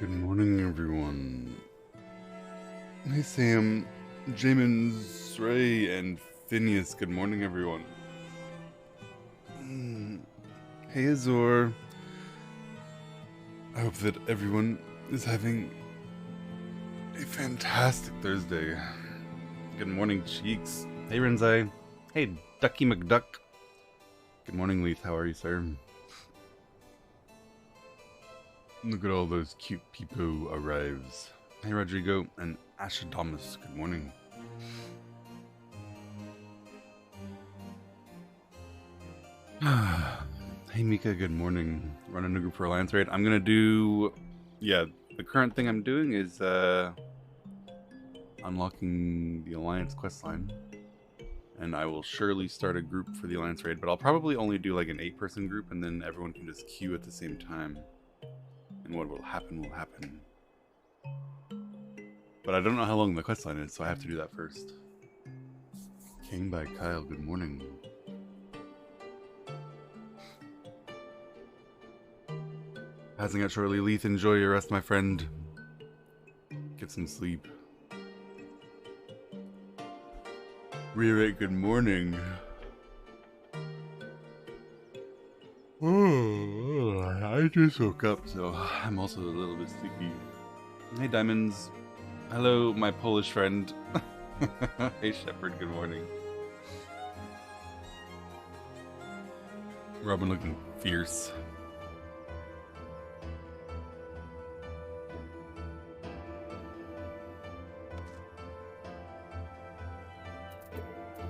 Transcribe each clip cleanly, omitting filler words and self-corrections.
Good morning, everyone. Hey, Sam, Jamin, Ray, and Phineas. Good morning, everyone. Hey, Azor. I hope that everyone is having a fantastic Thursday. Good morning, Cheeks. Hey, Renzai. Hey, Ducky McDuck. Good morning, Leith. How are you, sir? Look at all those cute people arrives. Hey, Rodrigo and Ashadamus. Good morning. Hey, Mika. Good morning. Running a group for Alliance Raid. I'm gonna do... Yeah, the current thing I'm doing is unlocking the Alliance questline. And I will surely start a group for the Alliance Raid, but I'll probably only do like an 8-person group, and then everyone can just queue at the same time. And what will happen will happen. But I don't know how long the questline is, so I have to do that first. King by Kyle, good morning. Passing out shortly. Leith, enjoy your rest, my friend. Get some sleep. Re-rate, good morning. Oh, I just woke up, so I'm also a little bit sleepy. Hey, Diamonds. Hello, my Polish friend. Hey, Shepard, good morning. Robin looking fierce.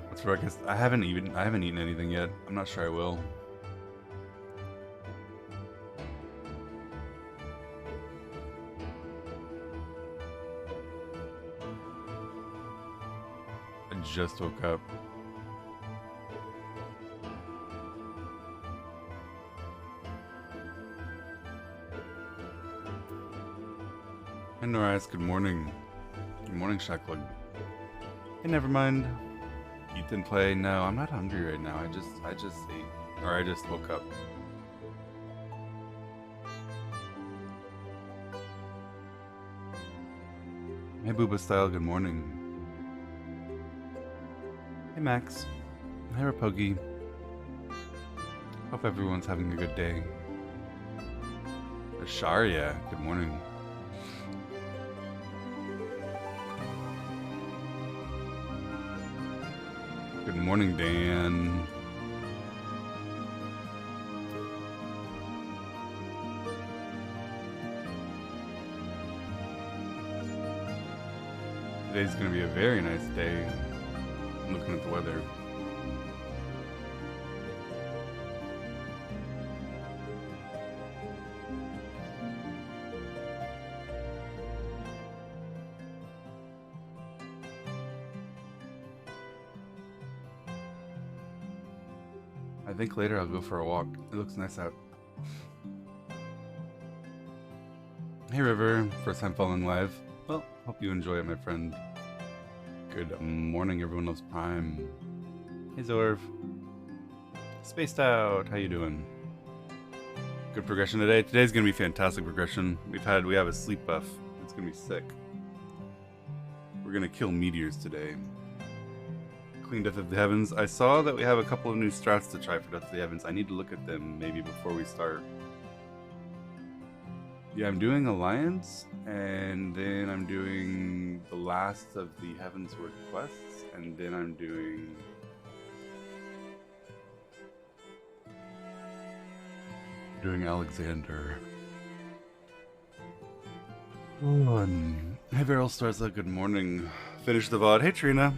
What's for breakfast? I haven't eaten anything yet. I'm not sure I will. I just woke up. Hey, Norris, good morning. Good morning, Shacklug. Hey, never mind. Eat and play. No, I'm not hungry right now. I just ate. Or I just woke up. Hey, Booba Style, good morning. Hey, Max. Hey, Rapogi. Hope everyone's having a good day. Asharia, good morning. Good morning, Dan. Today's gonna be a very nice day. I'm looking at the weather. I think later I'll go for a walk. It looks nice out. Hey, River. First time following live. Well, hope you enjoy it, my friend. Good morning, everyone loves Prime. Hey, Zorv. Spaced out. How you doing? Good progression today. Today's gonna be fantastic progression. We have a sleep buff. It's gonna be sick. We're gonna kill meteors today. Clean Death of the Heavens. I saw that we have a couple of new strats to try for Death of the Heavens. I need to look at them maybe before we start. Yeah, I'm doing Alliance, and then I'm doing the last of the Heavensward quests, and then I'm doing... Alexander. Hey, Beryl Starza, good morning. Finish the VOD. Hey, Trina.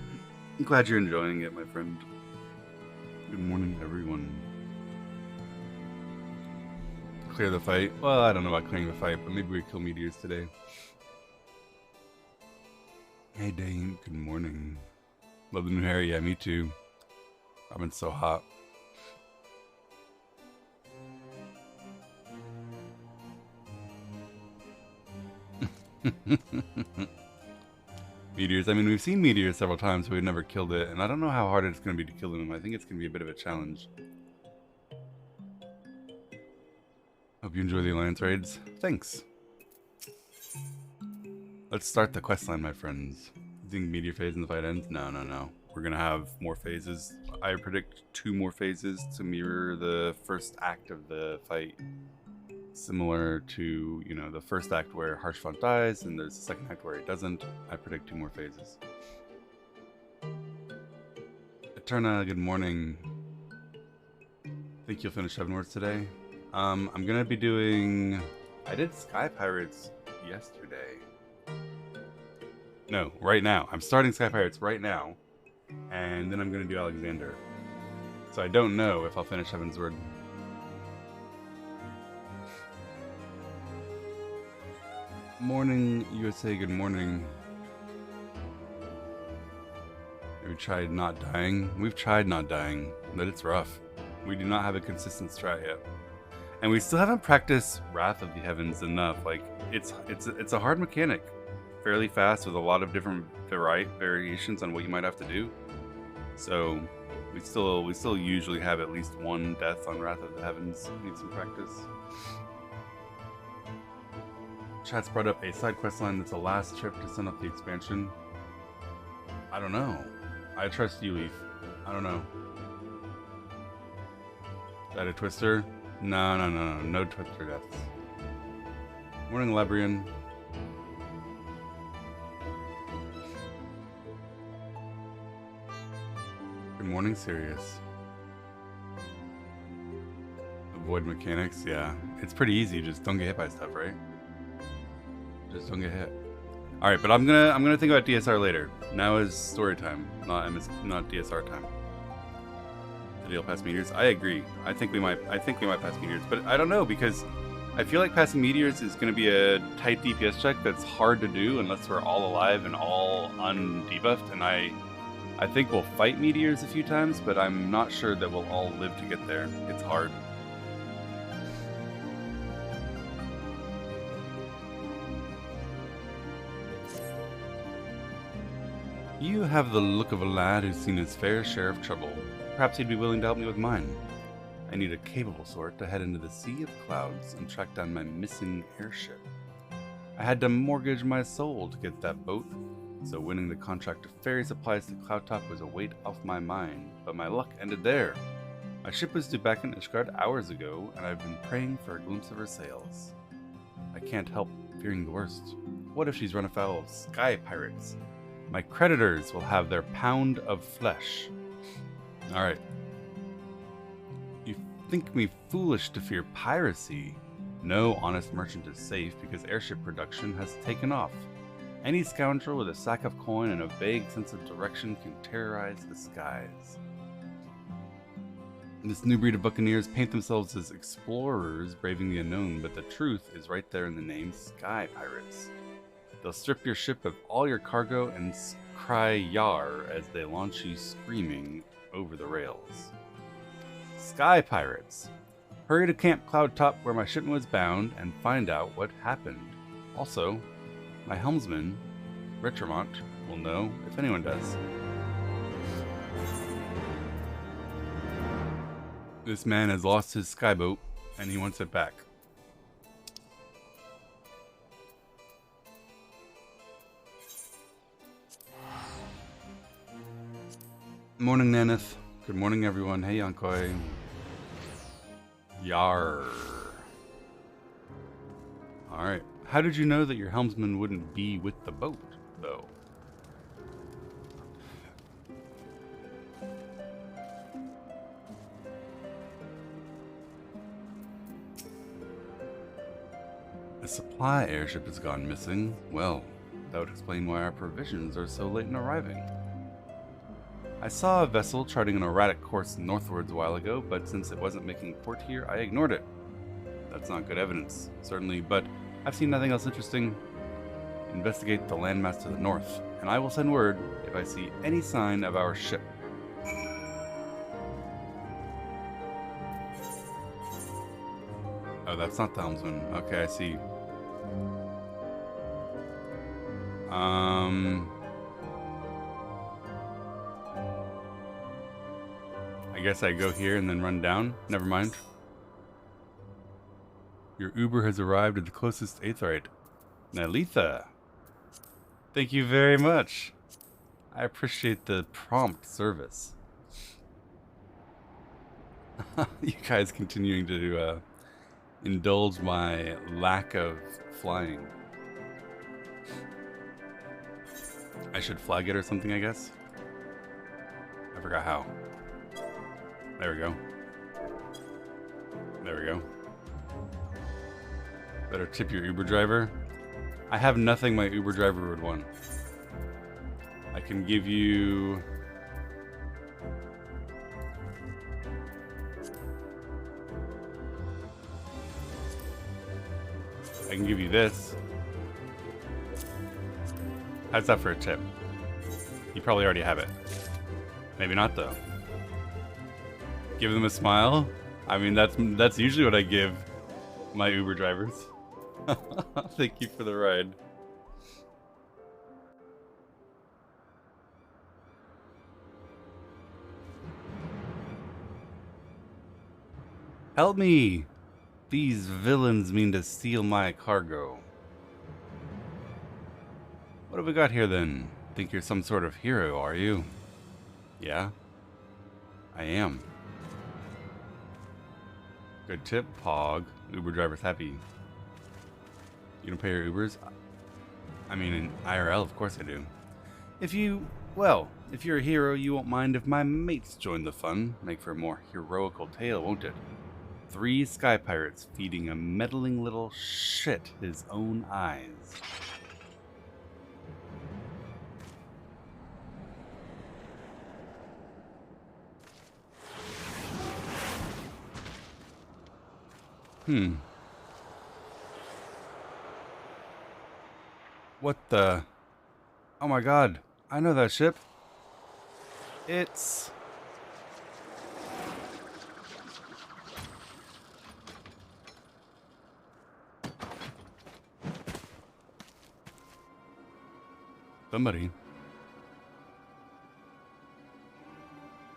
I'm glad you're enjoying it, my friend. Good morning, everyone. Clear the fight. Well, I don't know about clearing the fight, but maybe we kill meteors today. Hey, Dane. Good morning. Love the new hair. Yeah, me too. Robin's so hot. Meteors. I mean, we've seen meteors several times, but we've never killed it, and I don't know how hard it's going to be to kill them. I think it's going to be a bit of a challenge. Hope you enjoy the Alliance raids. Thanks. Let's start the questline, my friends. You think meteor phase in the fight ends? No, no, no. We're gonna have more phases. I predict 2 more phases to mirror the first act of the fight. Similar to, you know, the first act where Harshfont dies, and there's the second act where he doesn't. I predict 2 more phases. Eterna, good morning. Think you'll finish Heavenwards today? I'm gonna be doing... I did Sky Pirates yesterday. No, right now. I'm starting Sky Pirates right now. And then I'm gonna do Alexander. So I don't know if I'll finish Heavensward. Morning, USA, good morning. We tried not dying. We've tried not dying, but it's rough. We do not have a consistent strat yet. And we still haven't practiced Wrath of the Heavens enough. Like, it's a hard mechanic. Fairly fast with a lot of different variations on what you might have to do. So we still usually have at least 1 death on Wrath of the Heavens. Need some practice. Chat's brought up a side quest line that's the last trip to send up the expansion. I don't know. I trust you, Leaf. I don't know. Is that a Twister? No Twister deaths. Morning, Labrian. Good morning, Sirius. Avoid mechanics, yeah. It's pretty easy, just don't get hit by stuff, right? Just don't get hit. Alright, but I'm gonna think about DSR later. Now is story time, not DSR time. Did he'll pass meteors? I agree. I think we might pass meteors, but I don't know, because I feel like passing meteors is gonna be a tight DPS check that's hard to do unless we're all alive and all undebuffed, and I think we'll fight meteors a few times, but I'm not sure that we'll all live to get there. It's hard. You have the look of a lad who's seen his fair share of trouble. Perhaps he'd be willing to help me with mine. I need a capable sort to head into the sea of clouds and track down my missing airship. I had to mortgage my soul to get that boat, so winning the contract to ferry supplies to Cloudtop was a weight off my mind, but my luck ended there. My ship was due back in Ishgard hours ago, and I've been praying for a glimpse of her sails. I can't help fearing the worst. What if she's run afoul of sky pirates? My creditors will have their pound of flesh. Alright. You think me foolish to fear piracy? No honest merchant is safe because airship production has taken off. Any scoundrel with a sack of coin and a vague sense of direction can terrorize the skies. This new breed of buccaneers paint themselves as explorers braving the unknown, but the truth is right there in the name Sky Pirates. They'll strip your ship of all your cargo and cry yar as they launch you screaming over the rails. Sky Pirates! Hurry to Camp Cloudtop where my shipment was bound and find out what happened. Also, my helmsman, Retromont, will know if anyone does. This man has lost his skyboat and he wants it back. Morning, Naneth. Good morning, everyone. Hey, Yonkoi. Yar. Alright. How did you know that your helmsman wouldn't be with the boat, though? A supply airship has gone missing. Well, that would explain why our provisions are so late in arriving. I saw a vessel charting an erratic course northwards a while ago, but since it wasn't making port here, I ignored it. That's not good evidence, certainly, but I've seen nothing else interesting. Investigate the landmass to the north, and I will send word if I see any sign of our ship. Oh, that's not the helmsman. Okay, I see. I guess I go here and then run down. Never mind. Your Uber has arrived at the closest Aetheryte. Nalitha. Thank you very much. I appreciate the prompt service. You guys continuing to indulge my lack of flying. I should flag it or something, I guess. I forgot how. There we go. There we go. Better tip your Uber driver. I have nothing my Uber driver would want. I can give you... I can give you this. How's that for a tip? You probably already have it. Maybe not though. Give them a smile? I mean, that's usually what I give my Uber drivers. Thank you for the ride. Help me! These villains mean to steal my cargo. What have we got here then? Think you're some sort of hero, are you? Yeah, I am. Good tip, Pog. Uber driver's happy. You don't pay your Ubers? I mean, in IRL, of course I do. If you're a hero, you won't mind if my mates join the fun. Make for a more heroical tale, won't it? 3 sky pirates feeding a meddling little shit his own eyes. What the? Oh my god, I know that ship. It's... somebody.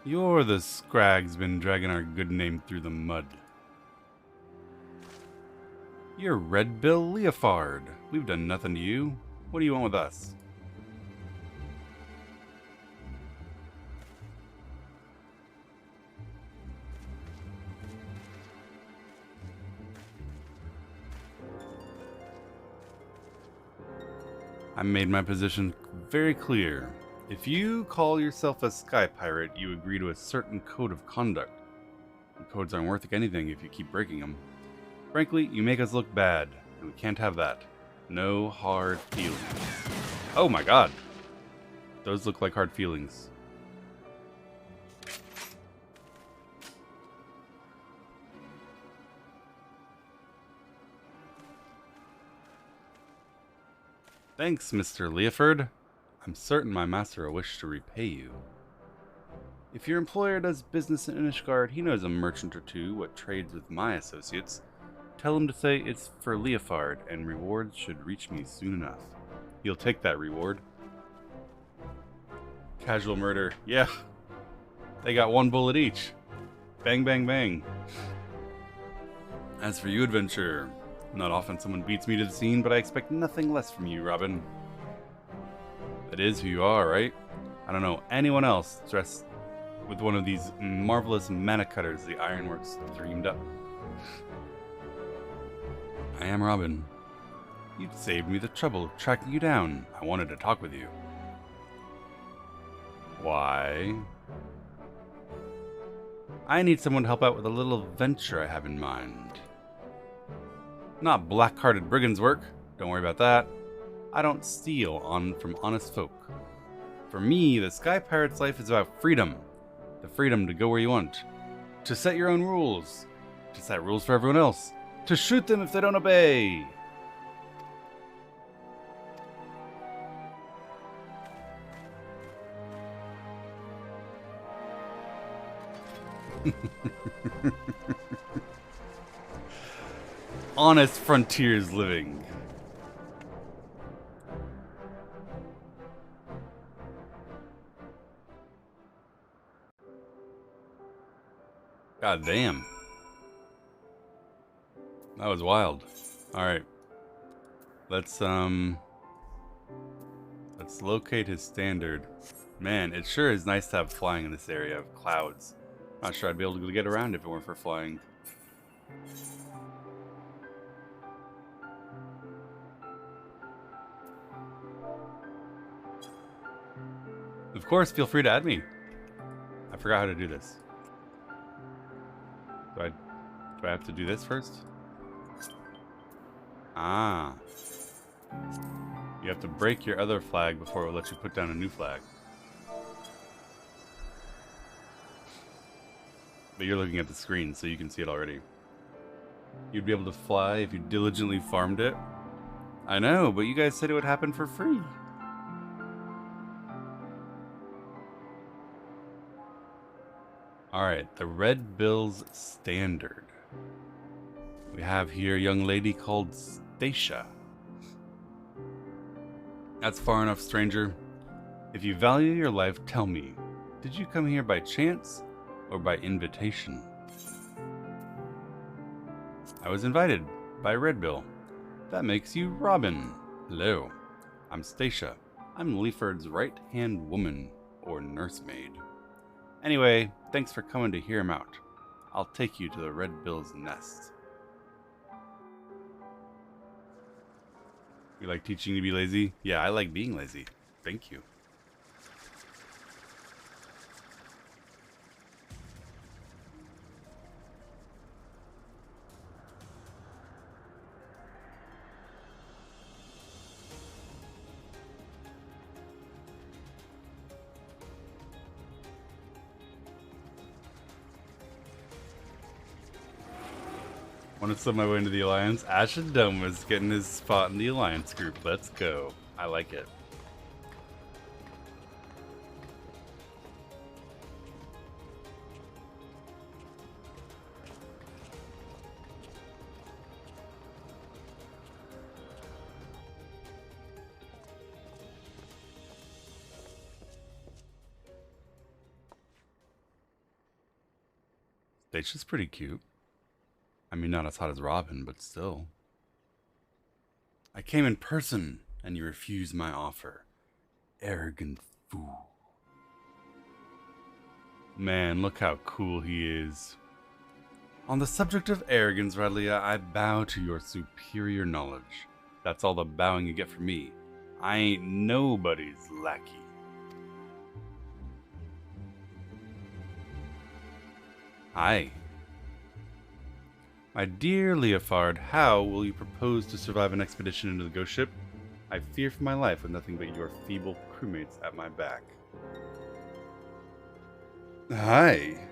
You're the scrag's been dragging our good name through the mud. You're Red Bill Leofard. We've done nothing to you. What do you want with us? I made my position very clear. If you call yourself a sky pirate, you agree to a certain code of conduct. The codes aren't worth anything if you keep breaking them. Frankly, you make us look bad, and we can't have that. No hard feelings. Oh my god! Those look like hard feelings. Thanks, Mr. Leofard. I'm certain my master will wish to repay you. If your employer does business in Inishgard, he knows a merchant or two what trades with my associates. Tell him to say it's for Leofard, and rewards should reach me soon enough. He'll take that reward. Casual murder. Yeah. They got 1 bullet each. Bang, bang, bang. As for you, adventurer, not often someone beats me to the scene, but I expect nothing less from you, Robin. That is who you are, right? I don't know anyone else dressed with one of these marvelous mana cutters the Ironworks dreamed up. I am Robin. You'd saved me the trouble of tracking you down. I wanted to talk with you. Why? I need someone to help out with a little venture I have in mind. Not black-hearted brigands' work. Don't worry about that. I don't steal from honest folk. For me, the Sky Pirate's life is about freedom. The freedom to go where you want. To set your own rules. To set rules for everyone else. To shoot them if they don't obey. Honest frontiers living. God damn. That was wild. Alright. Let's Let's locate his standard. Man, it sure is nice to have flying in this area of clouds. Not sure I'd be able to get around if it weren't for flying. Of course, feel free to add me. I forgot how to do this. Do I have to do this first? Ah. You have to break your other flag before it will let you put down a new flag. But you're looking at the screen, so you can see it already. You'd be able to fly if you diligently farmed it. I know, but you guys said it would happen for free. Alright, the Red Bill's Standard. We have here a young lady called Stacia. That's far enough, stranger. If you value your life, tell me, did you come here by chance or by invitation? I was invited by Red Bill. That makes you Robin. Hello, I'm Stacia. I'm Leaford's right-hand woman, or nursemaid. Anyway, thanks for coming to hear him out. I'll take you to the Red Bill's nest. You like teaching to be lazy? Yeah, I like being lazy. Thank you. Want to slip my way into the Alliance? Ash and Dumb is getting his spot in the Alliance group. Let's go. I like it. Stacia's pretty cute. I mean, not as hot as Robin, but still. I came in person, and you refused my offer. Arrogant fool. Man, look how cool he is. On the subject of arrogance, Radlia, I bow to your superior knowledge. That's all the bowing you get from me. I ain't nobody's lackey. Hi. My dear Leofard, how will you propose to survive an expedition into the ghost ship? I fear for my life with nothing but your feeble crewmates at my back. Hi.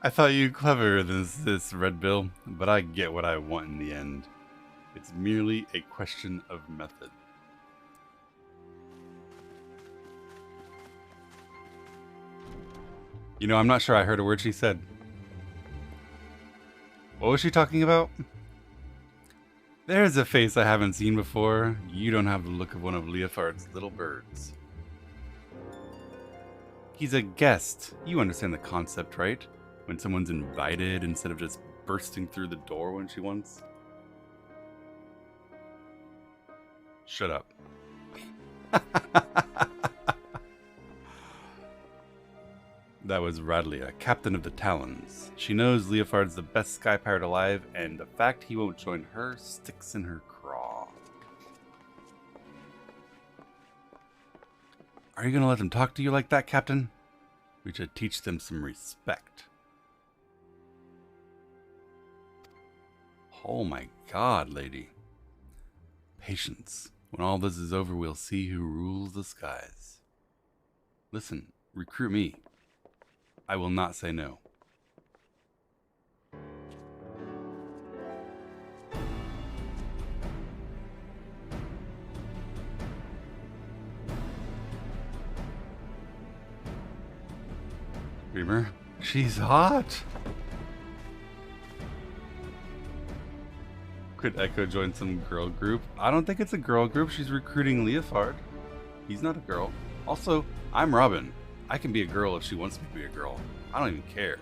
I thought you cleverer than this, Red Bill, but I get what I want in the end. It's merely a question of method. You know, I'm not sure I heard a word she said. What was she talking about? There's a face I haven't seen before. You don't have the look of one of Leofard's little birds. He's a guest. You understand the concept, right? When someone's invited instead of just bursting through the door when she wants. Shut up. That was Radlia, captain of the Talons. She knows Leofard's the best sky pirate alive, and the fact he won't join her sticks in her craw. Are you gonna let them talk to you like that, Captain? We should teach them some respect. Oh my god, lady. Patience. When all this is over, we'll see who rules the skies. Listen, recruit me. I will not say no. Reamer, she's hot. Could Echo join some girl group? I don't think it's a girl group. She's recruiting Leofard. He's not a girl. Also, I'm Robin. I can be a girl if she wants me to be a girl. I don't even care.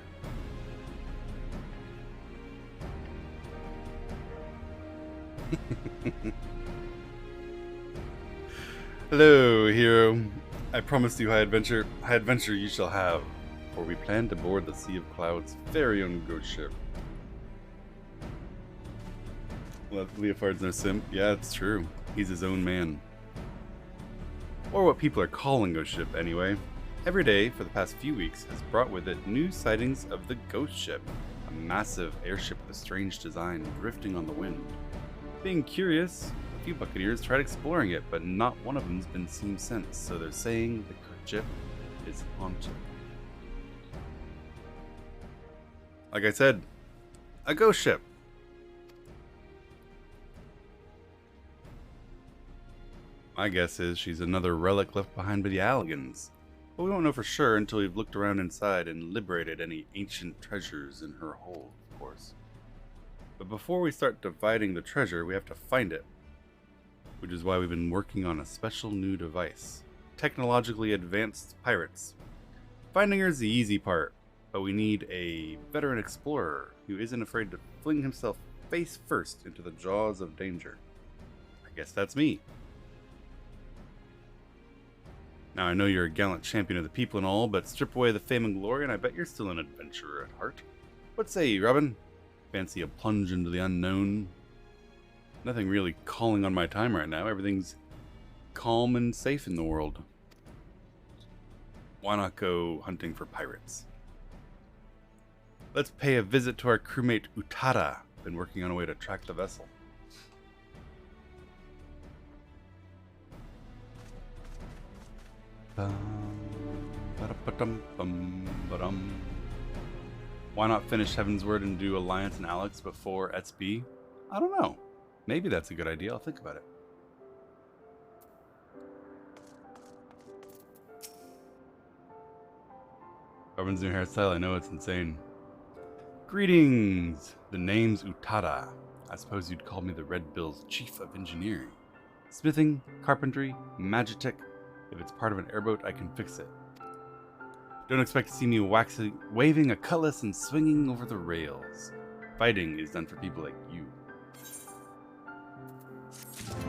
Hello, hero. I promised you high adventure you shall have, for we plan to board the Sea of Clouds' very own ghost ship. Leofard's no simp. Yeah, it's true. He's his own man. Or what people are calling ghost ship, anyway. Every day for the past few weeks has brought with it new sightings of the ghost ship, a massive airship with a strange design drifting on the wind. Being curious, a few buccaneers tried exploring it, but not one of them's been seen since, so they're saying the ship is haunted. Like I said, a ghost ship. My guess is she's another relic left behind by the Alligans, but we won't know for sure until we've looked around inside and liberated any ancient treasures in her hold, of course. But before we start dividing the treasure, we have to find it, which is why we've been working on a special new device. Technologically advanced pirates. Finding her is the easy part, but we need a veteran explorer who isn't afraid to fling himself face first into the jaws of danger. I guess that's me. Now, I know you're a gallant champion of the people and all, but strip away the fame and glory, and I bet you're still an adventurer at heart. What say you, Robin? Fancy a plunge into the unknown? Nothing really calling on my time right now. Everything's calm and safe in the world. Why not go hunting for pirates? Let's pay a visit to our crewmate Utada. Been working on a way to track the vessel. Why not finish Heaven's Word and do Alliance and Alex before XB? I don't know. Maybe that's a good idea. I'll think about it. Robin's new hairstyle, I know it's insane. Greetings! The name's Utada. I suppose you'd call me the Red Bill's Chief of Engineering. Smithing, carpentry, magitech. If it's part of an airboat, I can fix it. Don't expect to see me waving a cutlass and swinging over the rails. Fighting is done for people like you.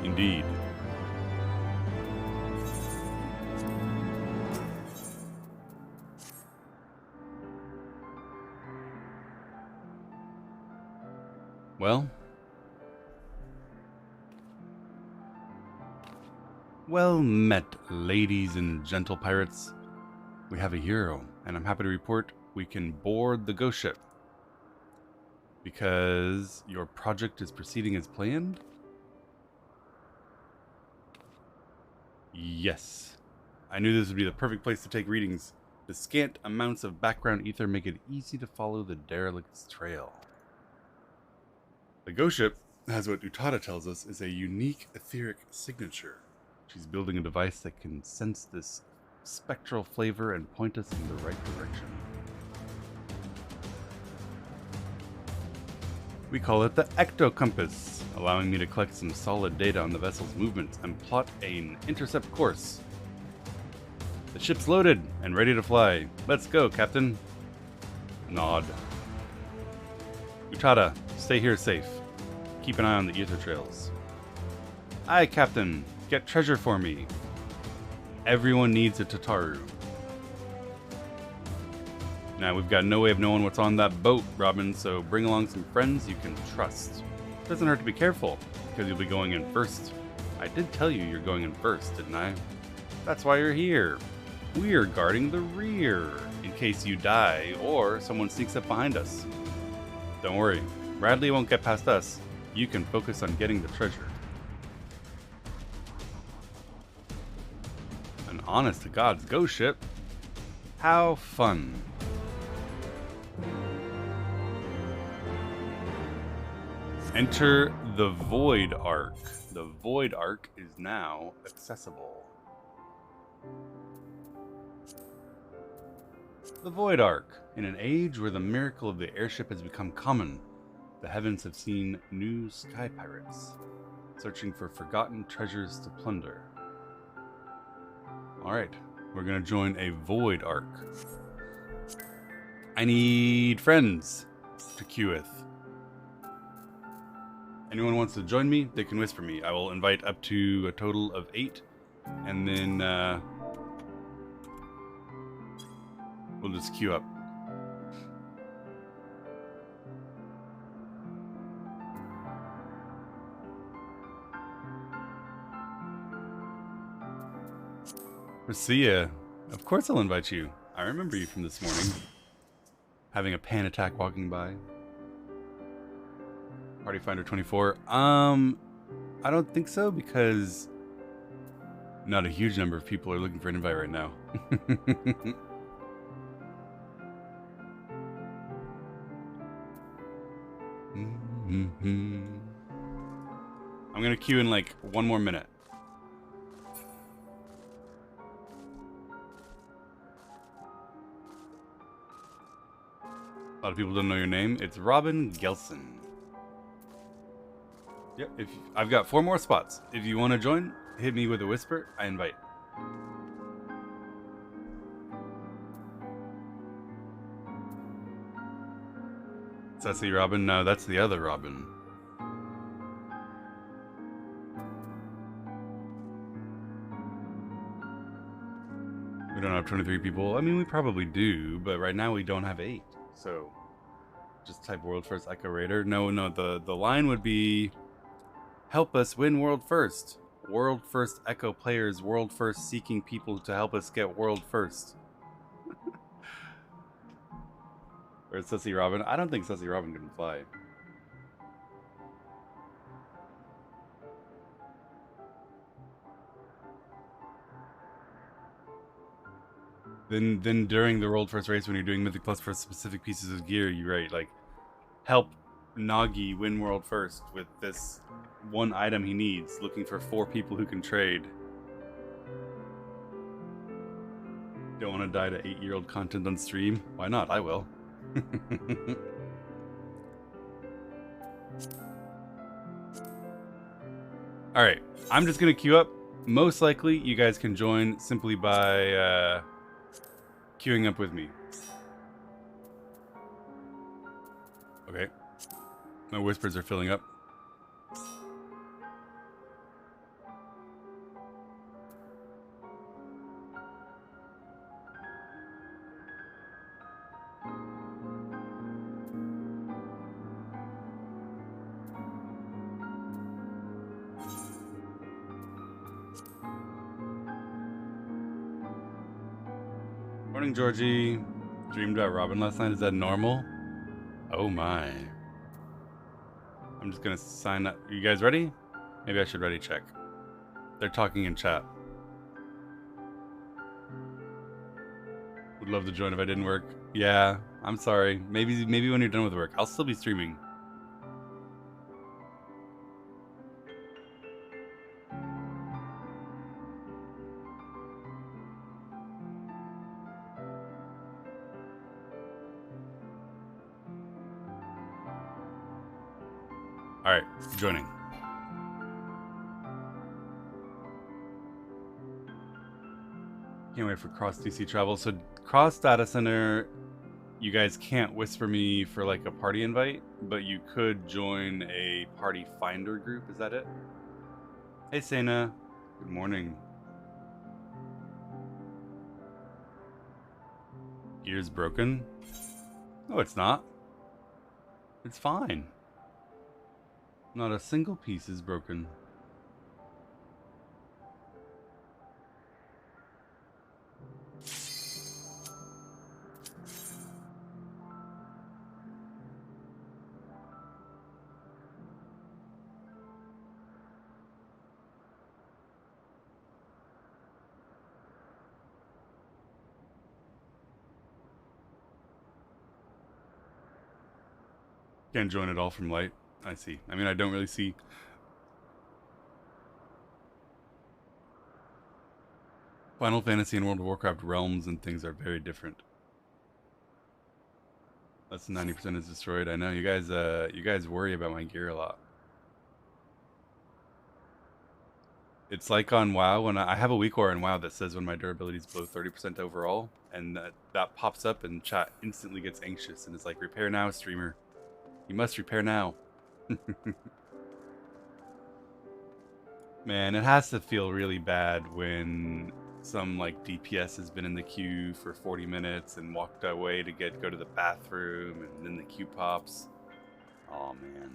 Indeed. Well met, ladies and gentle pirates. We have a hero, and I'm happy to report we can board the ghost ship. Because your project is proceeding as planned? Yes. I knew this would be the perfect place to take readings. The scant amounts of background ether make it easy to follow the derelict's trail. The ghost ship, as what Utada tells us, is a unique etheric signature. She's building a device that can sense this spectral flavor and point us in the right direction. We call it the Ectocompass, allowing me to collect some solid data on the vessel's movements and plot an intercept course. The ship's loaded and ready to fly. Let's go, Captain. Nod. Utada, stay here safe. Keep an eye on the ether trails. Aye, Captain. Get treasure for me. Everyone needs a Tataru. Now, we've got no way of knowing what's on that boat, Robin, so bring along some friends you can trust. Doesn't hurt to be careful, because you'll be going in first. I did tell you you're going in first, didn't I? That's why you're here. We're guarding the rear, in case you die or someone sneaks up behind us. Don't worry, Bradley won't get past us. You can focus on getting the treasure. An honest to God's ghost ship. How fun. Enter the Void Ark. The Void Ark is now accessible. The Void Ark. In an age where the miracle of the airship has become common, The heavens have seen new sky pirates, searching for forgotten treasures to plunder. Alright, we're gonna join a void arc. I need friends to queue with. Anyone wants to join me, they can whisper me. I will invite up to a total of 8, and then we'll just queue up. Marcia, of course I'll invite you. I remember you from this morning. Having a pan attack walking by. Party Finder 24. I don't think so, because not a huge number of people are looking for an invite right now. I'm gonna queue in like 1 more minute. A lot of people don't know your name. It's Robin Gelson. Yep, if I've got 4 more spots. If you want to join, hit me with a whisper. I invite. Sassy Robin? No, that's the other Robin. We don't have 23 people. I mean, we probably do, but right now we don't have 8. So, just type World First Echo Raider. No, the line would be, help us win World First. World First Echo players, World First seeking people to help us get World First. Where's Sussy Robin? I don't think Sussy Robin can fly. Then during the World First race, when you're doing Mythic Plus for specific pieces of gear, you write like, help Nagi win World First with this one item he needs, looking for 4 people who can trade. Don't want to die to 8-year-old content on stream? Why not? I will. Alright, I'm just gonna queue up. Most likely, you guys can join simply by queuing up with me. Okay. My whispers are filling up. Morning, Georgie. Dreamed about Robin last night. Is that normal? Oh my. I'm just gonna sign up. You guys ready? Maybe I should ready check. They're talking in chat. Would love to join if I didn't work. Yeah, I'm sorry. Maybe when you're done with work. I'll still be streaming. Alright, joining. Can't wait for cross DC travel. So cross data center, you guys can't whisper me for like a party invite, but you could join a party finder group. Is that it? Hey Sena, good morning. Gear's broken? No, it's not. It's fine. Not a single piece is broken. Can't join at all from light. I see. I mean, I don't really see. Final Fantasy and World of Warcraft realms and things are very different. Less than 90% is destroyed. I know you guys worry about my gear a lot. It's like on WoW when I have a weak aura in WoW that says when my durability is below 30% overall, and that pops up and chat instantly gets anxious and is like, repair now, streamer. You must repair now. Man, it has to feel really bad when some like DPS has been in the queue for 40 minutes and walked away to go to the bathroom, and then the queue pops. Oh man.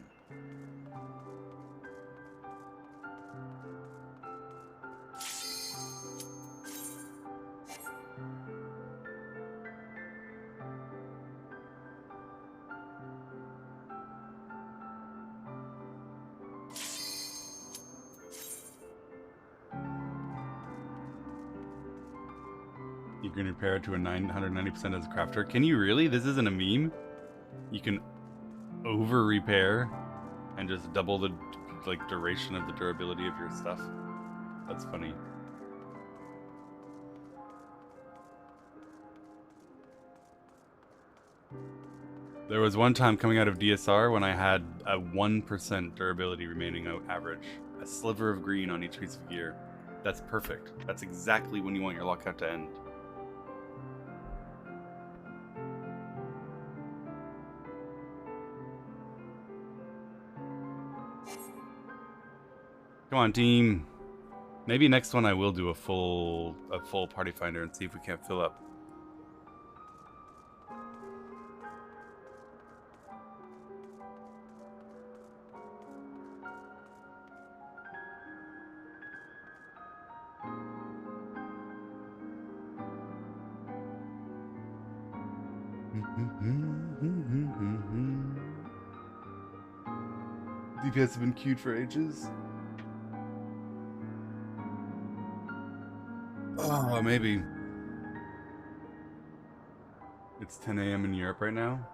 You can repair it to a 990% as a crafter. Can you really? This isn't a meme? You can over repair and just double the like duration of the durability of your stuff. That's funny. There was one time coming out of DSR when I had a 1% durability remaining average. A sliver of green on each piece of gear. That's perfect. That's exactly when you want your lockout to end. Come on, team. Maybe next one I will do a full party finder and see if we can't fill up. DPS have been queued for ages. Oh, maybe. It's 10 a.m. in Europe right now.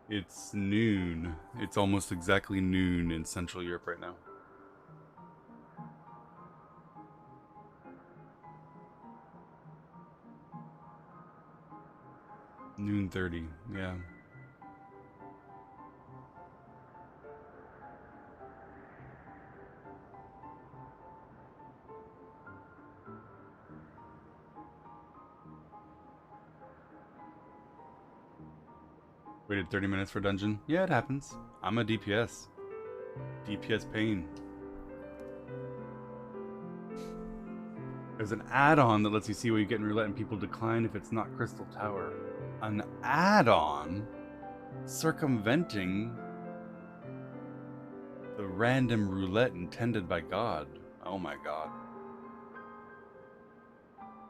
It's noon. It's almost exactly noon in Central Europe right now. Noon 30, yeah. Waited 30 minutes for dungeon. Yeah, it happens. I'm a DPS. DPS pain. There's an add-on that lets you see what you get in roulette and people decline if it's not Crystal Tower. An add-on? Circumventing the random roulette intended by God. Oh my God.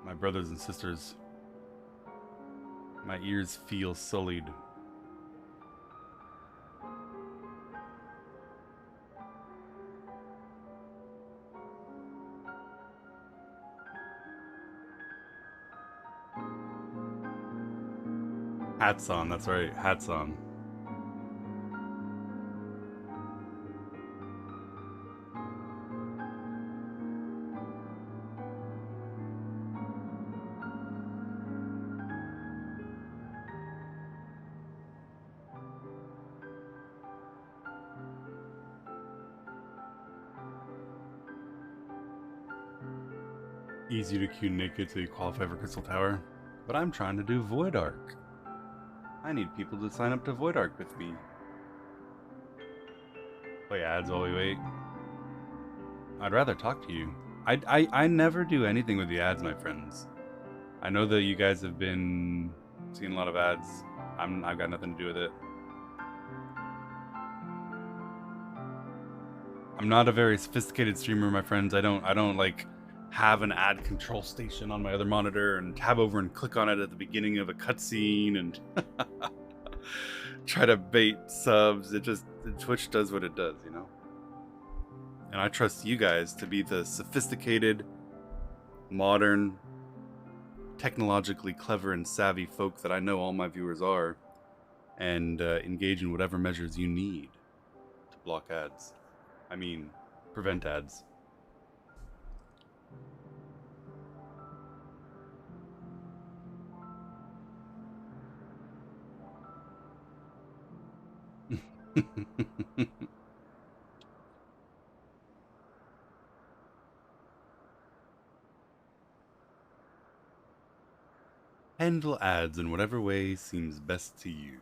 My brothers and sisters. My ears feel sullied. Hats on, that's right, hats on. Easy to queue naked till you qualify for Crystal Tower. But I'm trying to do Void Arc. I need people to sign up to Void Arc with me. Play ads while we wait. I'd rather talk to you. I never do anything with the ads, my friends. I know that you guys have been seeing a lot of ads. I've got nothing to do with it. I'm not a very sophisticated streamer, my friends. I don't like have an ad control station on my other monitor and tab over and click on it at the beginning of a cutscene and try to bait subs. Twitch does what it does, you know? And I trust you guys to be the sophisticated, modern, technologically clever and savvy folk that I know all my viewers are, and engage in whatever measures you need to block ads. I mean, prevent ads. Handle ads in whatever way seems best to you.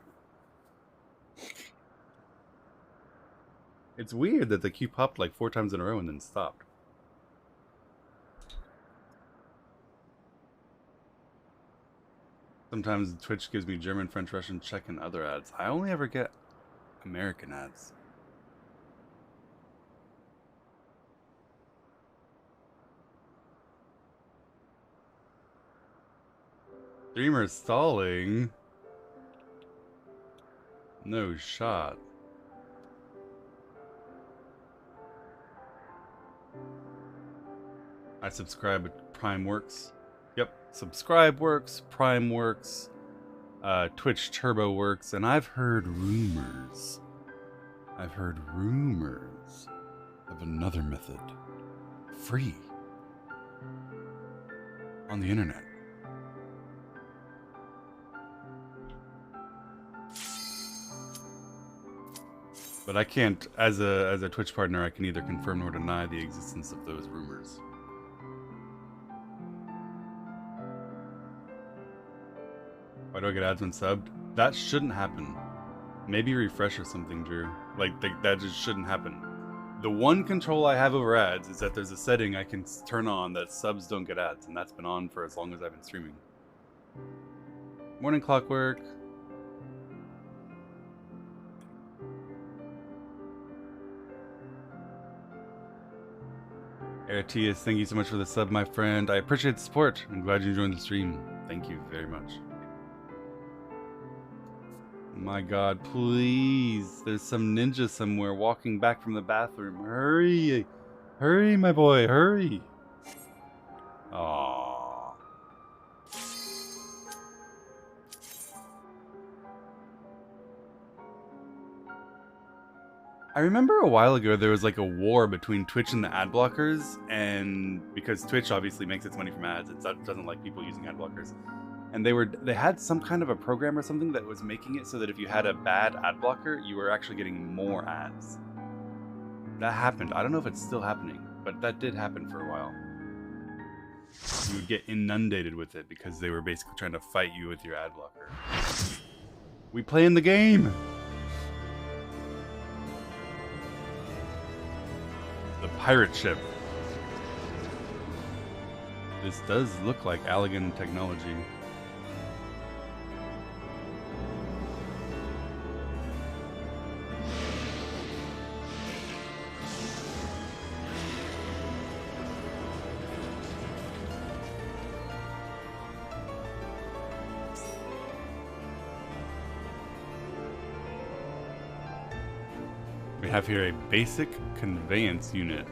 It's weird that the queue popped like 4 times in a row and then stopped. Sometimes Twitch gives me German, French, Russian, Czech, and other ads. I only ever get American ads. Streamer stalling? No shot. I subscribe, Prime works. Yep, subscribe works, Prime works, Twitch Turbo works, and I've heard rumors. I've heard rumors of another method. Free. On the internet. But I can't, as a Twitch partner, I can neither confirm nor deny the existence of those rumors. Why do I get ads when subbed? That shouldn't happen. Maybe refresh or something, Drew. Like, that just shouldn't happen. The one control I have over ads is that there's a setting I can turn on that subs don't get ads, and that's been on for as long as I've been streaming. Morning Clockwork. Aratias, thank you so much for the sub, my friend. I appreciate the support. I'm glad you joined the stream. Thank you very much. My god, please. There's some ninja somewhere walking back from the bathroom. Hurry. Hurry, my boy, hurry. Aww. I remember a while ago there was like a war between Twitch and the ad blockers, and because Twitch obviously makes its money from ads, it doesn't like people using ad blockers. And they had some kind of a program or something that was making it so that if you had a bad ad blocker, you were actually getting more ads. That happened. I don't know if it's still happening, but that did happen for a while. You would get inundated with it because they were basically trying to fight you with your ad blocker. We play in the game! The pirate ship. This does look like Allegan technology. We have here a basic conveyance unit.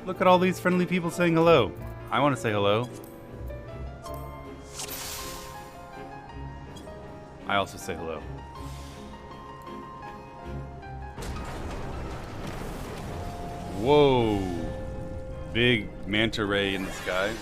Look at all these friendly people saying hello. I want to say hello. I also say hello. Whoa! Big manta ray in the sky.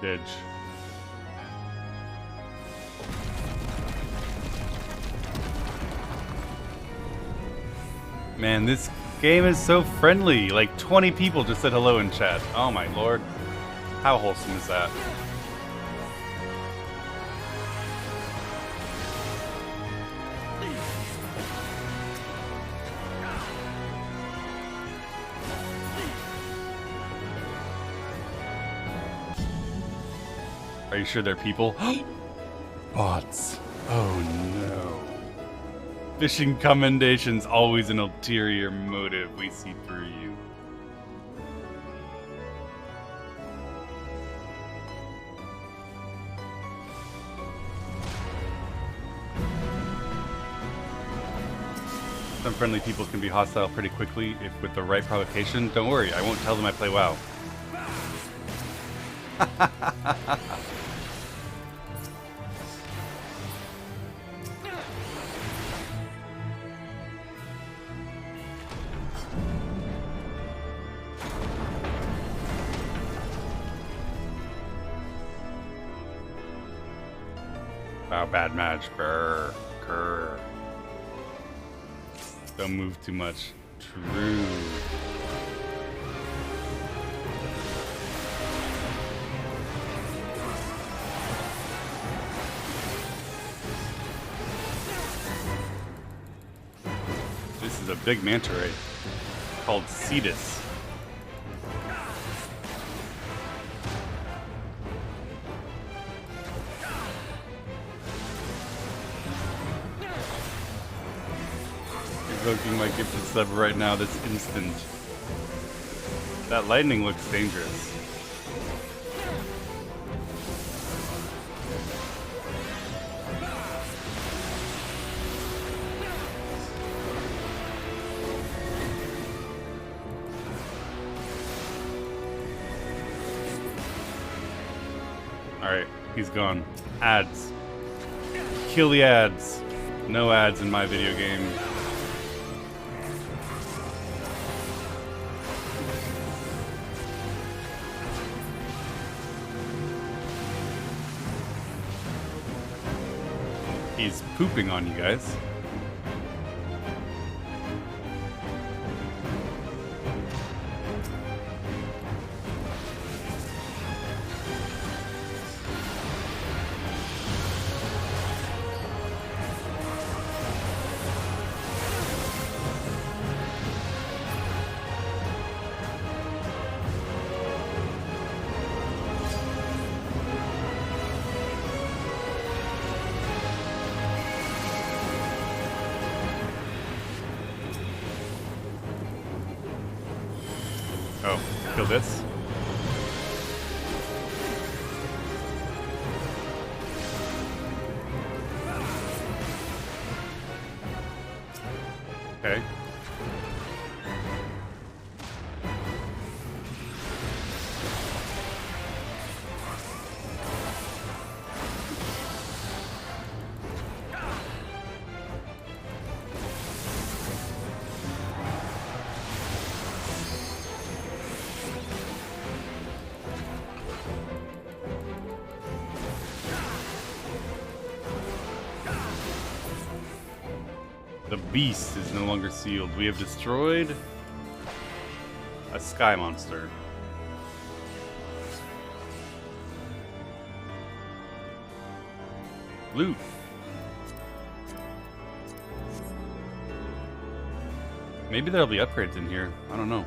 Ditch. Man, this game is so friendly. Like 20 people just said hello in chat. Oh my lord. How wholesome is that? Are you sure they're people? Bots. Oh no. Fishing commendations, always an ulterior motive. We see through you. Some friendly people can be hostile pretty quickly if with the right provocation. Don't worry, I won't tell them I play WoW. Wow, bad match. Grr. Grr. Don't move too much. True. This is a big manta ray called Cetus. Invoking my gifted sub right now this instant. That lightning looks dangerous. Alright, he's gone. Ads. Kill the ads. No ads in my video game. He's pooping on you guys. Oh, kill this. Okay. The beast is no longer sealed. We have destroyed a sky monster. Loot. Maybe there'll be upgrades in here. I don't know.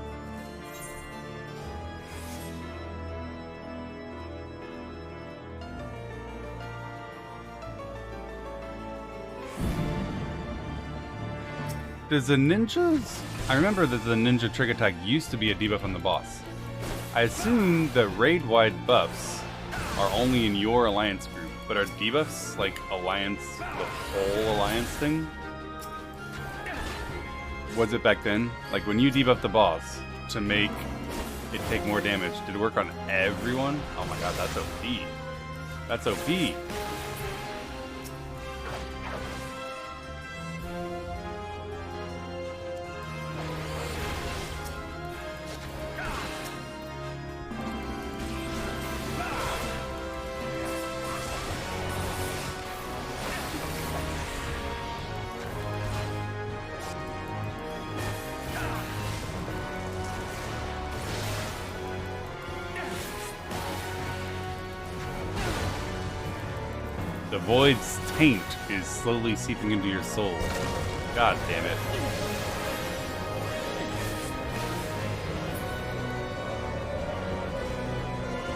Does the ninjas... I remember that the ninja trick attack used to be a debuff on the boss. I assume the raid-wide buffs are only in your alliance group, but are debuffs like alliance, the whole alliance thing? Was it back then? Like when you debuff the boss to make it take more damage, did it work on everyone? Oh my god, that's OP. That's OP. The void's taint is slowly seeping into your soul. God damn it.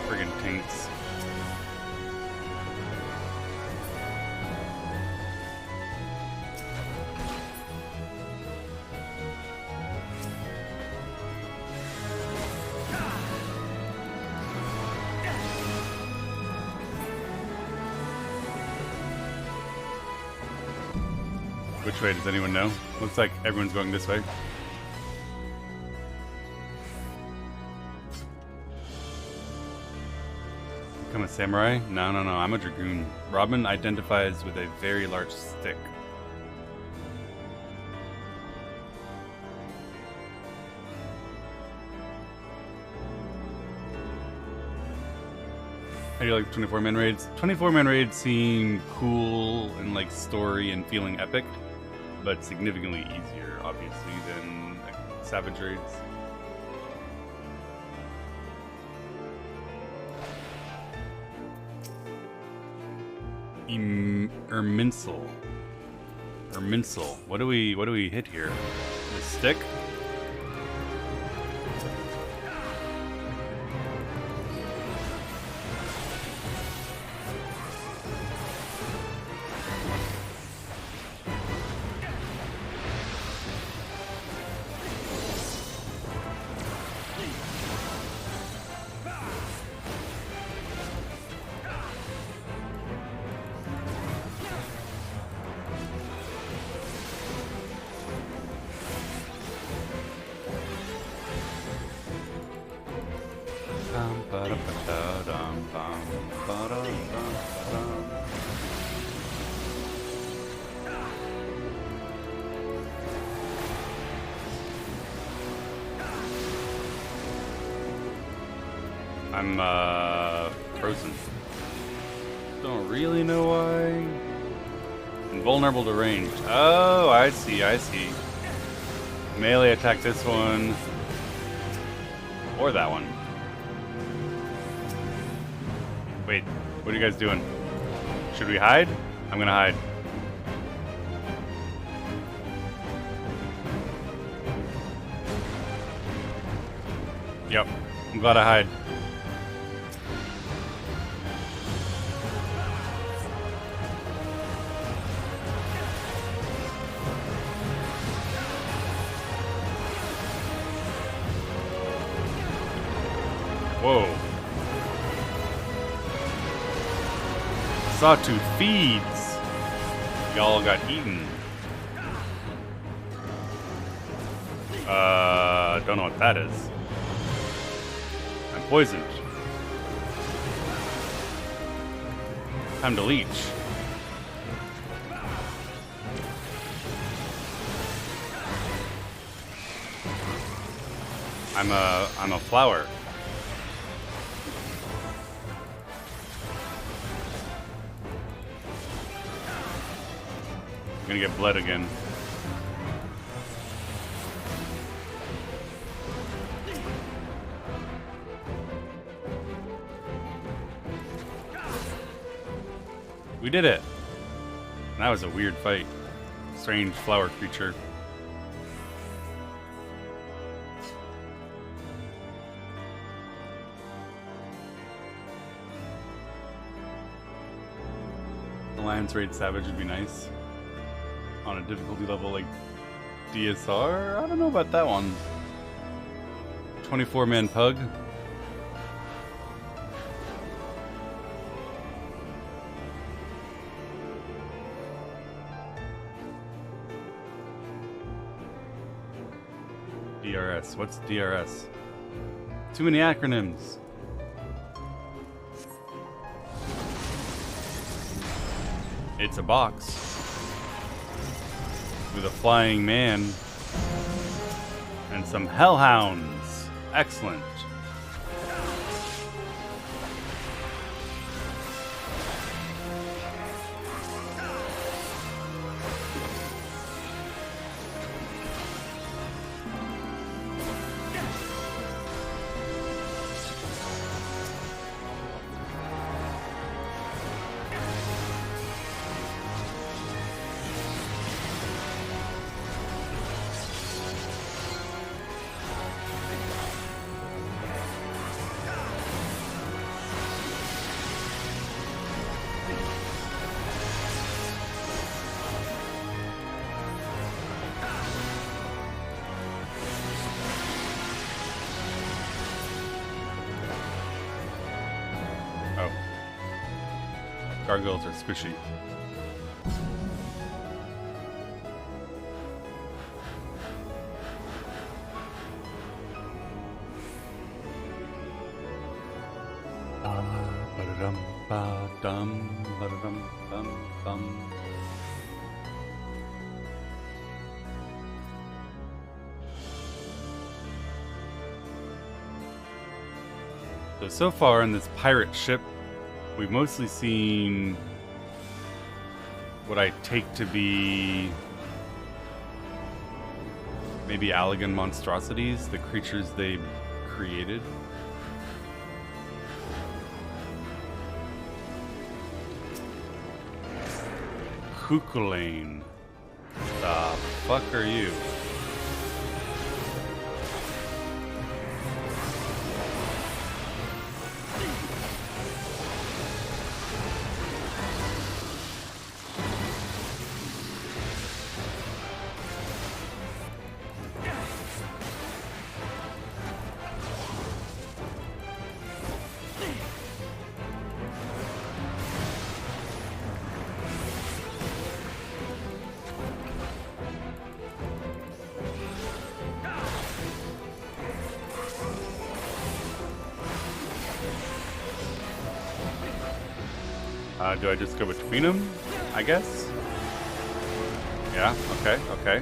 Friggin' taints. Which way, does anyone know? Looks like everyone's going this way. Become a samurai? No, I'm a dragoon. Robin identifies with a very large stick. How do you like 24-man raids? 24-man raids seem cool and like story and feeling epic, but significantly easier, obviously, than like, Savage raids. Erminsel. What do we hit here? The stick? I'm frozen. Don't really know why. Invulnerable to range. Oh, I see. Melee attack this one. Or that one. Wait, what are you guys doing? Should we hide? I'm gonna hide. Yep, I'm glad I hide. Whoa. Sawtooth feeds. Y'all got eaten. Don't know what that is. I'm poisoned. Time to leech. I'm a flower. I'm gonna get bled again. We did it! That was a weird fight. Strange flower creature. Alliance Raid Savage would be nice. On a difficulty level like DSR? I don't know about that one. 24-man pug. DRS. What's DRS? Too many acronyms. It's a box with a flying man and some hellhounds. Excellent. Gargoyles are squishy. So far in this pirate ship, we've mostly seen what I take to be maybe Allegan monstrosities, the creatures they created. Kukulane. The fuck are you? Do I just go between them? I guess? Yeah, okay, okay.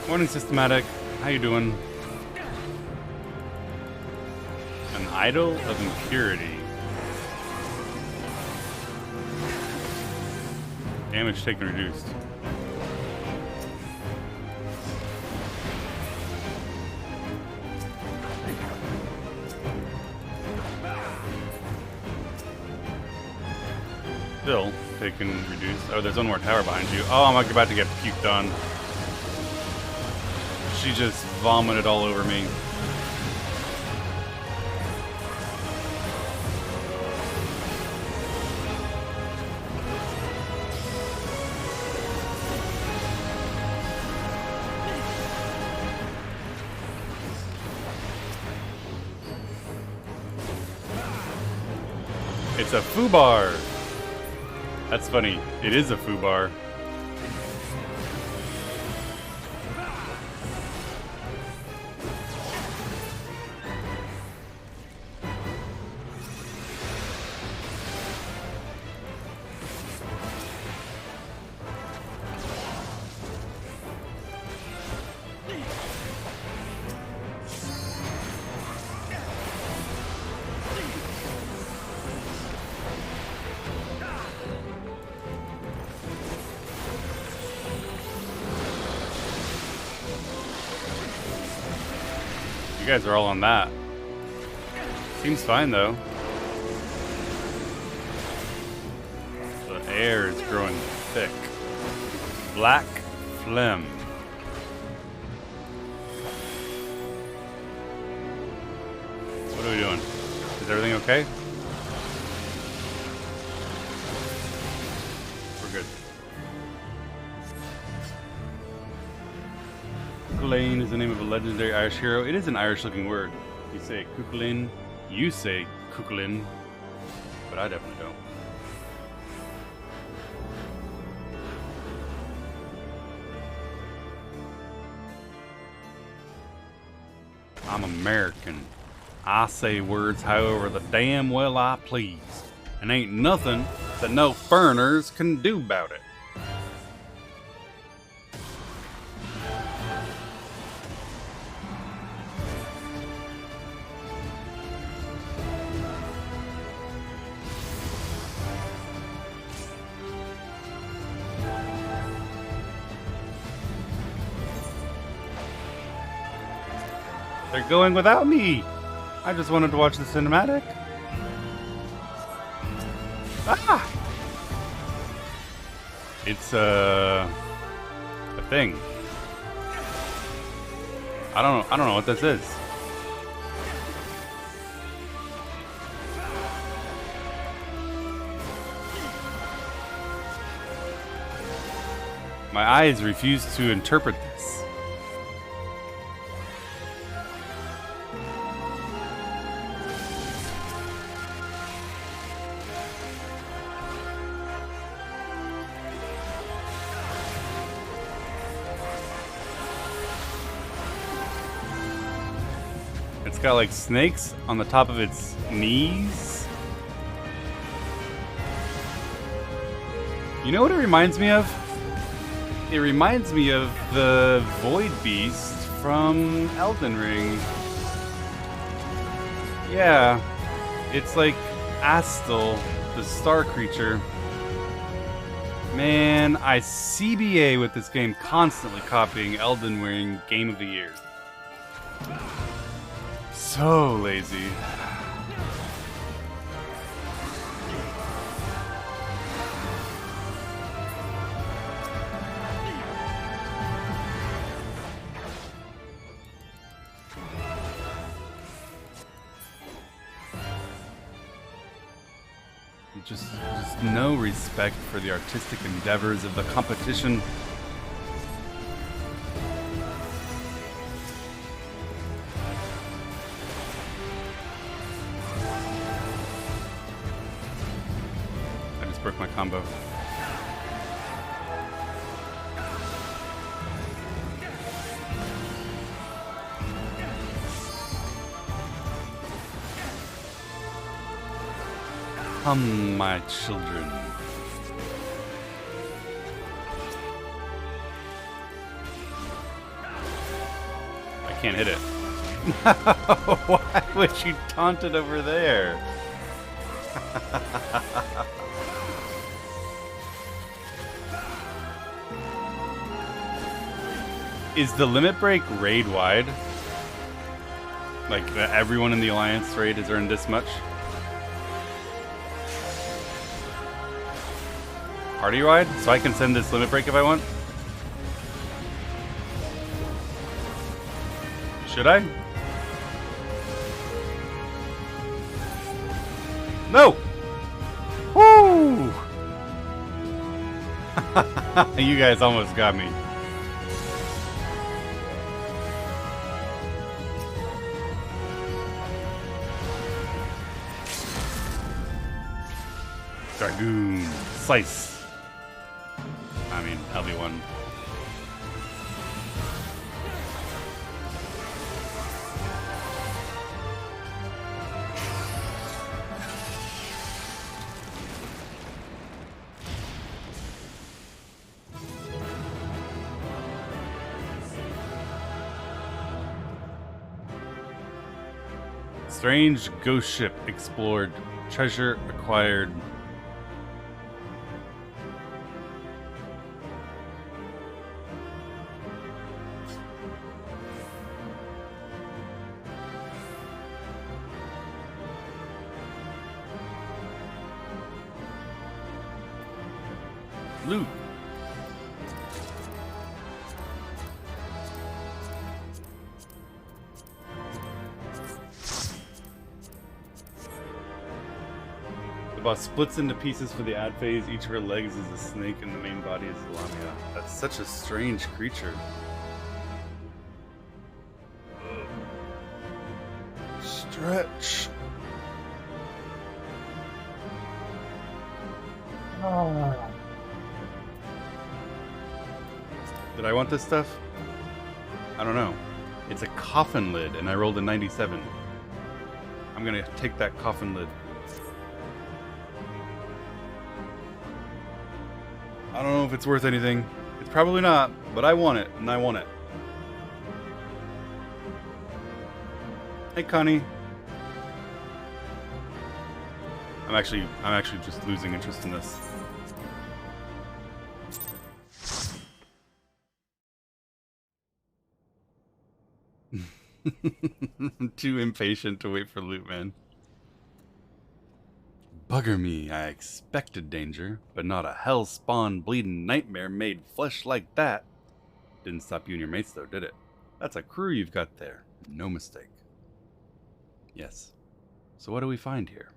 Morning, Systematic. How you doing? An idol of impurity. Damage taken reduced. Still taken reduced. Oh, there's one more tower behind you. Oh, I'm about to get puked on. She just vomited all over me. It's a foobar. That's funny. It is a foobar. You guys are all on that. Seems fine though. The air is growing thick. Black phlegm. What are we doing? Is everything okay? We're good. Kukulane is the name of a legendary Irish hero. It is an Irish-looking word. You say Kukulane, you say Kukulin, but I definitely don't. I'm American. I say words however the damn well I please, and ain't nothing that no foreigners can do about it. They're going without me. I just wanted to watch the cinematic. Ah! It's a thing. I don't know what this is. My eyes refuse to interpret this. It's got like snakes on the top of its knees. You know what it reminds me of? It reminds me of the Void Beast from Elden Ring. Yeah, it's like Astel, the star creature. Man, I CBA with this game, constantly copying Elden Ring Game of the Year. So lazy. Just no respect for the artistic endeavors of the competition. I just broke my combo. Come, my children. I can't hit it. Why would you taunt it over there? Is the limit break raid wide? Like everyone in the Alliance raid is earned this much? Party wide? So I can send this limit break if I want? Should I? No! Woo! You guys almost got me. Dragoon. Slice. I mean, LB1. Strange ghost ship explored. Treasure acquired. Loot. The boss splits into pieces for the ad phase. Each of her legs is a snake and the main body is a lamia. That's such a strange creature. Stretch. Did I want this stuff? I don't know. It's a coffin lid, and I rolled a 97. I'm gonna take that coffin lid. I don't know if it's worth anything. It's probably not, but I want it, and I want it. Hey, Connie. I'm actually just losing interest in this. I'm too impatient to wait for loot, man. Bugger me, I expected danger, but not a hell-spawn bleeding nightmare made flesh like that. Didn't stop you and your mates though, did it? That's a crew you've got there. No mistake. Yes. So what do we find here?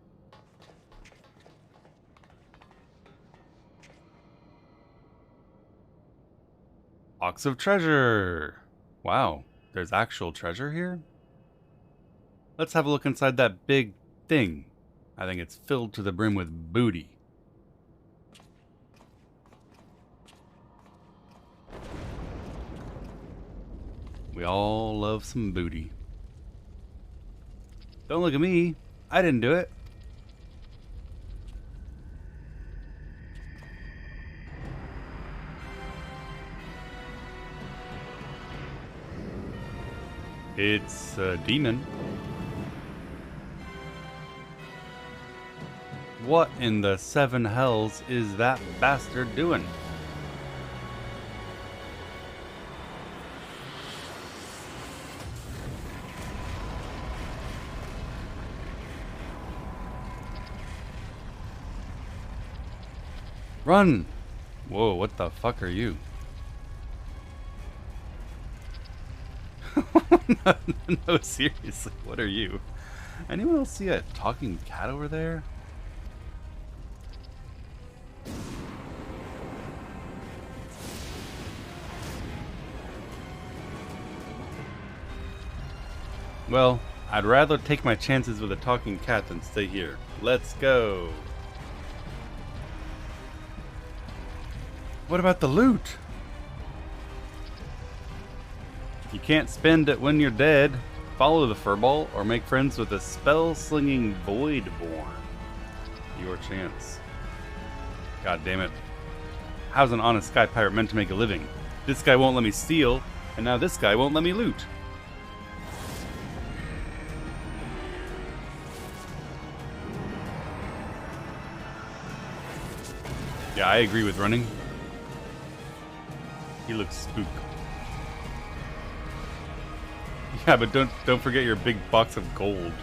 Box of treasure! Wow. There's actual treasure here? Let's have a look inside that big thing. I think it's filled to the brim with booty. We all love some booty. Don't look at me. I didn't do it. It's a demon. What in the seven hells is that bastard doing? Run! Whoa, what the fuck are you? No, seriously, what are you? Anyone else see a talking cat over there? Well, I'd rather take my chances with a talking cat than stay here. Let's go! What about the loot? You can't spend it when you're dead. Follow the furball or make friends with a spell-slinging Voidborn. Your chance. God damn it. How's an honest sky pirate meant to make a living? This guy won't let me steal, and now this guy won't let me loot. Yeah, I agree with running. He looks spooked. Yeah, but don't forget your big box of gold.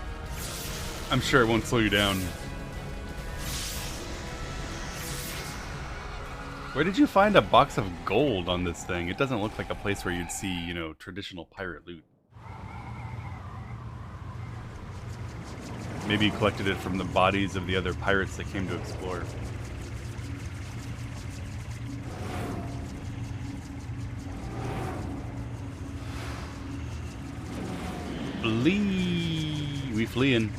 I'm sure it won't slow you down. Where did you find a box of gold on this thing? It doesn't look like a place where you'd see, you know, traditional pirate loot. Maybe you collected it from the bodies of the other pirates that came to explore. Flee! We fleeing.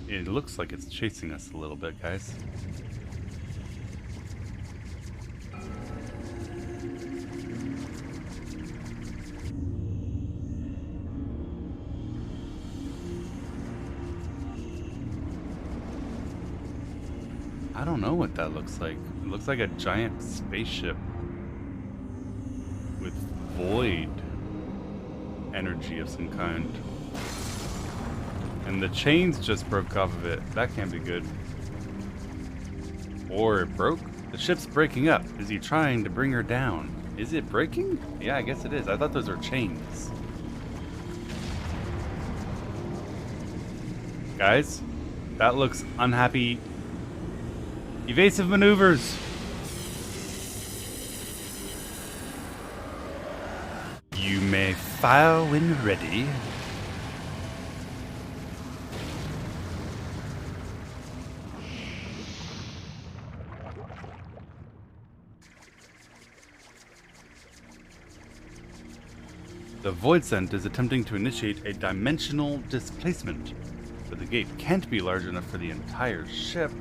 It looks like it's chasing us a little bit, guys. I don't know what that looks like. It looks like a giant spaceship with void energy of some kind. And the chains just broke off of it. That can't be good. Or it broke? The ship's breaking up. Is he trying to bring her down? Is it breaking? Yeah, I guess it is. I thought those were chains. Guys, that looks unhappy. Evasive maneuvers. You may fire when ready. The Voidsent is attempting to initiate a dimensional displacement, but the gate can't be large enough for the entire ship.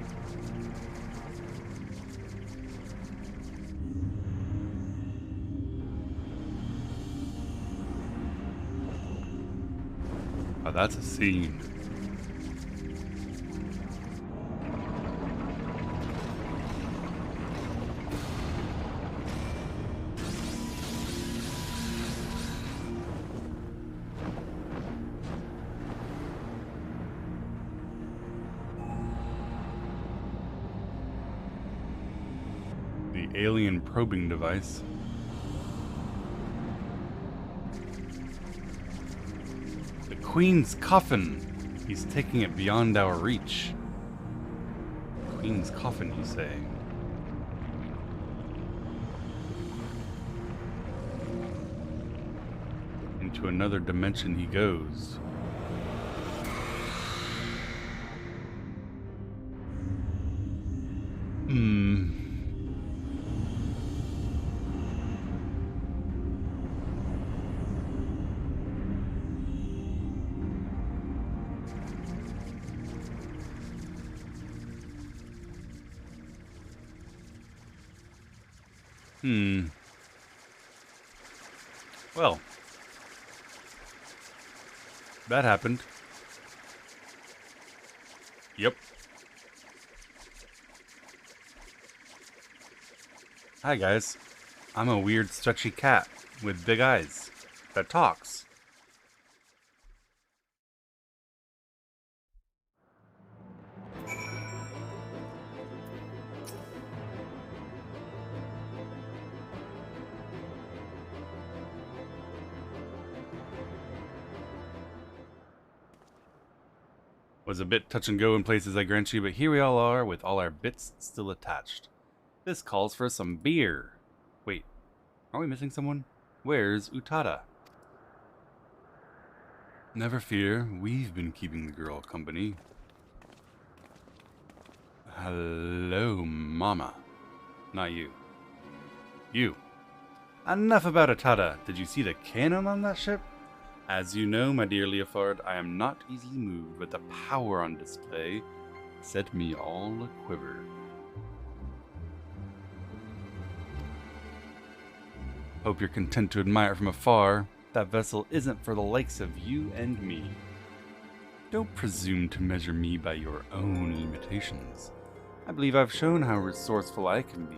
Oh, that's a scene. The alien probing device. The Queen's coffin. He's taking it beyond our reach. Queen's coffin, you say? Into another dimension he goes. Well, that happened. Yep. Hi guys. I'm a weird stretchy cat with big eyes that talks. Was a bit touch and go in places, I grant you, but here we all are with all our bits still attached. This calls for some beer. Wait, are we missing someone? Where's Utada? Never fear, we've been keeping the girl company. Hello, Mama. Not you. You. Enough about Utada. Did you see the cannon on that ship? As you know, my dear Leofard, I am not easily moved, but the power on display set me all a-quiver. Hope you're content to admire it from afar. That vessel isn't for the likes of you and me. Don't presume to measure me by your own limitations. I believe I've shown how resourceful I can be.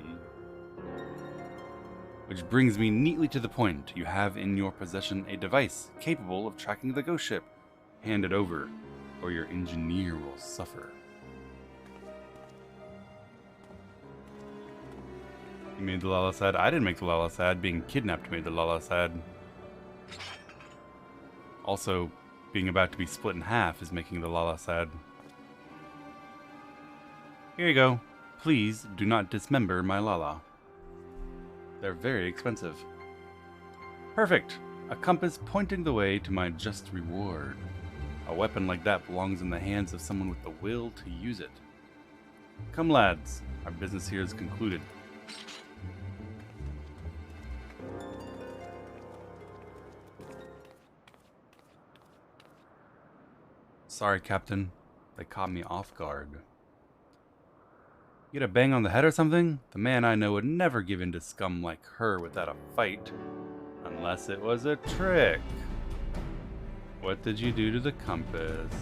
Which brings me neatly to the point. You have in your possession a device capable of tracking the ghost ship. Hand it over, or your engineer will suffer. You made the Lala sad? I didn't make the Lala sad. Being kidnapped made the Lala sad. Also, being about to be split in half is making the Lala sad. Here you go. Please do not dismember my Lala. They're very expensive. Perfect! A compass pointing the way to my just reward. A weapon like that belongs in the hands of someone with the will to use it. Come lads, our business here is concluded. Sorry, Captain. They caught me off guard. You get a bang on the head or something? The man I know would never give in to scum like her without a fight. Unless it was a trick. What did you do to the compass?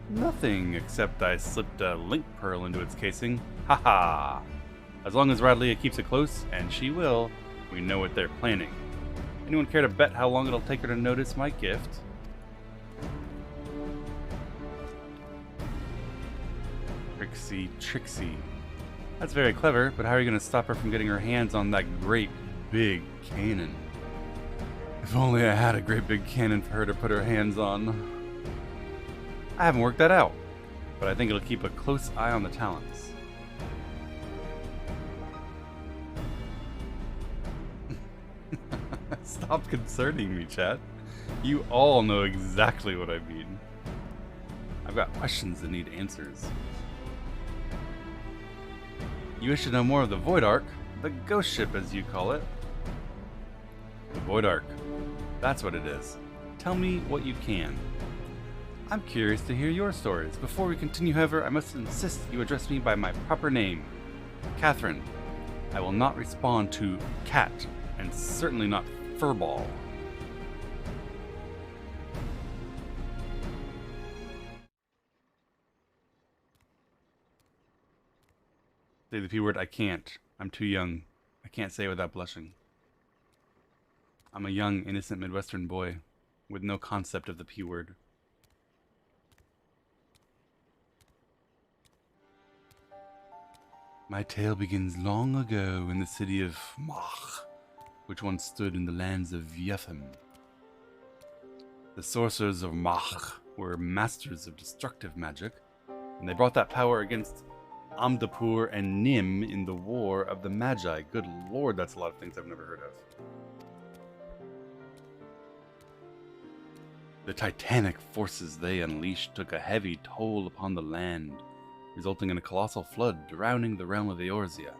Nothing, except I slipped a link pearl into its casing. Haha! As long as Radlia keeps it close, and she will, we know what they're planning. Anyone care to bet how long it'll take her to notice my gift? Trixie. That's very clever, but how are you going to stop her from getting her hands on that great big cannon? If only I had a great big cannon for her to put her hands on. I haven't worked that out, but I think it'll keep a close eye on the talents. Stop concerning me, chat. You all know exactly what I mean. I've got questions that need answers. You wish to know more of the Void Ark, the ghost ship as you call it. The Void Ark. That's what it is. Tell me what you can. I'm curious to hear your stories. Before we continue, however, I must insist you address me by my proper name. Catherine. I will not respond to cat, and certainly not furball. Say the P word. I can't. I'm too young. I can't say it without blushing. I'm a young, innocent Midwestern boy with no concept of the P word. My tale begins long ago in the city of Mach, which once stood in the lands of Yetham. The sorcerers of Mach were masters of destructive magic, and they brought that power against Amdapur and Nim in the War of the Magi. Good lord, that's a lot of things I've never heard of. The titanic forces they unleashed took a heavy toll upon the land, resulting in a colossal flood drowning the realm of Eorzea.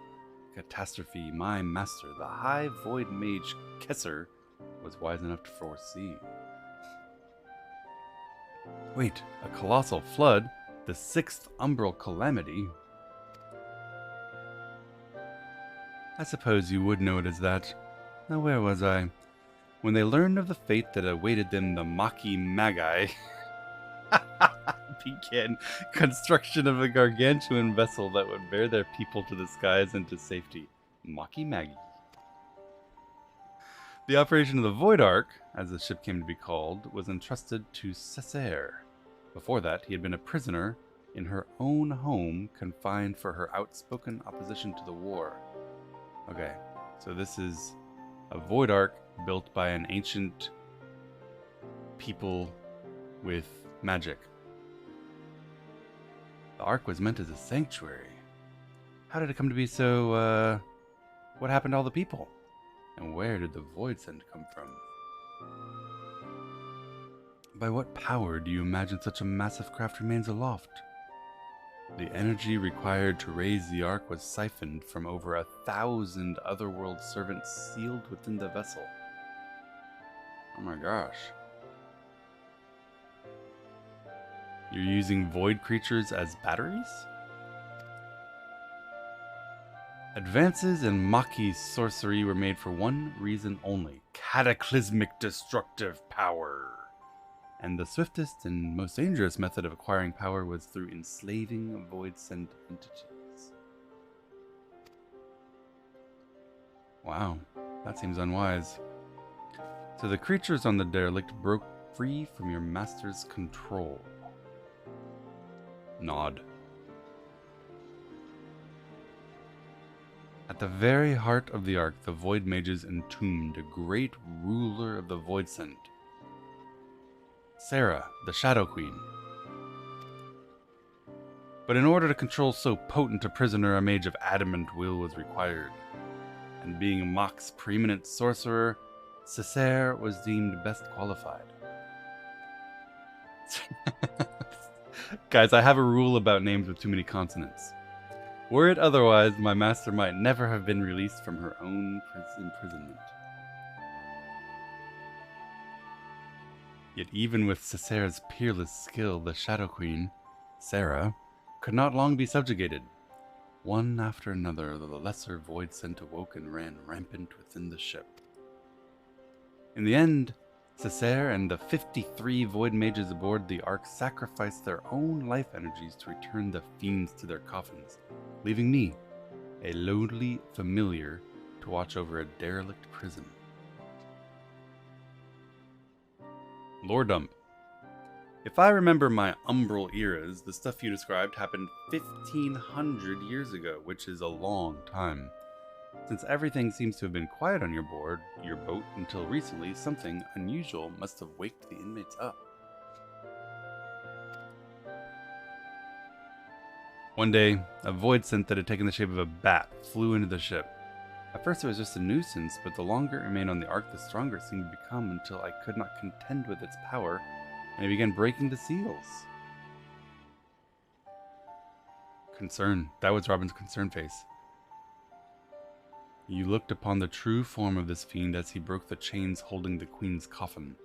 Catastrophe my master, the High Void Mage Kesser, was wise enough to foresee. Wait, a colossal flood? The 6th umbral calamity? I suppose you would know it as that. Now where was I? When they learned of the fate that awaited them, the Maki Magi Began construction of a gargantuan vessel that would bear their people to the skies and to safety. Maki Maggie. The operation of the Void Ark, as the ship came to be called, was entrusted to Cessair. Before that, he had been a prisoner in her own home, confined for her outspoken opposition to the war. Okay, so this is a Void Ark built by an ancient people with magic. The Ark was meant as a sanctuary. How did it come to be so, what happened to all the people? And where did the Void Scent come from? By what power do you imagine such a massive craft remains aloft? The energy required to raise the Ark was siphoned from over 1,000 otherworld servants sealed within the vessel. Oh my gosh. You're using void creatures as batteries? Advances in Maki's sorcery were made for one reason only: cataclysmic destructive power. And the swiftest and most dangerous method of acquiring power was through enslaving void-sent entities. Wow, that seems unwise. So the creatures on the derelict broke free from your master's control. Nod. At the very heart of the Ark, the Void Mages entombed a great ruler of the Void Scent, Sarah, the Shadow Queen. But in order to control so potent a prisoner, a mage of adamant will was required. And being Mok's preeminent sorcerer, Cessair was deemed best qualified. Guys, I have a rule about names with too many consonants. Were it otherwise, my master might never have been released from her own imprisonment. Yet even with Cessair's peerless skill, the Shadow Queen, Sarah, could not long be subjugated. One after another, the lesser Void Scent awoke and ran rampant within the ship. In the end, Cessair and the 53 Void Mages aboard the Ark sacrificed their own life energies to return the fiends to their coffins, leaving me, a lowly familiar, to watch over a derelict prison. Lore dump. If I remember my umbral eras, the stuff you described happened 1,500 years ago, which is a long time. Since everything seems to have been quiet on your boat, until recently, something unusual must have waked the inmates up. One day, a void scent that had taken the shape of a bat flew into the ship. At first it was just a nuisance, but the longer it remained on the Ark, the stronger it seemed to become until I could not contend with its power, and it began breaking the seals. Concern. That was Robin's concern face. You looked upon the true form of this fiend as he broke the chains holding the Queen's coffin.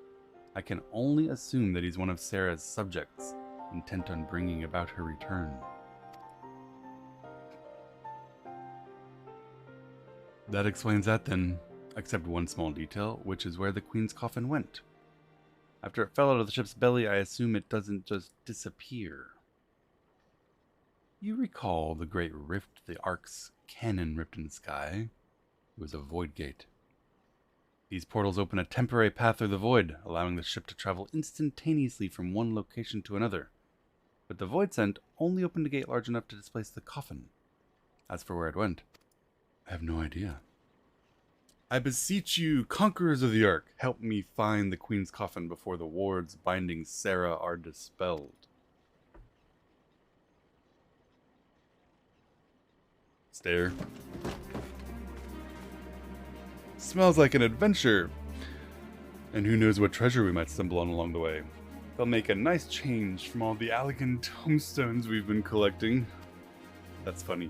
I can only assume that he's one of Sarah's subjects, intent on bringing about her return. That explains that then, except one small detail, which is where the Queen's coffin went. After it fell out of the ship's belly, I assume it doesn't just disappear. You recall the great rift the Ark's cannon ripped in the sky? It was a void gate. These portals open a temporary path through the void, allowing the ship to travel instantaneously from one location to another. But the void scent only opened a gate large enough to displace the coffin. As for where it went, I have no idea. I beseech you, conquerors of the Ark, help me find the Queen's coffin before the wards binding Sarah are dispelled. Stare. Smells like an adventure. And who knows what treasure we might stumble on along the way. They'll make a nice change from all the elegant tombstones we've been collecting. That's funny.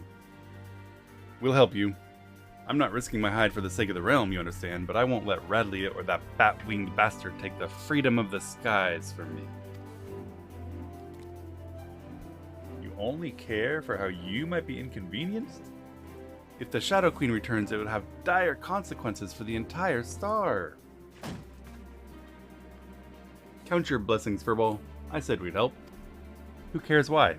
We'll help you. I'm not risking my hide for the sake of the realm, you understand, but I won't let Radley or that bat-winged bastard take the freedom of the skies from me. You only care for how you might be inconvenienced? If the Shadow Queen returns, it would have dire consequences for the entire star. Count your blessings, Furball. I said we'd help. Who cares why?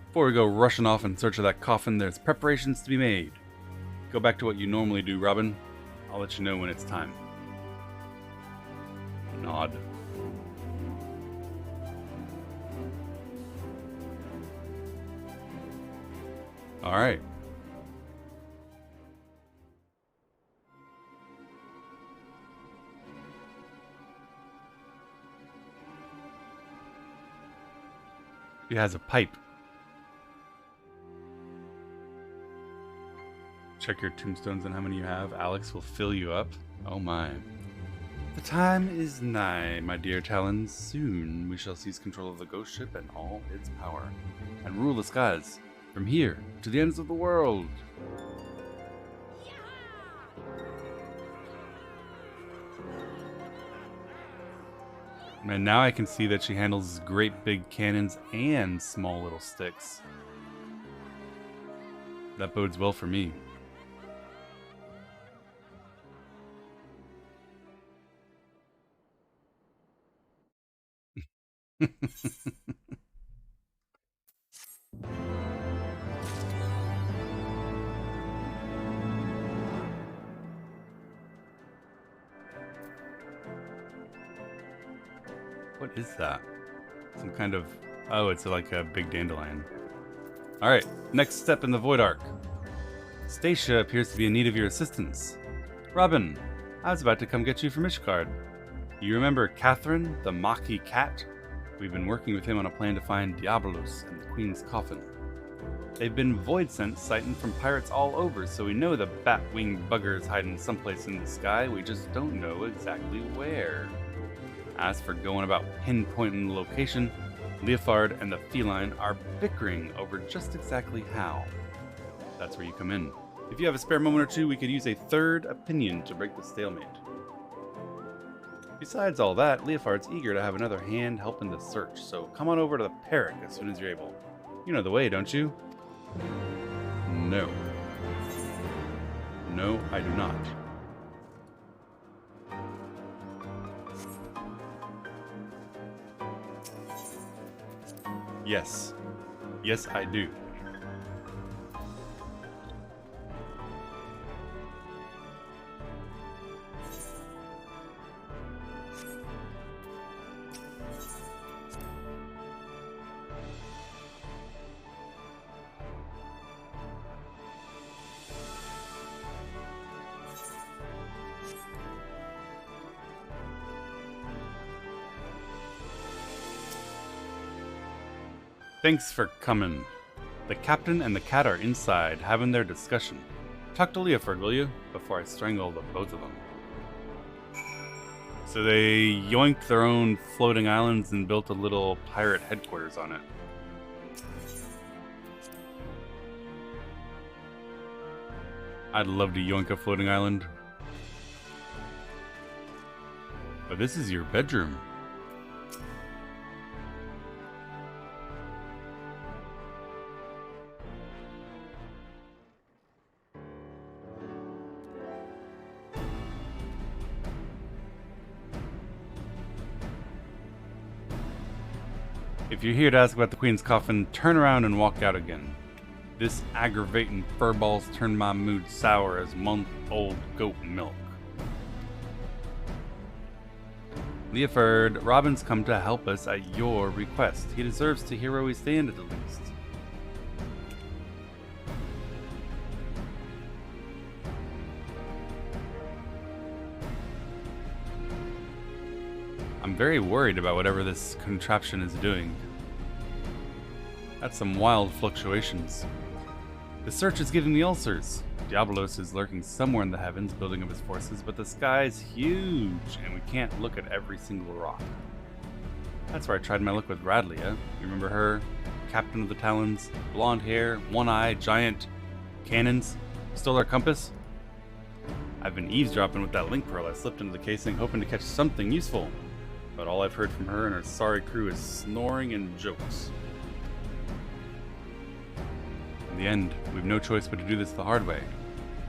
Before we go rushing off in search of that coffin, there's preparations to be made. Go back to what you normally do, Robin. I'll let you know when it's time. Nod. Alright. He has a pipe. Check your tombstones and how many you have. Alex will fill you up. Oh my. The time is nigh, my dear Talons. Soon we shall seize control of the ghost ship and all its power, and rule the skies from here to the ends of the world. And now I can see that she handles great big cannons and small little sticks. That bodes well for me. What is that? Some kind of... Oh, it's like a big dandelion. Alright, next step in the Void Arc. Stacia appears to be in need of your assistance. Robin, I was about to come get you from Ishgard. You remember Catherine, the Maki cat? We've been working with him on a plan to find Diabolus and the Queen's coffin. They've been void scents sighting from pirates all over, so we know the bat-winged bugger is hiding someplace in the sky. We just don't know exactly where. As for going about pinpointing the location, Leofard and the feline are bickering over just exactly how. That's where you come in. If you have a spare moment or two, we could use a third opinion to break the stalemate. Besides all that, Leofard's eager to have another hand helping the search, so come on over to the Parrot as soon as you're able. You know the way, don't you? No. No, I do not. Yes. Yes, I do. Thanks for coming. The captain and the cat are inside, having their discussion. Talk to Leofard, will you? Before I strangle the both of them. So they yoinked their own floating islands and built a little pirate headquarters on it. I'd love to yoink a floating island. But this is your bedroom. If you're here to ask about the Queen's coffin, turn around and walk out again. This aggravating furballs turned my mood sour as month-old goat milk. Leofard, Robin's come to help us at your request. He deserves to hear where we stand at the least. I'm very worried about whatever this contraption is doing. That's some wild fluctuations. The search is giving me ulcers. Diabolos is lurking somewhere in the heavens, building up his forces, but the sky is huge, and we can't look at every single rock. That's where I tried my luck with Radlia. You remember her? Captain of the Talons, blonde hair, one eye, giant cannons, stole our compass. I've been eavesdropping with that link pearl I slipped into the casing, hoping to catch something useful. But all I've heard from her and her sorry crew is snoring and jokes. In the end, we've no choice but to do this the hard way.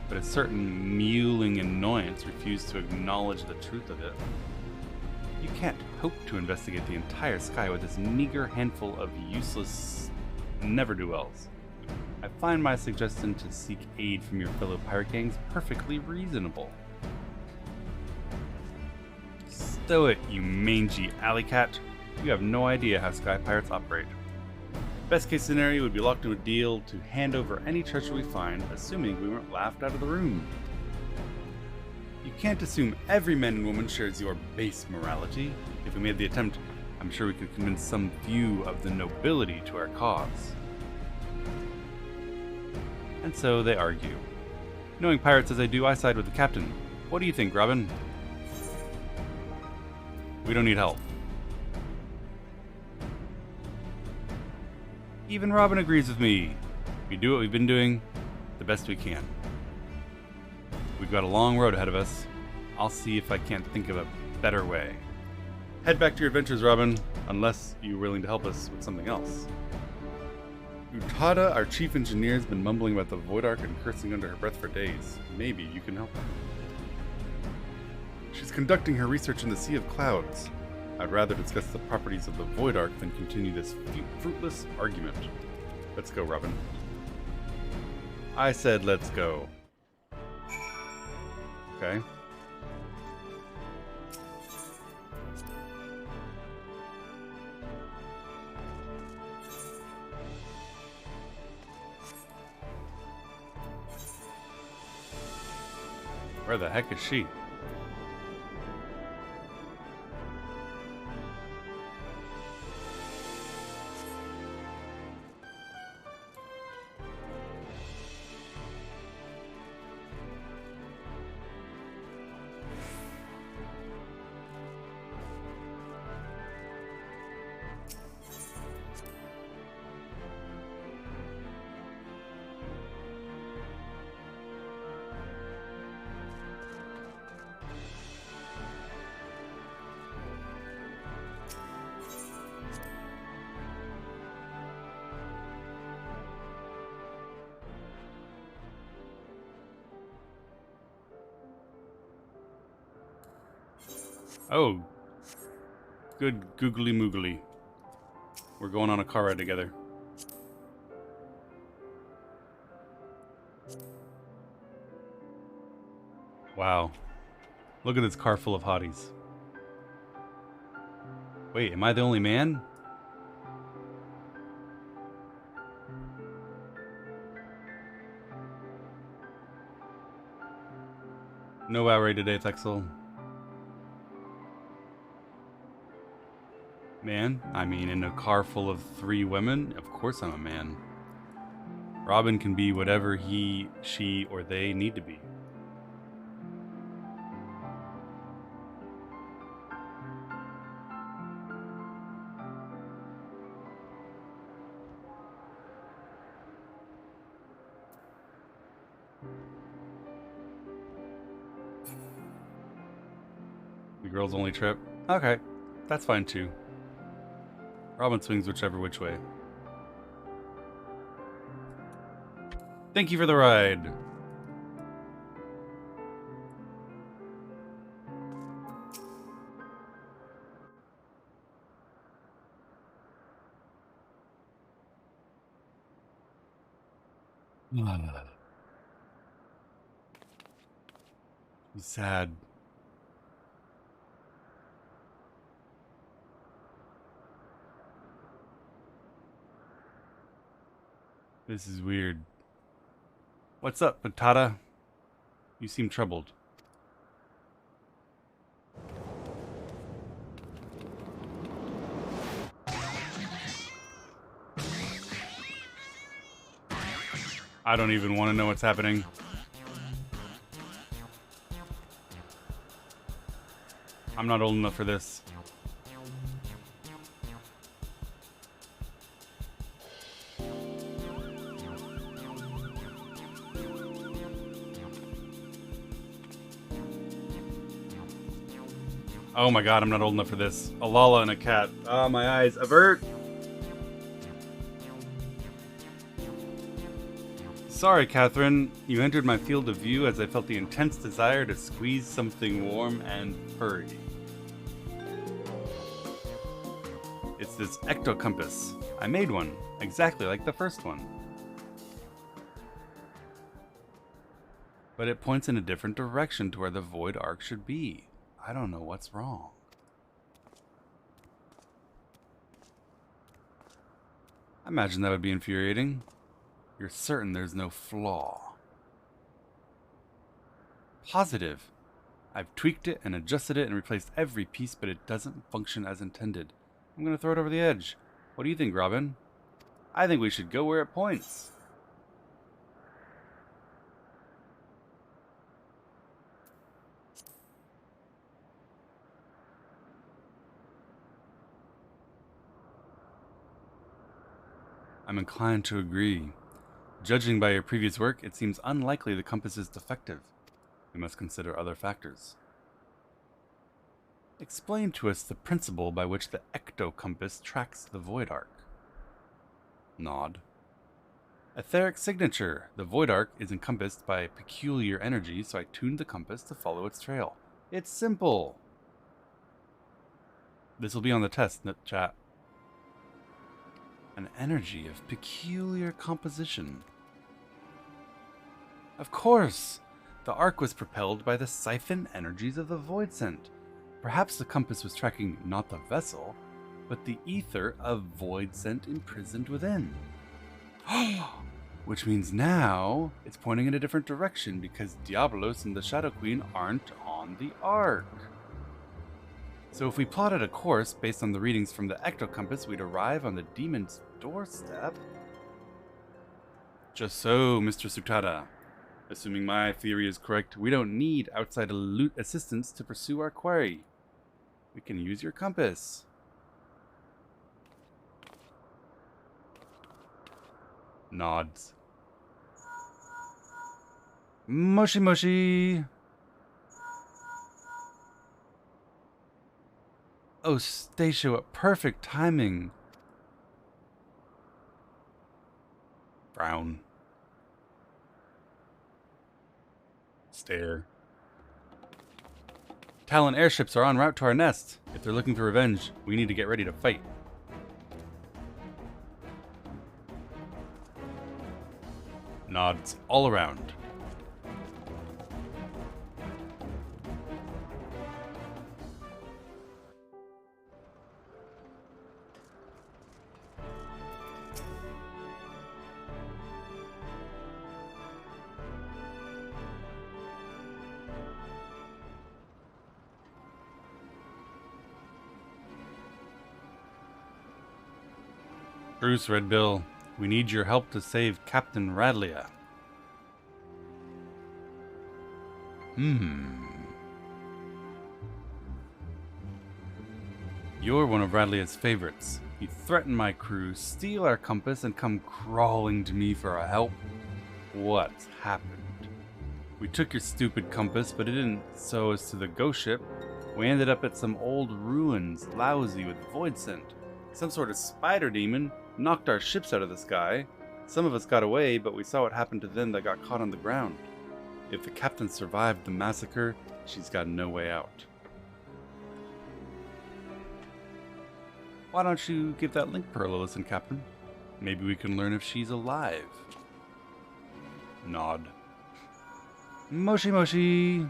but a certain mewling annoyance refused to acknowledge the truth of it. You can't hope to investigate the entire sky with this meager handful of useless never-do-wells. I find my suggestion to seek aid from your fellow pirate gangs perfectly reasonable. Stow it, you mangy alley cat. You have no idea how sky pirates operate. Best case scenario would be locked into a deal to hand over any treasure we find, assuming we weren't laughed out of the room. You can't assume every man and woman shares your base morality. If we made the attempt, I'm sure we could convince some few of the nobility to our cause. And so they argue. Knowing pirates as I do, I side with the captain. What do you think, Robin? We don't need help. Even Robin agrees with me. We do what we've been doing the best we can. We've got a long road ahead of us. I'll see if I can't think of a better way. Head back to your adventures, Robin, unless you're willing to help us with something else. Utada, our chief engineer, has been mumbling about the Void Ark and cursing under her breath for days. Maybe you can help her. She's conducting her research in the Sea of Clouds. I'd rather discuss the properties of the Void Ark than continue this fruitless argument. Let's go, Robin. I said let's go. Okay. Where the heck is she? Oh, good googly moogly. We're going on a car ride together. Wow. Look at this car full of hotties. Wait, am I the only man? No outrage today, Thexel. Man? I mean, in a car full of 3 women? Of course I'm a man. Robin can be whatever he, she, or they need to be. The girls only trip? Okay, that's fine too. Robin swings which way. Thank you for the ride. He's sad. This is weird. What's up, Patata? You seem troubled. I don't even want to know what's happening. I'm not old enough for this. Oh my god, I'm not old enough for this. A Lala and a cat. Ah, my eyes. Avert! Sorry, Catherine. You entered my field of view as I felt the intense desire to squeeze something warm and furry. It's this ectocompass. I made one, exactly like the first one. But it points in a different direction to where the void arc should be. I don't know what's wrong. I imagine that would be infuriating. You're certain there's no flaw. Positive. I've tweaked it and adjusted it and replaced every piece, but it doesn't function as intended. I'm gonna throw it over the edge. What do you think, Robin? I think we should go where it points. I'm inclined to agree. Judging by your previous work, it seems unlikely the compass is defective. We must consider other factors. Explain to us the principle by which the ectocompass tracks the void arc. Nod. Etheric signature. The void arc is encompassed by peculiar energy, so I tuned the compass to follow its trail. It's simple. This will be on the test, chat. An energy of peculiar composition. Of course! The arc was propelled by the siphon energies of the void scent. Perhaps the compass was tracking not the vessel, but the ether of void scent imprisoned within. Which means now it's pointing in a different direction because Diabolos and the Shadow Queen aren't on the arc. So if we plotted a course based on the readings from the ectocompass, we'd arrive on the demon's doorstep. Just so, Mr. Sutada. Assuming my theory is correct, we don't need outside assistance to pursue our quarry. We can use your compass. Nods. Moshi moshi! Oh, Stacia, what perfect timing. Frown. Stare. Talon airships are en route to our nest. If they're looking for revenge, we need to get ready to fight. Nods all around. Bruce, Red Bill, we need your help to save Captain Radlia. You're one of Radlia's favorites. You threaten my crew, steal our compass, and come crawling to me for our help. What's happened? We took your stupid compass, but it didn't sew us to the ghost ship. We ended up at some old ruins, lousy with void scent. Some sort of spider demon knocked our ships out of the sky. Some of us got away, but we saw what happened to them that got caught on the ground. If the captain survived the massacre, she's got no way out. Why don't you give that link pearl a listen, Captain? Maybe we can learn if she's alive. Nod. Moshi moshi!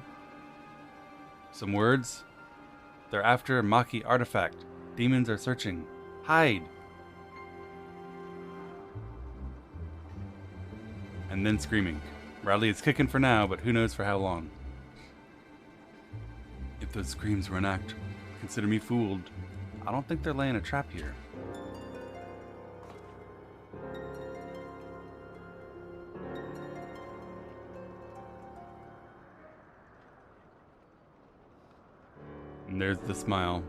Some words? They're after a Maki artifact. Demons are searching. Hide! And then screaming. Radlia is kicking for now, but who knows for how long. If those screams were an act, consider me fooled. I don't think they're laying a trap here. And there's the smile.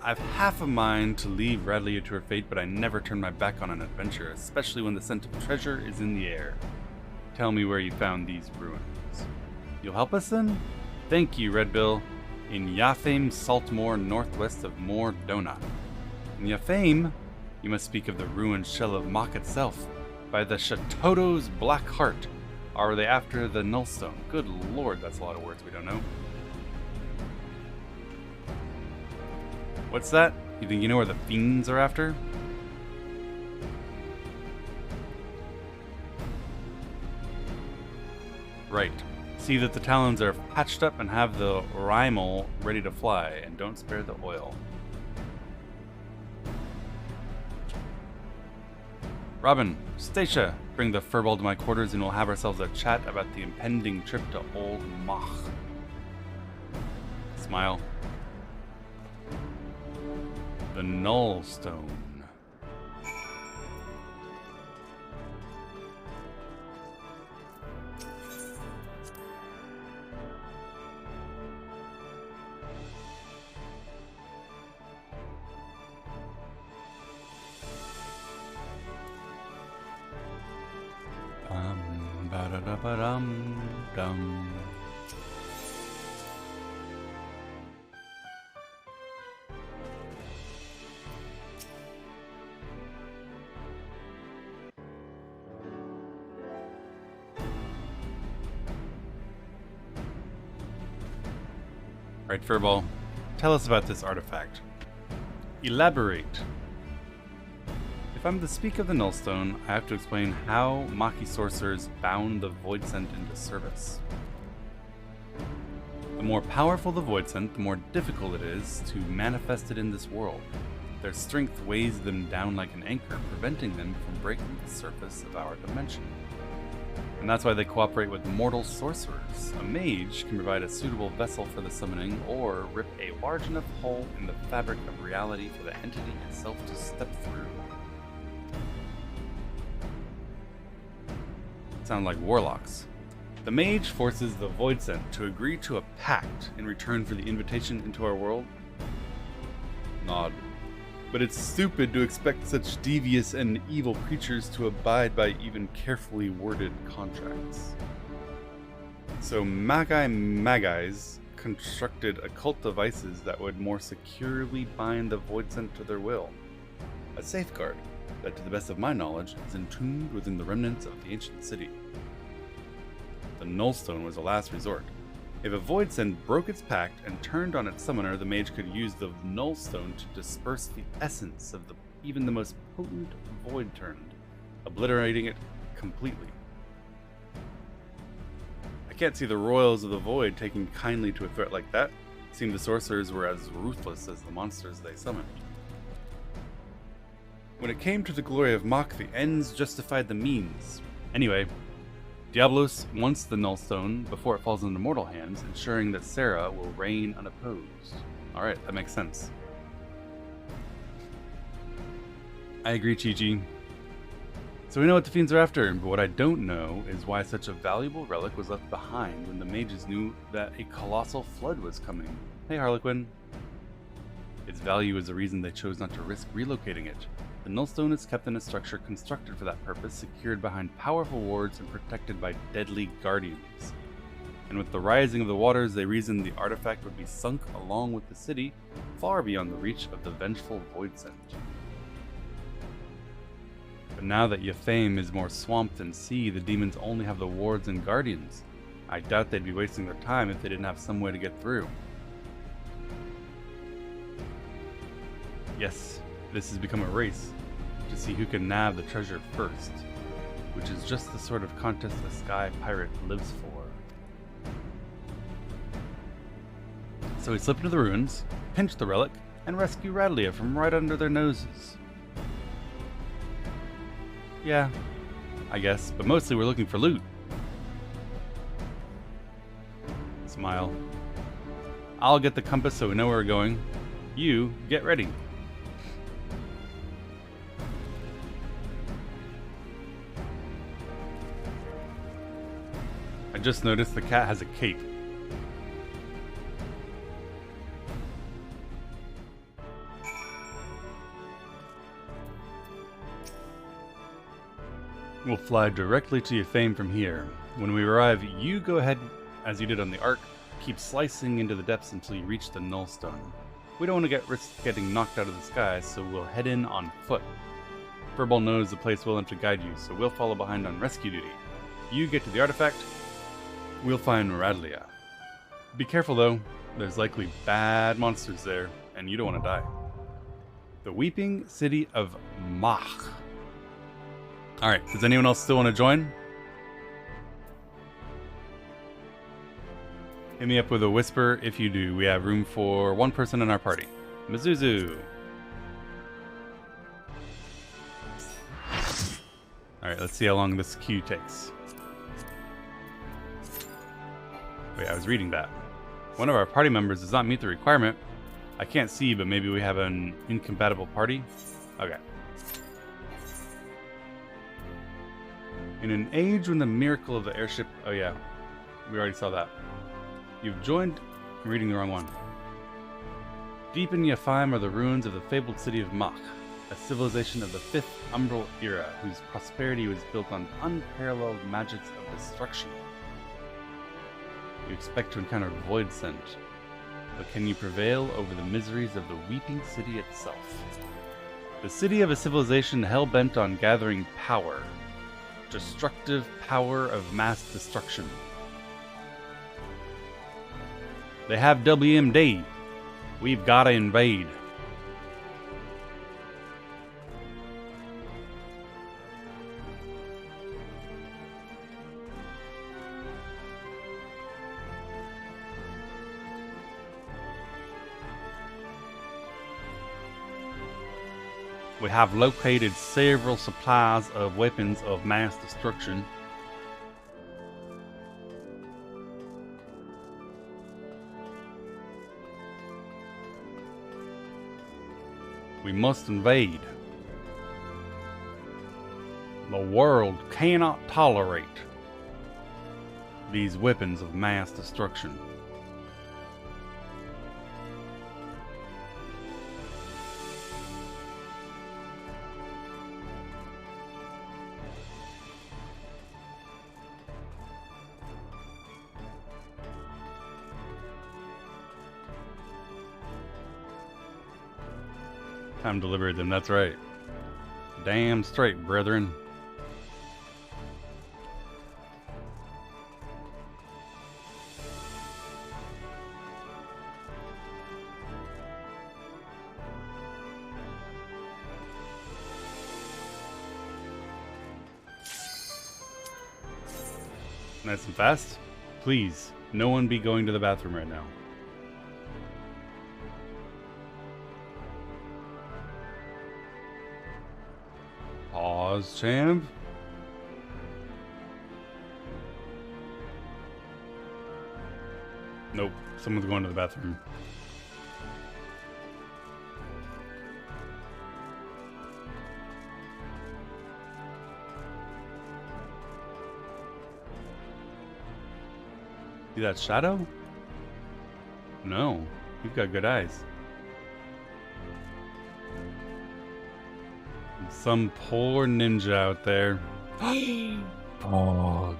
I've half a mind to leave Radlia to her fate, but I never turn my back on an adventure, especially when the scent of treasure is in the air. Tell me where you found these ruins. You'll help us then? Thank you, Red Bill. In Yathame Saltmoor, northwest of Mor Dona. In Yathame? You must speak of the ruined shell of Mok itself. By the Shatoto's Black Heart. Are they after the Nullstone? Good lord, that's a lot of words we don't know. What's that? You think you know where the fiends are after? Right. See that the talons are patched up and have the rymel ready to fly, and don't spare the oil. Robin, Stacia, bring the furball to my quarters and we'll have ourselves a chat about the impending trip to Old Mach. Smile. The Nullstone. Ba-da-da-ba-dum-dum. Right, Furball, tell us about this artifact. Elaborate. If I'm to speak of the Nullstone, I have to explain how Maki sorcerers bound the Voidsent into service. The more powerful the Voidsent, the more difficult it is to manifest it in this world. Their strength weighs them down like an anchor, preventing them from breaking the surface of our dimension. And that's why they cooperate with mortal sorcerers. A mage can provide a suitable vessel for the summoning, or rip a large enough hole in the fabric of reality for the entity itself to step through. Sound like warlocks. The mage forces the Voidsent to agree to a pact in return for the invitation into our world. Nod. But it's stupid to expect such devious and evil creatures to abide by even carefully worded contracts. So Magis constructed occult devices that would more securely bind the Voidsent to their will. A safeguard that, to the best of my knowledge, is entombed within the remnants of the ancient city. The Nullstone was a last resort. If a Voidsent broke its pact and turned on its summoner, the mage could use the Nullstone to disperse the essence of even the most potent Void turned, obliterating it completely. I can't see the Royals of the Void taking kindly to a threat like that. It seemed the sorcerers were as ruthless as the monsters they summoned. When it came to the glory of Mach, the ends justified the means. Anyway, Diablos wants the Nullstone before it falls into mortal hands, ensuring that Sarah will reign unopposed. Alright, that makes sense. I agree, Chi-Chi. So we know what the fiends are after, but what I don't know is why such a valuable relic was left behind when the mages knew that a colossal flood was coming. Hey, Harlequin. Its value is the reason they chose not to risk relocating it. The Nullstone is kept in a structure constructed for that purpose, secured behind powerful wards and protected by deadly guardians. And with the rising of the waters, they reasoned the artifact would be sunk along with the city, far beyond the reach of the vengeful Voidsent. But now that Yafame is more swamp than sea, the demons only have the wards and guardians. I doubt they'd be wasting their time if they didn't have some way to get through. Yes, this has become a race to see who can nab the treasure first, which is just the sort of contest a sky pirate lives for. So we slip into the ruins, pinch the relic, and rescue Radlia from right under their noses. Yeah, I guess, but mostly we're looking for loot. Smile. I'll get the compass so we know where we're going. You, get ready. I just noticed the cat has a cape. We'll fly directly to Yafame from here. When we arrive, you go ahead as you did on the Ark, keep slicing into the depths until you reach the Nullstone. We don't want to risk getting knocked out of the sky, so we'll head in on foot. Furball knows the place well enough to guide you, so we'll follow behind on rescue duty. You get to the artifact, we'll find Radlia. Be careful though, there's likely bad monsters there, and you don't want to die. The Weeping City of Mach. Alright, does anyone else still want to join? Hit me up with a whisper if you do. We have room for one person in our party. Mizuzu. Alright, let's see how long this queue takes. Wait, I was reading that. One of our party members does not meet the requirement. I can't see, but maybe we have an incompatible party? Okay. In an age when the miracle of the airship... Oh yeah, we already saw that. You've joined... I'm reading the wrong one. Deep in Yapheim are the ruins of the fabled city of Mach, a civilization of the 5th Umbral era, whose prosperity was built on unparalleled magics of destruction. You expect to encounter Voidsent, but can you prevail over the miseries of the Weeping City itself? The city of a civilization hell-bent on gathering power. Destructive power of mass destruction. They have WMD. We've gotta invade. We have located several supplies of weapons of mass destruction. We must invade. The world cannot tolerate these weapons of mass destruction. Time to liberate them, that's right. Damn straight, brethren. Nice and fast. Please, no one be going to the bathroom right now. Pause, champ. Nope, someone's going to the bathroom. See that shadow? No, you've got good eyes. Some poor ninja out there. Fog.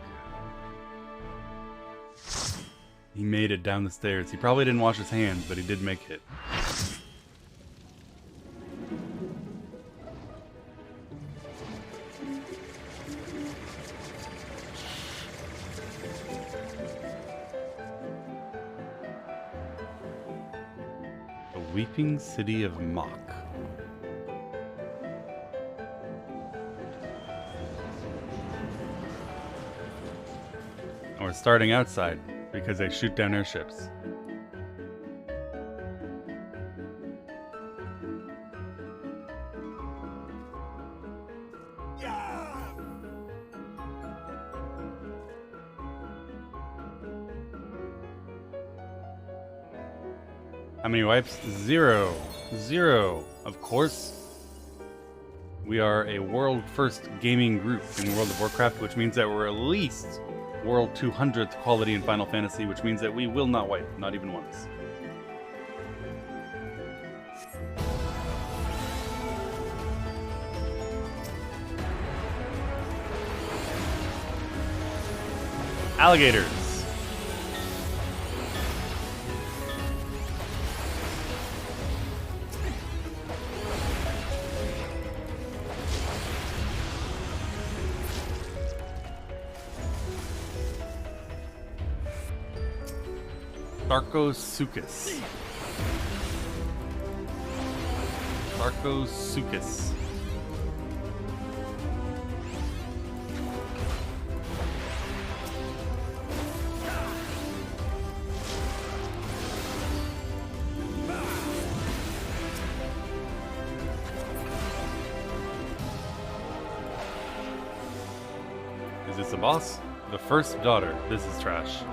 He made it down the stairs. He probably didn't wash his hands, but he did make it. The Weeping City of Mach. We're starting outside because they shoot down airships. How many wipes? 0. 0. Of course. We are a world first gaming group in World of Warcraft, which means that we're at least World 200th quality in Final Fantasy, which means that we will not wipe, not even once. Alligators. Darkosuchus. Darkosuchus. Is this a boss? The first daughter. This is trash.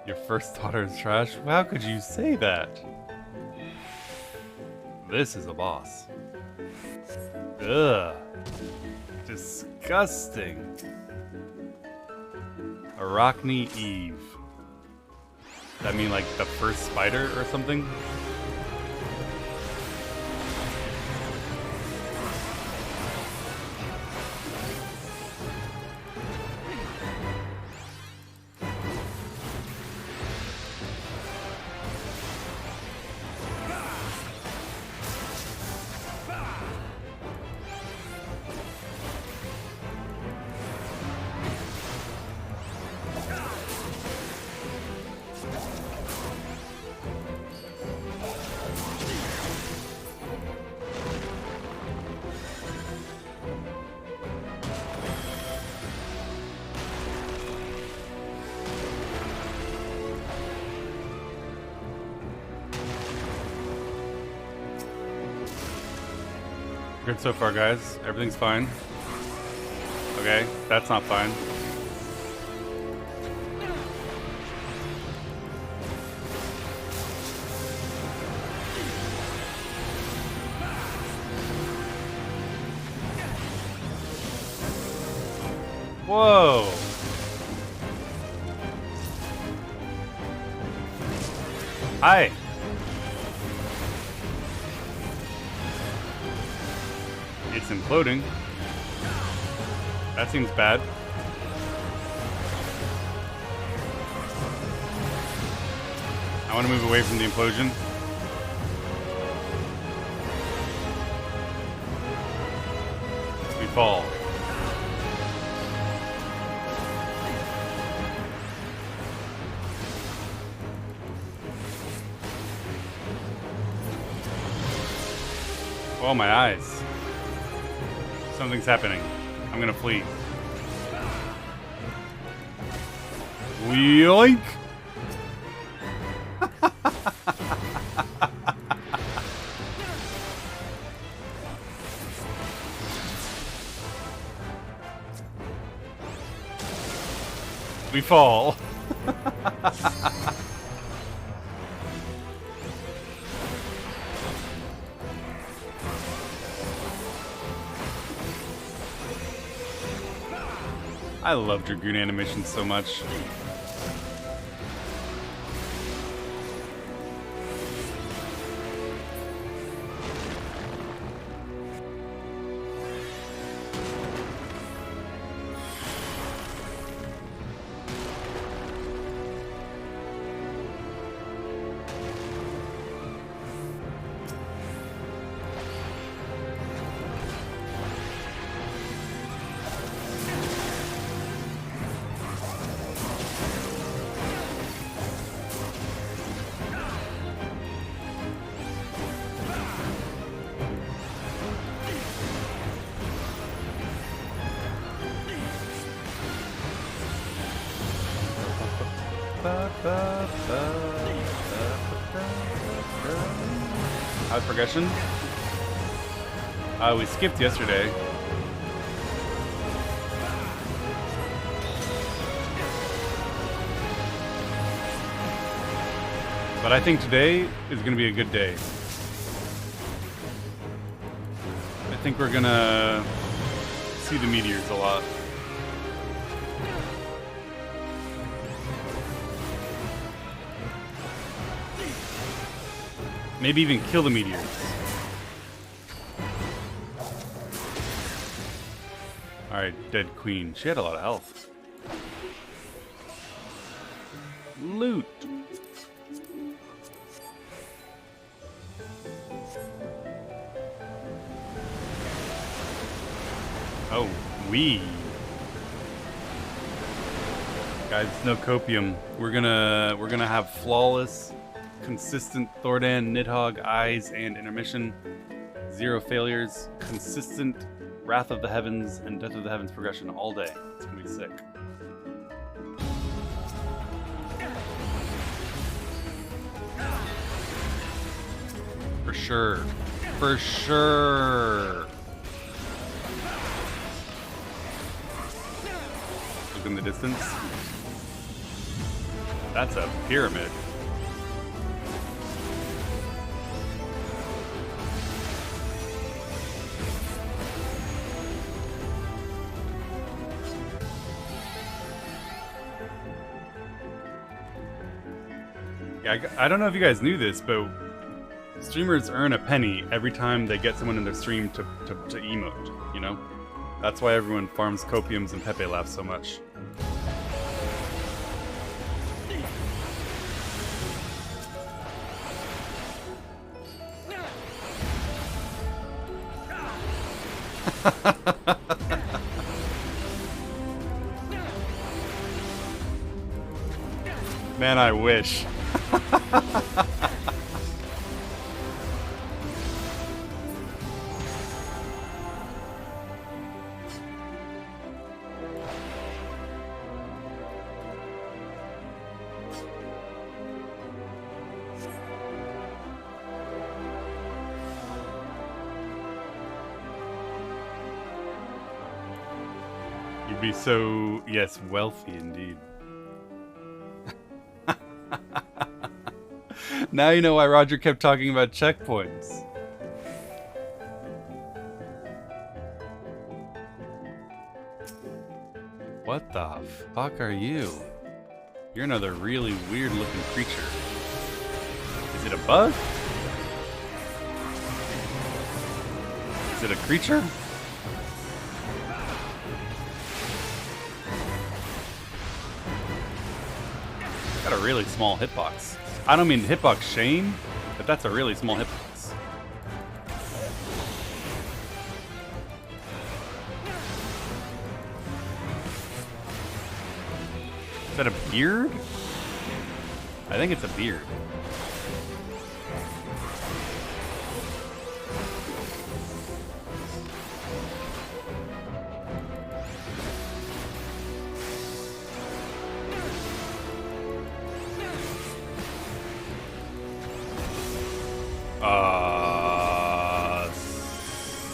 Your first daughter is trash? How could you say that? This is a boss. Ugh. Disgusting. Arachne Eve. Does that mean like the first spider or something? Good so far, guys. Everything's fine. Okay, that's not fine. Whoa! Hi! It's imploding. That seems bad. I want to move away from the implosion. We fall. Oh, my eyes. Something's happening. I'm gonna flee. Yoink! We fall. I love Dragoon animations so much. How's progression? We skipped yesterday. But I think today is going to be a good day. I think we're going to see the meteors a lot. Maybe even kill the meteors. Alright, dead queen. She had a lot of health. Loot! Oh, we. Guys, no copium. We're gonna have flawless, consistent Thordan, Nidhogg, Eyes, and Intermission. 0 failures, consistent Wrath of the Heavens and Death of the Heavens progression all day. It's gonna be sick. For sure. For sure. Look in the distance. That's a pyramid. Yeah, I don't know if you guys knew this, but streamers earn a penny every time they get someone in their stream to emote, you know? That's why everyone farms copiums and Pepe laughs so much. Man, I wish. You'd be so, yes, wealthy indeed. Now you know why Roger kept talking about checkpoints. What the fuck are you? You're another really weird looking creature. Is it a bug? Is it a creature? Got a really small hitbox. I don't mean hitbox shame, but that's a really small hitbox. Is that a beard? I think it's a beard.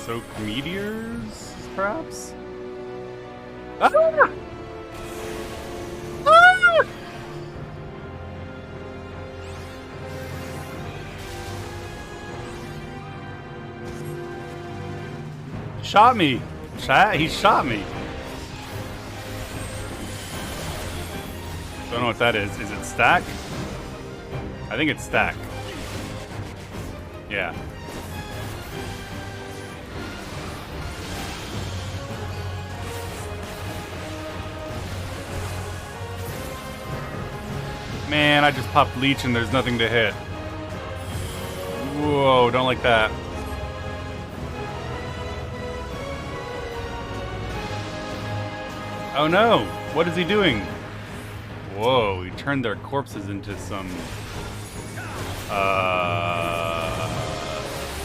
Soak meteors, perhaps? Ah! Ah! Shot me. Chat, he shot me. Don't know what that is. Is it stack? I think it's stack. Yeah. Man, I just popped leech and there's nothing to hit. Whoa, don't like that. Oh no, what is he doing? Whoa, he turned their corpses into some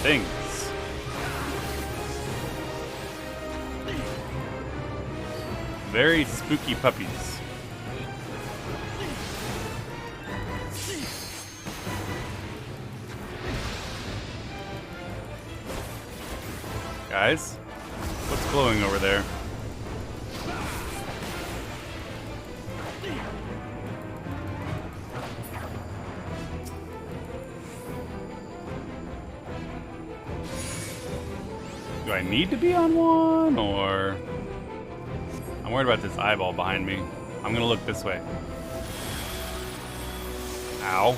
things. Very spooky puppies. Guys, what's glowing over there? Do I need to be on one, or... I'm worried about this eyeball behind me. I'm gonna look this way. Ow.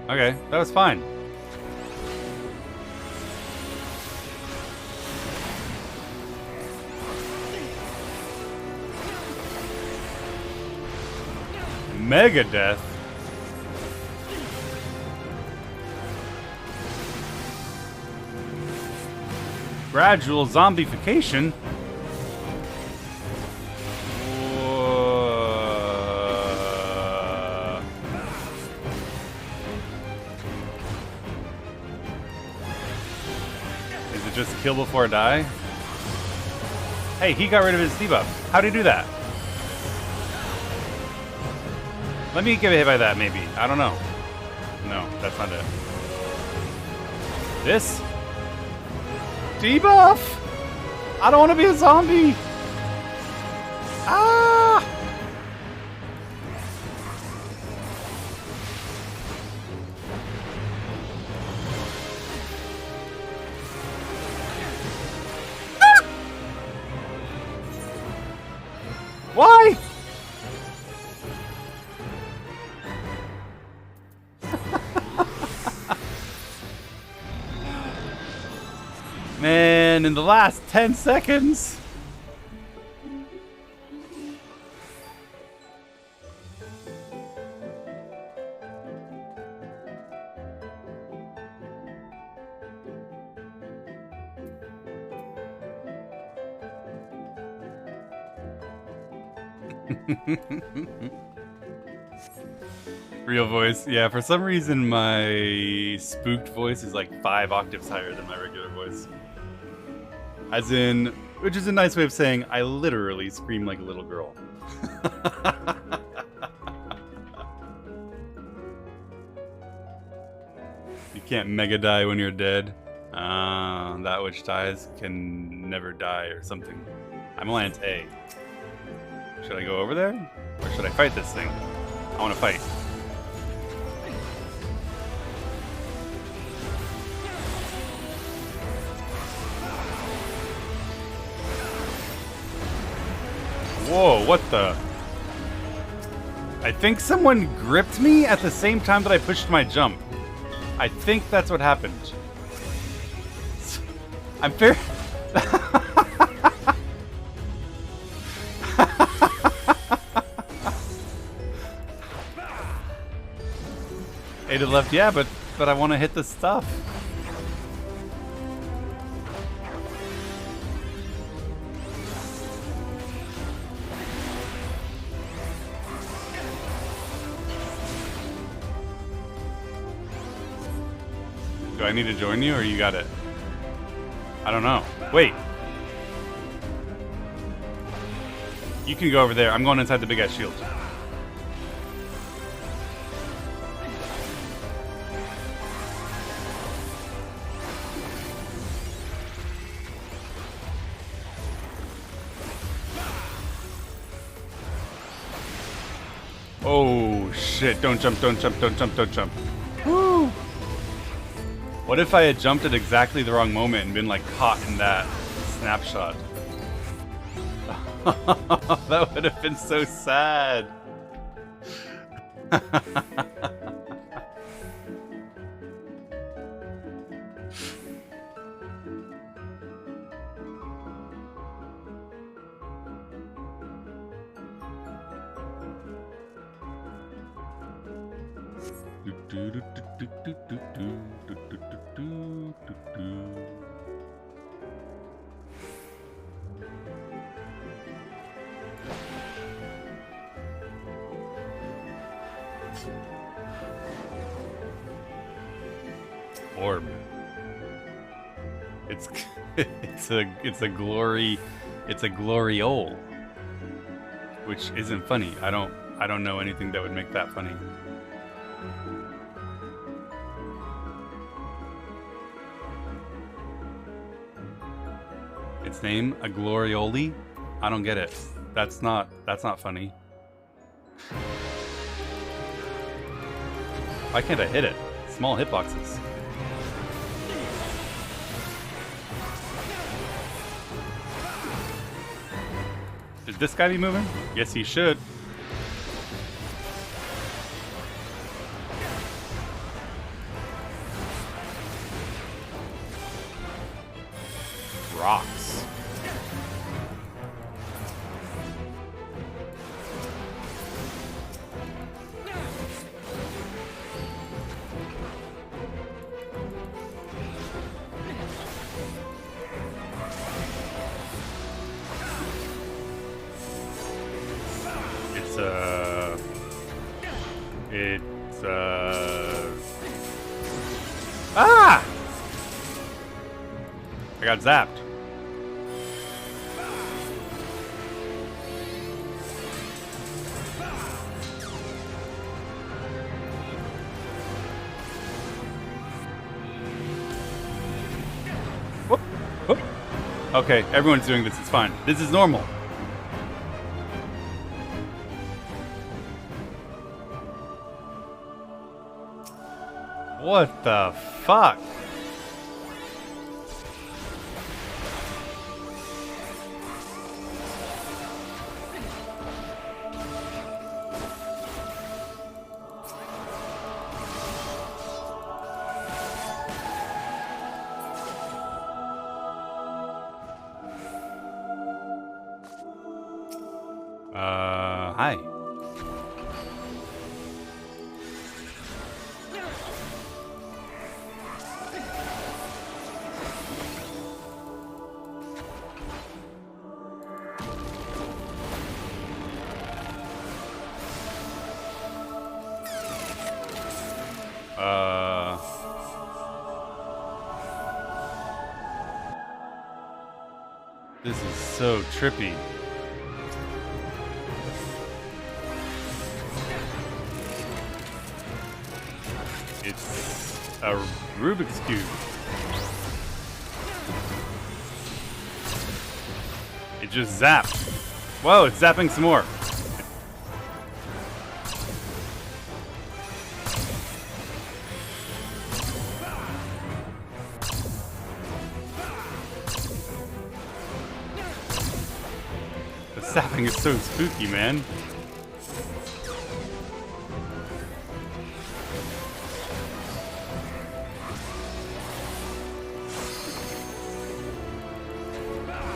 Okay, that was fine. Mega death. Gradual zombification. Is it just kill before I die? Hey, he got rid of his debuff. How'd he do that? Let me get hit by that, maybe. I don't know. No, that's not it. This? Debuff! I don't want to be a zombie! Ah! Why? Man, in the last 10 seconds. Real voice. Yeah, for some reason my spooked voice is like 5 octaves higher than my regular voice. As in, which is a nice way of saying I literally scream like a little girl. You can't mega die when you're dead. That which dies can never die or something. I'm Alliance A. Should I go over there? Or should I fight this thing? I want to fight. Whoa, what the? I think someone gripped me at the same time that I pushed my jump. I think that's what happened. I'm fair. 8 to the left, yeah, but I want to hit the stuff. Do I need to join you, or you got it? I don't know. Wait. You can go over there. I'm going inside the big-ass shield. Oh, shit. Don't jump, don't jump, don't jump, don't jump. Woo! What if I had jumped at exactly the wrong moment and been, like, caught in that snapshot? That would have been so sad. Orb. It's a gloriole, which isn't funny. I don't know anything that would make that funny. Its name, a gloriole? I don't get it. That's not funny. Why can't I hit it? Small hitboxes. Should this guy be moving? Yes, he should. Rocks. It's, Ah! I got zapped. Whoop, whoop. Okay, everyone's doing this. It's fine. This is normal. What the fuck? Hi. This is so trippy. It's a Rubik's Cube. It just zapped. Whoa, it's zapping some more. The zapping is so spooky, man.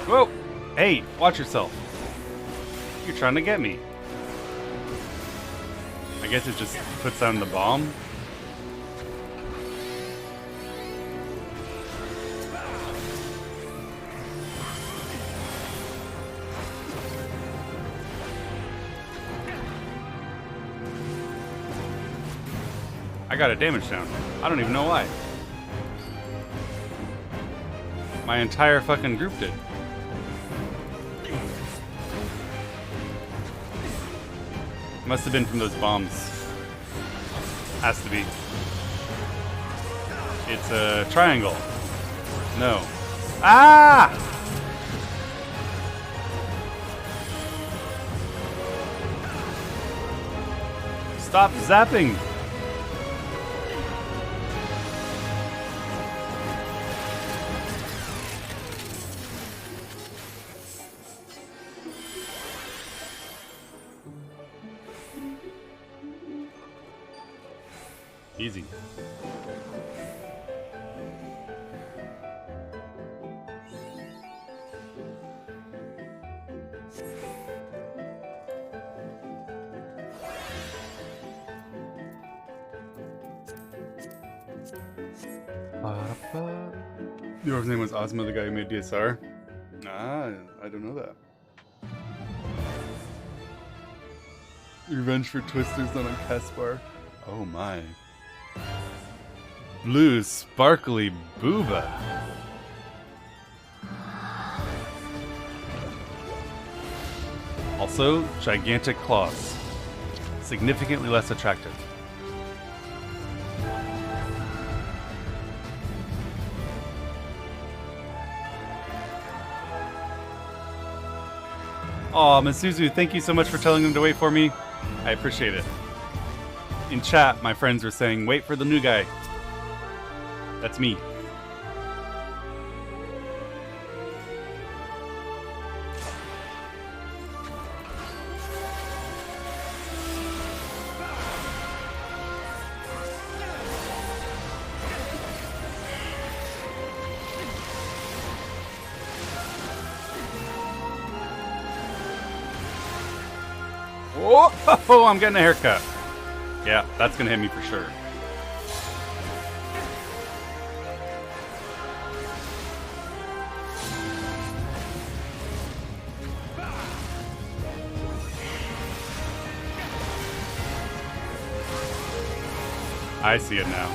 Whoa! Hey, watch yourself. You're trying to get me. I guess it just puts down the bomb. I got a damage down. I don't even know why. My entire fucking group did. Must have been from those bombs. Has to be. It's a triangle. No. Ah! Stop zapping! Easy. Your name was Ozma, the guy who made DSR? Ah, I don't know that. Revenge for Twisters not on Caspar. Oh my. Blue sparkly booba. Also, gigantic claws. Significantly less attractive. Aw, Masuzu, thank you so much for telling them to wait for me. I appreciate it. In chat, my friends were saying, wait for the new guy. That's me. Oh, I'm getting a haircut. Yeah, that's gonna hit me for sure. I see it now.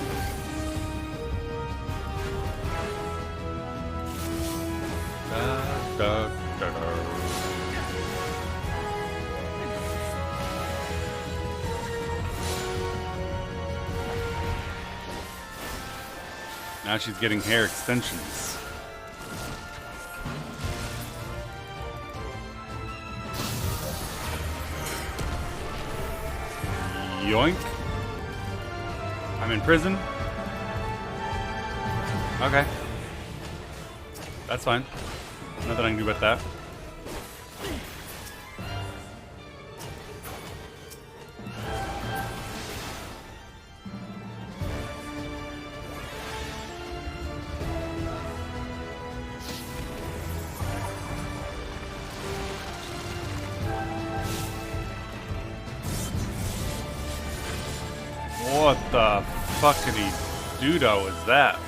Da, da, da, da. Now she's getting hair extensions. Yoink. I'm in prison. Okay. That's fine. Nothing I can do about that. What the fuckity doodah was that?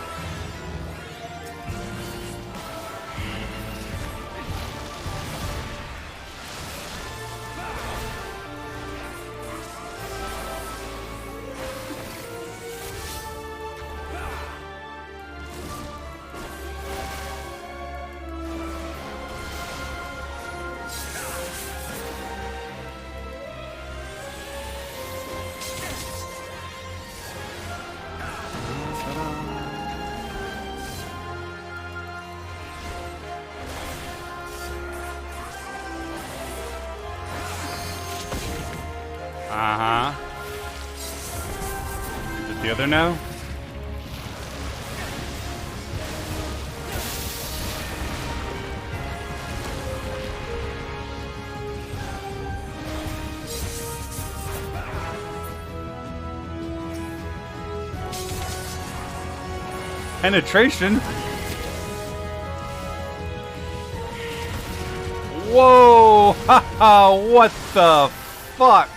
Uh-huh. Is it the other now? Penetration? Whoa! Haha! What the fuck?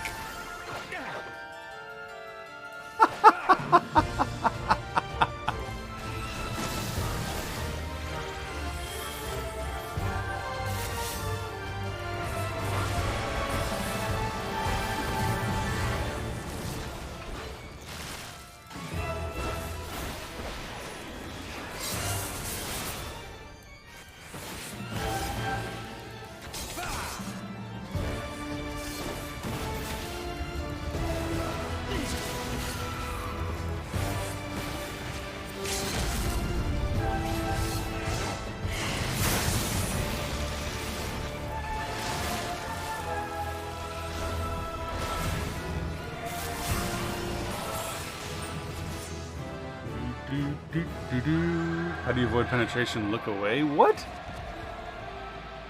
How do you avoid penetration? Look away? What?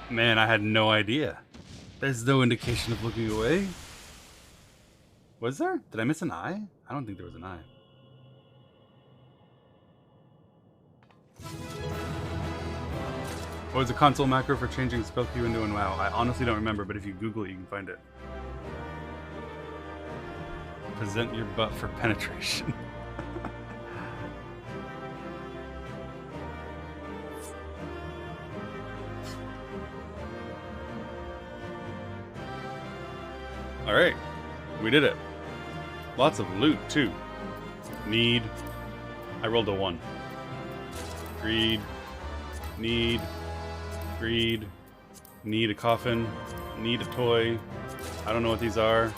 Man, I had no idea. There's no indication of looking away. Was there? Did I miss an eye? I don't think there was an eye. What was the console macro for changing spell queue into an WoW? I honestly don't remember, but if you Google it, you can find it. Present your butt for penetration. Alright, we did it. Lots of loot, too. Need. I rolled a 1. Greed. Need. Greed. Need a coffin. Need a toy. I don't know what these are.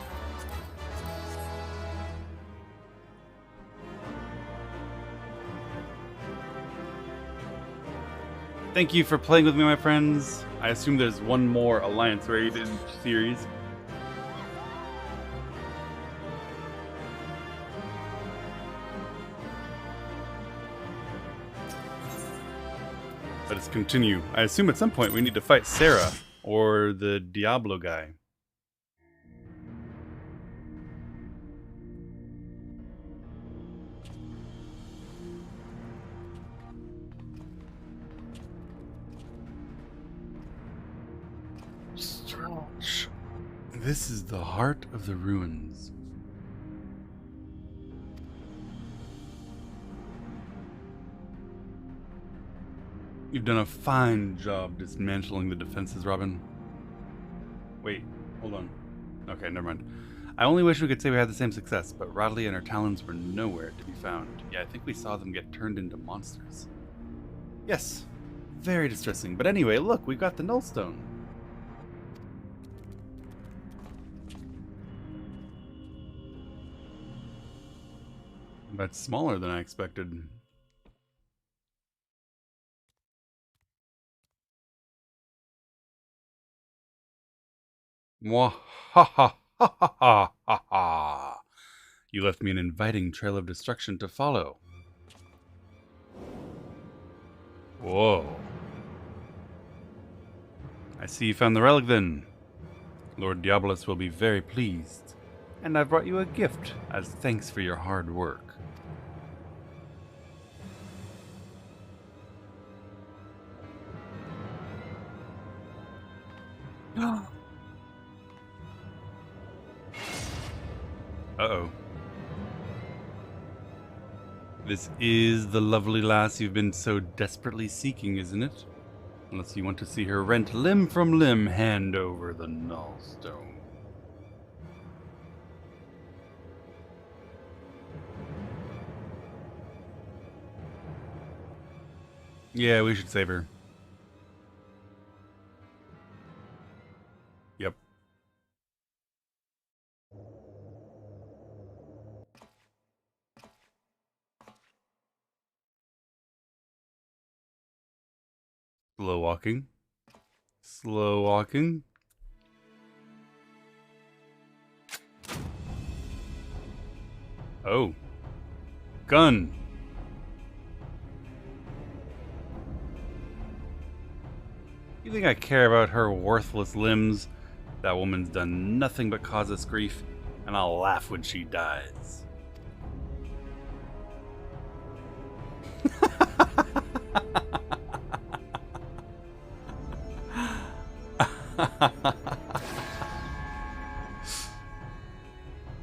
Thank you for playing with me, my friends. I assume there's one more Alliance raid in series. Let us continue. I assume at some point we need to fight Sarah or the Diablo guy. Strange. This is the heart of the ruins. You've done a fine job dismantling the defenses, Robin. Wait, hold on. Okay, never mind. I only wish we could say we had the same success, but Rodley and her talons were nowhere to be found. Yeah, I think we saw them get turned into monsters. Yes, very distressing. But anyway, look, we got the Nullstone. That's smaller than I expected. Mwah ha ha ha ha ha ha ha. You left me an inviting trail of destruction to follow. Whoa. I see you found the relic then. Lord Diabolus will be very pleased. And I've brought you a gift as thanks for your hard work. Uh-oh. This is the lovely lass you've been so desperately seeking, isn't it? Unless you want to see her rent limb from limb, hand over the Nullstone. Yeah, we should save her. Yep. Slow walking. Slow walking. Oh. Gun. You think I care about her worthless limbs? That woman's done nothing but cause us grief, and I'll laugh when she dies.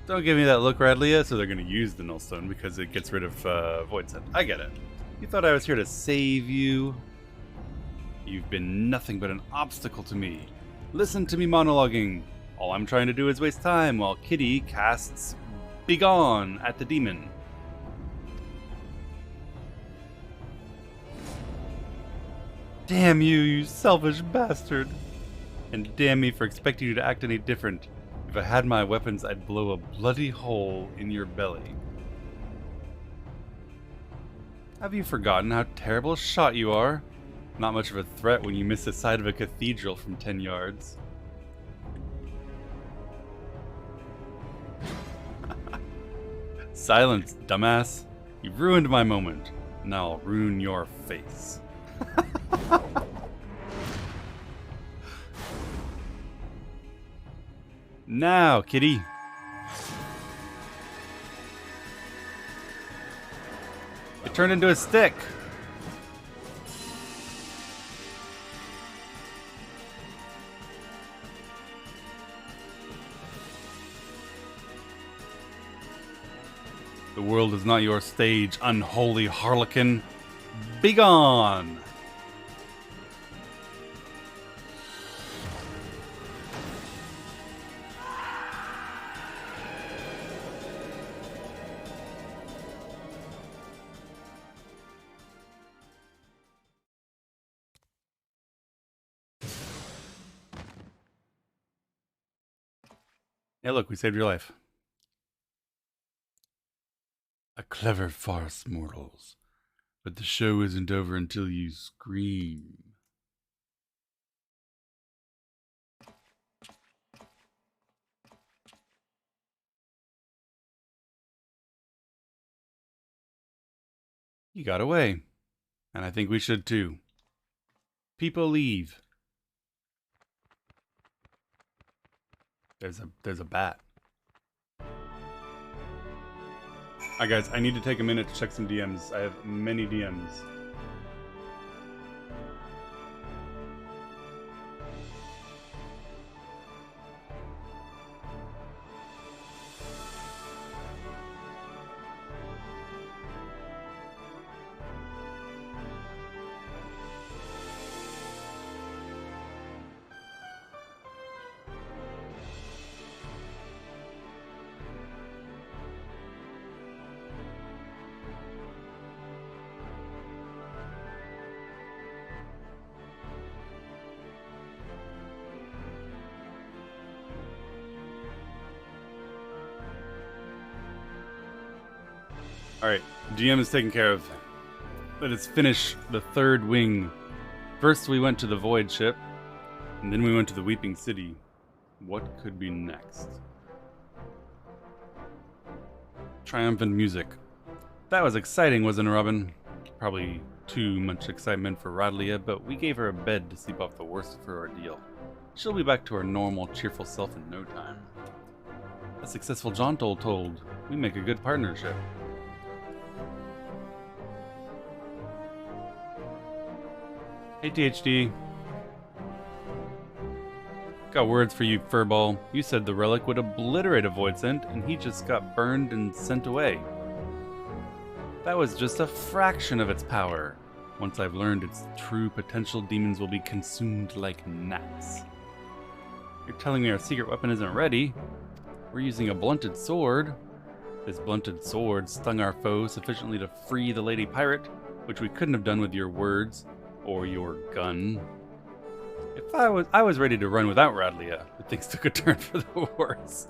Don't give me that look, Radlia. So they're going to use the Nullstone because it gets rid of Void Scent. I get it. You thought I was here to save you? You've been nothing but an obstacle to me. Listen to me monologuing. All I'm trying to do is waste time while Kitty casts Begone at the demon. Damn you, you selfish bastard. And damn me for expecting you to act any different. If I had my weapons, I'd blow a bloody hole in your belly. Have you forgotten how terrible a shot you are? Not much of a threat when you miss the side of a cathedral from 10 yards. Silence, dumbass. You've ruined my moment. Now I'll ruin your face. Now, kitty. It turned into a stick. The world is not your stage, unholy harlequin. Begone! Hey, look, we saved your life. A clever farce, mortals. But the show isn't over until you scream. You got away. And I think we should too. People leave. There's a bat. Alright guys, I need to take a minute to check some DMs. I have many DMs. Alright, GM is taken care of. Let us finish the third wing. First we went to the Void ship, and then we went to the Weeping City. What could be next? Triumphant music. That was exciting, wasn't it, Robin? Probably too much excitement for Radlia, but we gave her a bed to sleep off the worst of her ordeal. She'll be back to her normal, cheerful self in no time. A successful jaunt, all told. We make a good partnership. Hey, THD. Got words for you, Furball. You said the relic would obliterate a void scent, and he just got burned and sent away. That was just a fraction of its power. Once I've learned its true potential, demons will be consumed like gnats. You're telling me our secret weapon isn't ready? We're using a blunted sword. This blunted sword stung our foe sufficiently to free the Lady Pirate, which we couldn't have done with your words or your gun. If I was ready to run without Radlia, but things took a turn for the worse.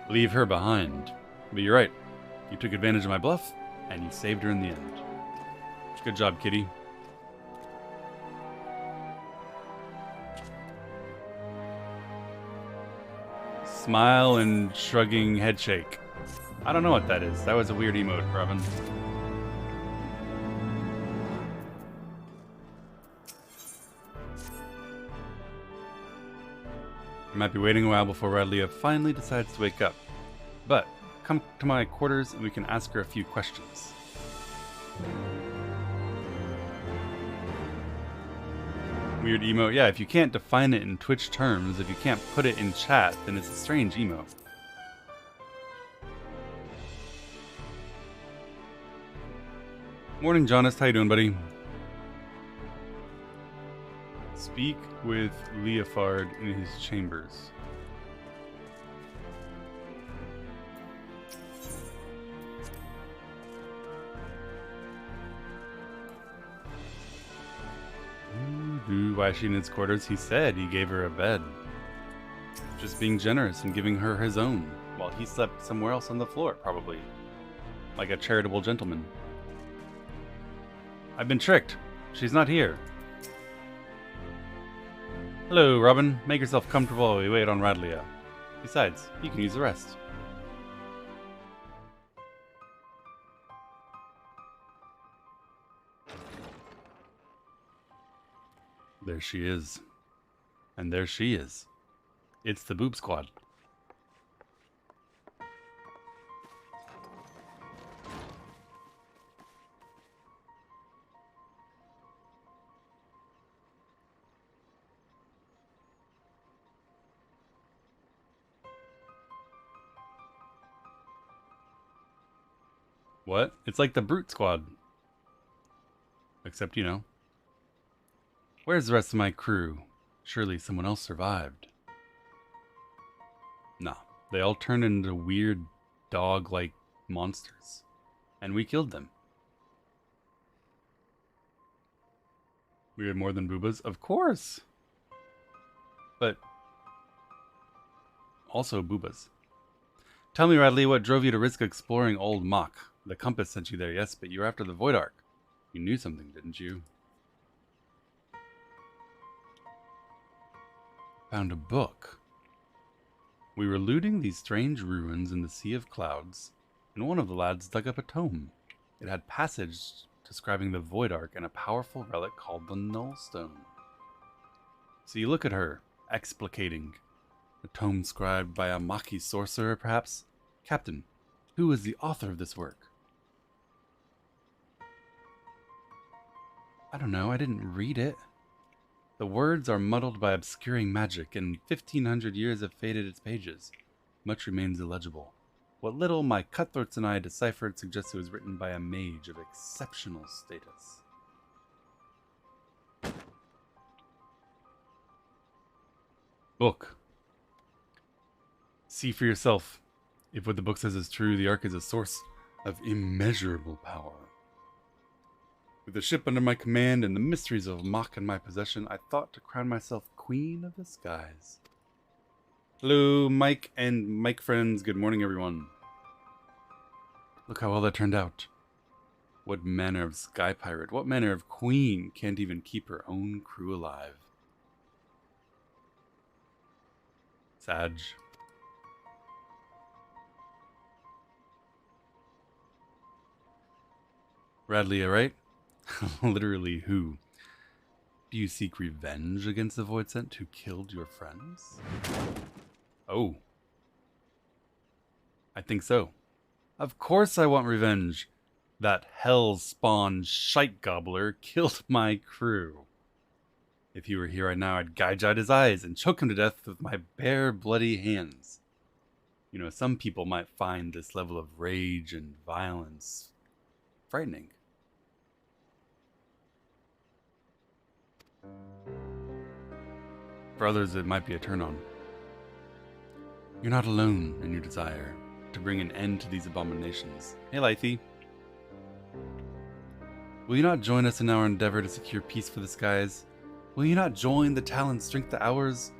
Leave her behind. But you're right. You took advantage of my bluff, and you saved her in the end. Good job, kitty. Smile and shrugging head shake. I don't know what that is. That was a weird emote, Robin. I might be waiting a while before Radlia finally decides to wake up. But come to my quarters and we can ask her a few questions. Weird emote. Yeah, if you can't define it in Twitch terms, if you can't put it in chat, then it's a strange emote. Morning, Jonas. How you doing, buddy? Speak with Leofard in his chambers. Why is she in his quarters? He said he gave her a bed. Just being generous and giving her his own, while he slept somewhere else on the floor, probably. Like a charitable gentleman. I've been tricked. She's not here. Hello, Robin. Make yourself comfortable while we wait on Radlia. Besides, you can use the rest. There she is. And there she is. It's the Boob Squad. What? It's like the Brute Squad. Except, you know. Where's the rest of my crew? Surely someone else survived. Nah, they all turned into weird dog-like monsters. And we killed them. We had more than boobas? Of course! But also boobas. Tell me, Radley, what drove you to risk exploring Old Mach? The compass sent you there, yes, but you were after the Void Ark. You knew something, didn't you? Found a book. We were looting these strange ruins in the Sea of Clouds, and one of the lads dug up a tome. It had passage describing the Void Ark and a powerful relic called the Nullstone. So you look at her, explicating. A tome scribed by a Machi sorcerer, perhaps? Captain, who is the author of this work? I don't know, I didn't read it. The words are muddled by obscuring magic, and 1,500 years have faded its pages. Much remains illegible. What little my cutthroats and I deciphered suggests it was written by a mage of exceptional status. Book. See for yourself. If what the book says is true, the Ark is a source of immeasurable power. With the ship under my command and the mysteries of Mach in my possession, I thought to crown myself Queen of the Skies. Hello, Mike and Mike friends. Good morning, everyone. Look how well that turned out. What manner of sky pirate, what manner of queen can't even keep her own crew alive? Sag. Radley, right? Literally who? Do you seek revenge against the Voidsent who killed your friends? Oh. I think so. Of course I want revenge. That hell-spawned shite gobbler killed my crew. If he were here right now, I'd gouge out his eyes and choke him to death with my bare, bloody hands. You know, some people might find this level of rage and violence frightening. For others, it might be a turn-on. You're not alone in your desire to bring an end to these abominations. Hey, Lythe. Will you not join us in our endeavor to secure peace for the skies? Will you not join the Talon's strength to ours?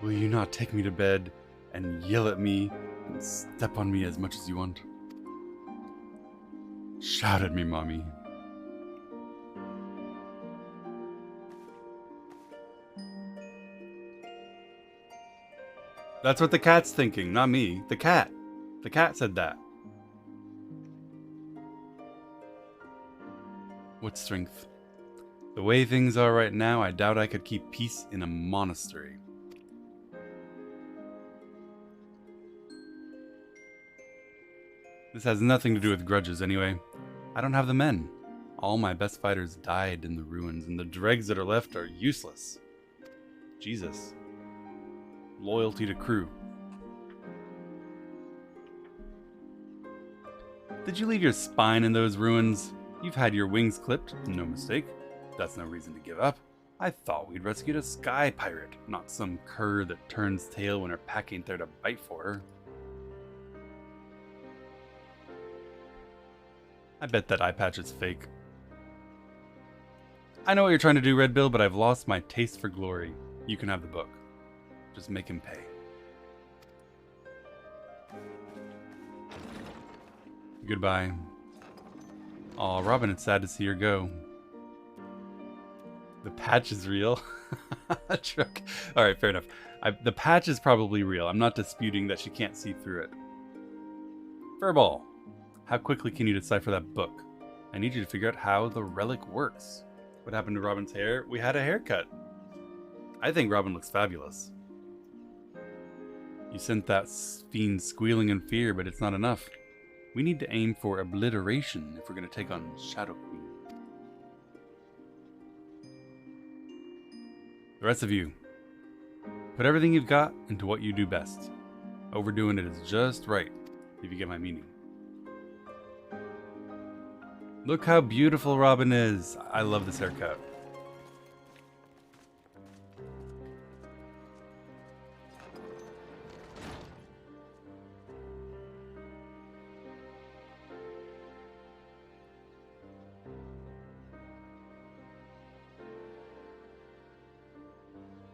Will you not take me to bed and yell at me and step on me as much as you want? Shout at me, Mommy. That's what the cat's thinking, not me. The cat. The cat said that. What strength? The way things are right now, I doubt I could keep peace in a monastery. This has nothing to do with grudges anyway. I don't have the men. All my best fighters died in the ruins, and the dregs that are left are useless. Jesus. Loyalty to crew. Did you leave your spine in those ruins? You've had your wings clipped, no mistake. That's no reason to give up. I thought we'd rescued a sky pirate, not some cur that turns tail when her pack ain't there to bite for her. I bet that eye patch is fake. I know what you're trying to do, Red Bill, but I've lost my taste for glory. You can have the book. Just make him pay. Goodbye. Aw, Robin, it's sad to see her go. The patch is real. Truck. Alright, fair enough. The patch is probably real. I'm not disputing that she can't see through it. Furball, how quickly can you decipher that book? I need you to figure out how the relic works. What happened to Robin's hair? We had a haircut. I think Robin looks fabulous. You sent that fiend squealing in fear, but it's not enough. We need to aim for obliteration if we're going to take on Shadow Queen. The rest of you, put everything you've got into what you do best. Overdoing it is just right, if you get my meaning. Look how beautiful Robin is. I love this haircut.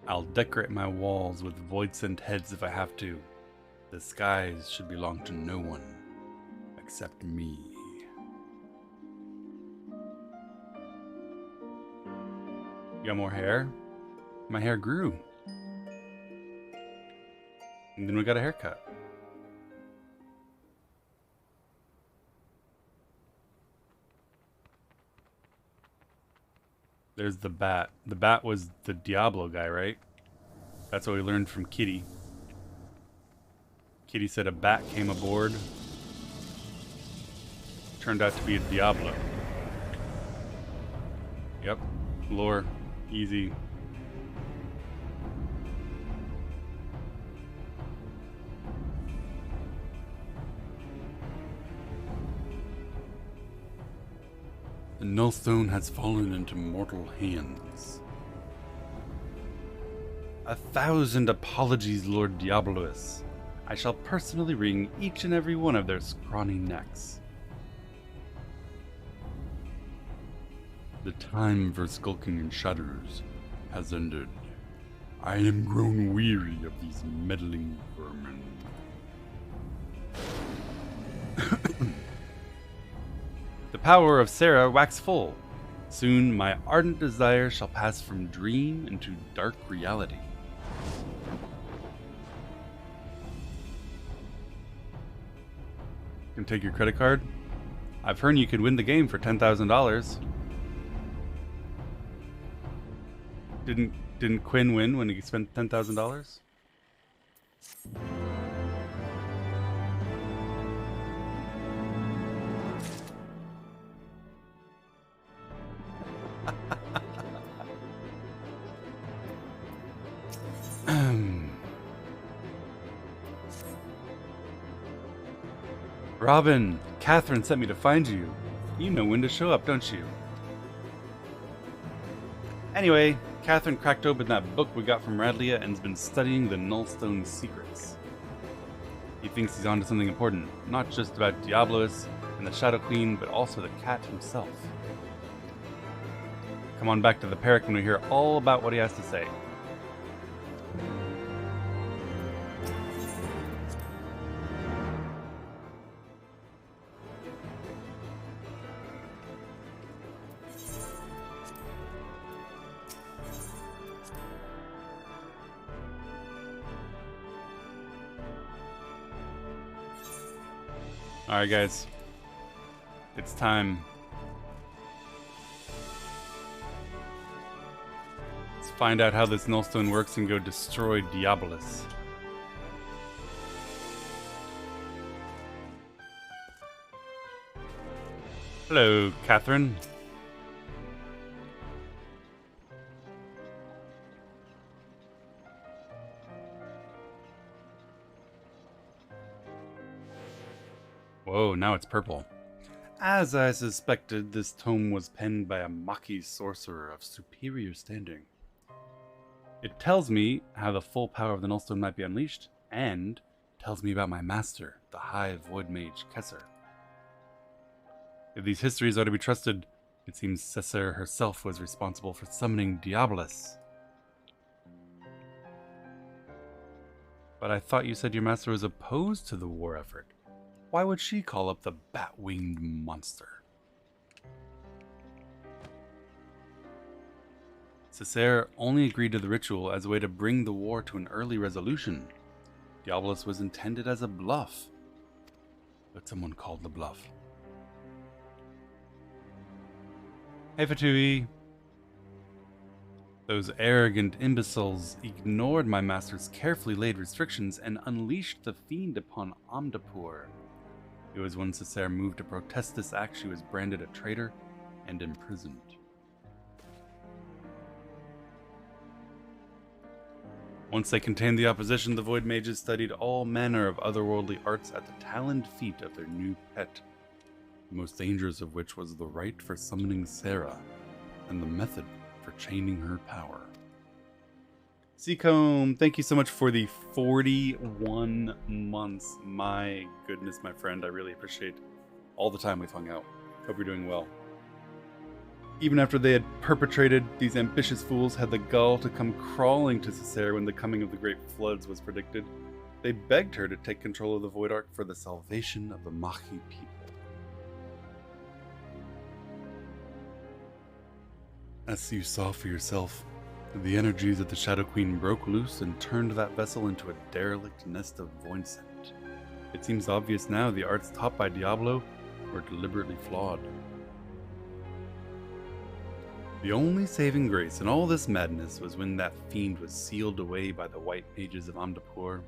I'll decorate my walls with Voidsent heads if I have to. The skies should belong to no one except me. You got more hair? My hair grew. And then we got a haircut. There's the bat. The bat was the Diablo guy, right? That's what we learned from Kitty. Kitty said a bat came aboard. Turned out to be a Diablo. Yep. Lore. Easy. The Nullstone has fallen into mortal hands. 1,000 apologies, Lord Diabolus. I shall personally wring each and every one of their scrawny necks. The time for skulking in shadows has ended. I am grown weary of these meddling vermin. The power of Sarah wax full. Soon my ardent desire shall pass from dream into dark reality. Can take your credit card? I've heard you could win the game for $10,000. Didn't Quinn win when he spent $10,000? Robin, Catherine sent me to find you. You know when to show up, don't you? Anyway, Catherine cracked open that book we got from Radlia and has been studying the Nullstone secrets. He thinks he's onto something important, not just about Diablos and the Shadow Queen, but also the cat himself. Come on back to the Parrot when we hear all about what he has to say. Alright guys, it's time. Let's find out how this Nullstone works and go destroy Diabolus. Hello, Catherine. Whoa, now it's purple. As I suspected, this tome was penned by a Maki sorcerer of superior standing. It tells me how the full power of the Nullstone might be unleashed, and tells me about my master, the High Void Mage Kesser. If these histories are to be trusted, it seems Cesar herself was responsible for summoning Diabolus. But I thought you said your master was opposed to the war effort. Why would she call up the bat-winged monster? Cesar only agreed to the ritual as a way to bring the war to an early resolution. Diabolus was intended as a bluff, but someone called the bluff. Hey Fatui. Those arrogant imbeciles ignored my master's carefully laid restrictions and unleashed the fiend upon Amdapur. It was when Cesar moved to protest this act she was branded a traitor and imprisoned. Once they contained the opposition, the Void Mages studied all manner of otherworldly arts at the taloned feet of their new pet, the most dangerous of which was the rite for summoning Sarah, and the method for chaining her power. Seacombe, thank you so much for the 41 months. My goodness, my friend, I really appreciate all the time we've hung out. Hope you're doing well. Even after they had perpetrated, these ambitious fools had the gall to come crawling to Cesar when the coming of the Great Floods was predicted. They begged her to take control of the Void Ark for the salvation of the Maki people. As you saw for yourself, the energies of the Shadow Queen broke loose and turned that vessel into a derelict nest of voidsent. It seems obvious now the arts taught by Diablo were deliberately flawed. The only saving grace in all this madness was when that fiend was sealed away by the white mages of Amdapur.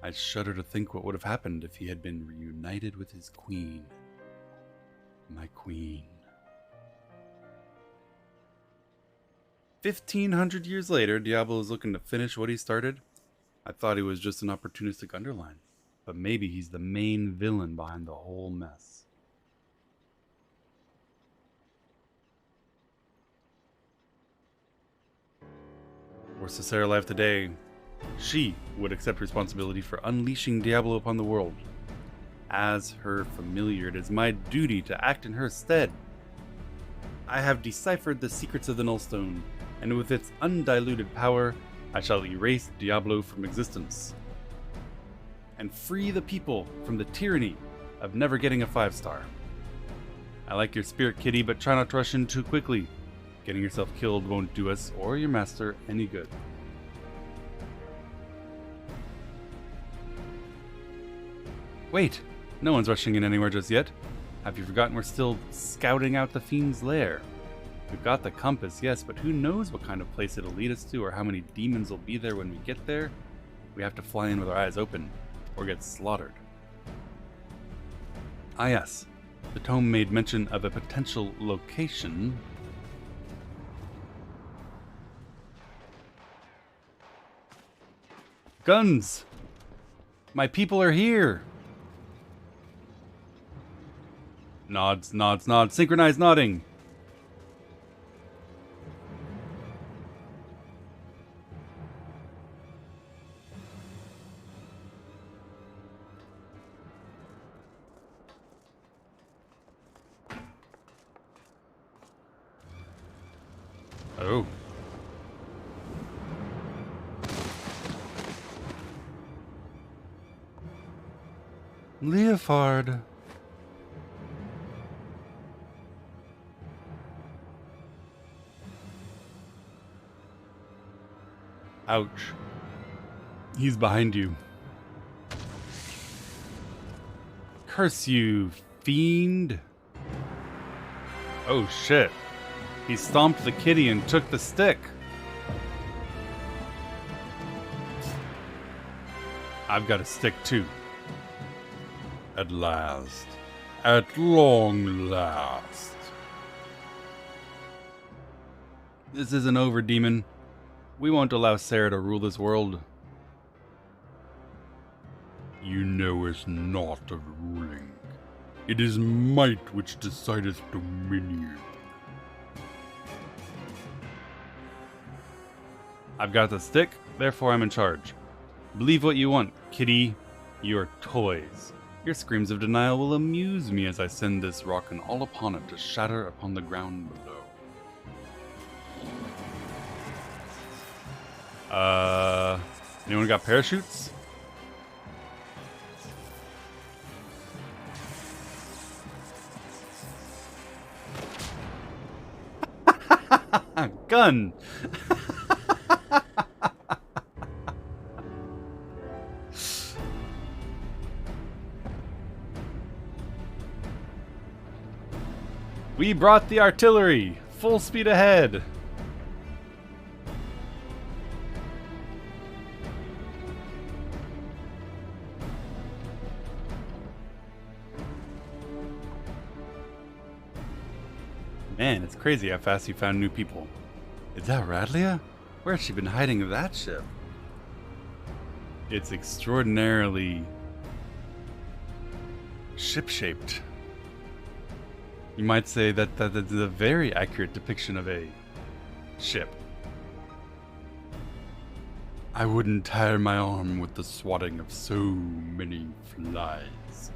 I shudder to think what would have happened if he had been reunited with his queen. My queen. 1,500 years later, Diablo is looking to finish what he started. I thought he was just an opportunistic underline, but maybe he's the main villain behind the whole mess. Were Cesar alive today, she would accept responsibility for unleashing Diablo upon the world. As her familiar, it is my duty to act in her stead. I have deciphered the secrets of the Nullstone, and with its undiluted power, I shall erase Diablo from existence, and free the people from the tyranny of never getting a 5-star. I like your spirit, kitty, but try not to rush in too quickly. Getting yourself killed won't do us or your master any good. Wait! No one's rushing in anywhere just yet. Have you forgotten we're still scouting out the fiend's lair? We've got the compass, yes, but who knows what kind of place it'll lead us to or how many demons will be there when we get there? We have to fly in with our eyes open, or get slaughtered. Ah yes, the tome made mention of a potential location. Guns! My people are here! Nods, nods, nods. Synchronized nodding. Oh. Leofard. Ouch. He's behind you. Curse you, fiend. Oh shit. He stomped the kitty and took the stick. I've got a stick too. At last. At long last. This isn't over, demon. We won't allow Sarah to rule this world. You know us not of ruling. It is might which decideth dominion. I've got the stick, therefore I'm in charge. Believe what you want, kitty. You're toys. Your screams of denial will amuse me as I send this rock and all upon it to shatter upon the ground below. Anyone got parachutes? Gun! We brought the artillery! Full speed ahead! Man, it's crazy how fast you found new people. Is that Radlia? Where's she been hiding that ship? It's extraordinarily ship-shaped. You might say that is a very accurate depiction of a ship. I wouldn't tire my arm with the swatting of so many flies.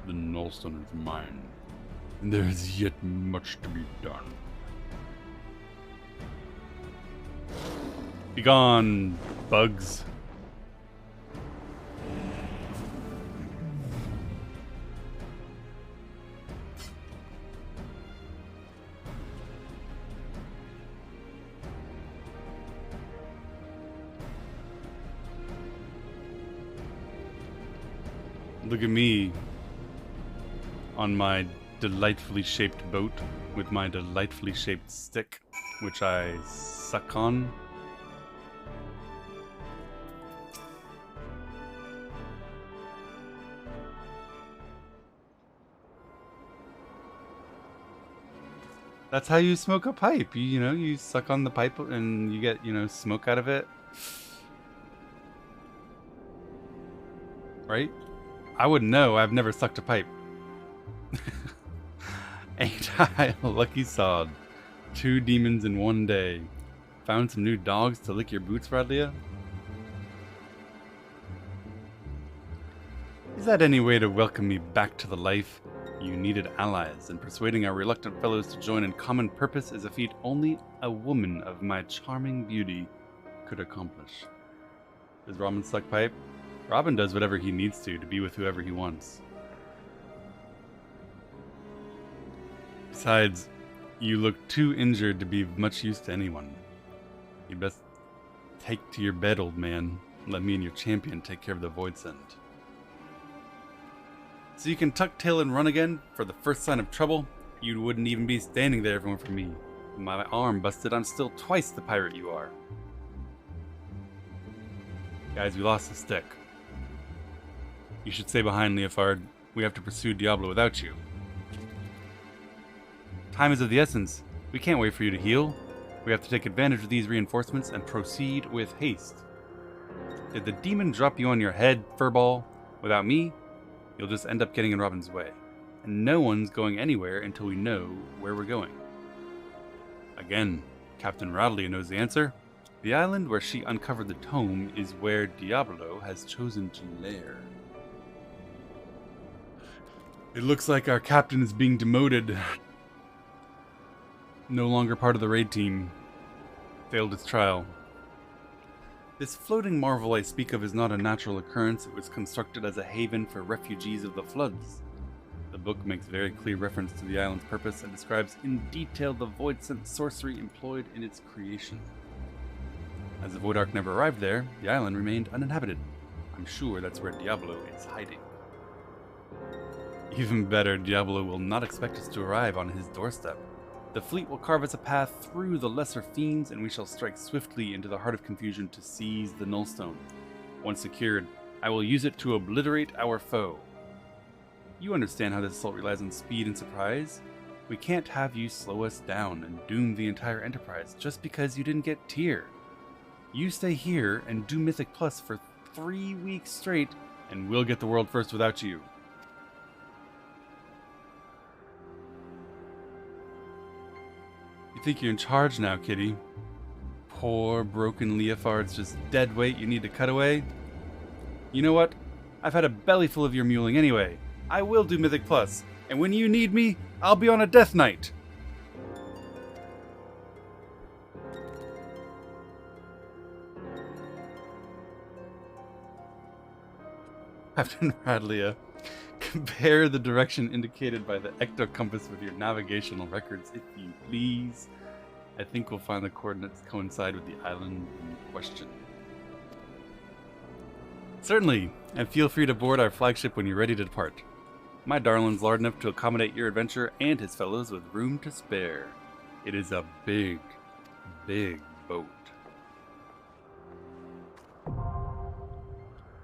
The Nullstone is mine, and there is yet much to be done. Begone, bugs. Look at me on my delightfully shaped boat with my delightfully shaped stick, which I suck on. That's how you smoke a pipe. You know, you suck on the pipe and you get, smoke out of it. Right? I wouldn't know. I've never sucked a pipe. Ain't I a lucky sod? 2 demons in one day. Found some new dogs to lick your boots, Radlia? Is that any way to welcome me back to the life you needed allies, and persuading our reluctant fellows to join in common purpose is a feat only a woman of my charming beauty could accomplish. Does Robin suck pipe? Robin does whatever he needs to be with whoever he wants. Besides, you look too injured to be of much use to anyone. You best take to your bed, old man. Let me and your champion take care of the Void Send. So you can tuck tail and run again for the first sign of trouble? You wouldn't even be standing there if it weren't for me. My arm busted, I'm still twice the pirate you are. Guys, we lost the stick. You should stay behind, Leofard. We have to pursue Diablo without you. Time is of the essence. We can't wait for you to heal. We have to take advantage of these reinforcements and proceed with haste. Did the demon drop you on your head, furball? Without me, you'll just end up getting in Robin's way. And no one's going anywhere until we know where we're going. Again, Captain Radley knows the answer. The island where she uncovered the tome is where Diablo has chosen to lair. It looks like our captain is being demoted. No longer part of the raid team. Failed its trial. This floating marvel I speak of is not a natural occurrence. It was constructed as a haven for refugees of the floods. The book makes very clear reference to the island's purpose and describes in detail the void sent sorcery employed in its creation. As the Void Ark never arrived there, the island remained uninhabited. I'm sure that's where Diablo is hiding. Even better, Diablo will not expect us to arrive on his doorstep. The fleet will carve us a path through the lesser fiends, and we shall strike swiftly into the heart of confusion to seize the Nullstone. Once secured, I will use it to obliterate our foe. You understand how this assault relies on speed and surprise? We can't have you slow us down and doom the entire Enterprise just because you didn't get tier. You stay here and do Mythic Plus for 3 weeks straight, and we'll get the world first without you. You think you're in charge now, kitty? Poor, broken Leofard's just dead weight you need to cut away? You know what? I've had a belly full of your muling anyway. I will do Mythic Plus, and when you need me, I'll be on a Death Knight. Captain Radlia, compare the direction indicated by the ecto compass with your navigational records, if you please. I think we'll find the coordinates coincide with the island in question. Certainly, and feel free to board our flagship when you're ready to depart. My darling's large enough to accommodate your adventure and his fellows with room to spare. It is a big, big boat.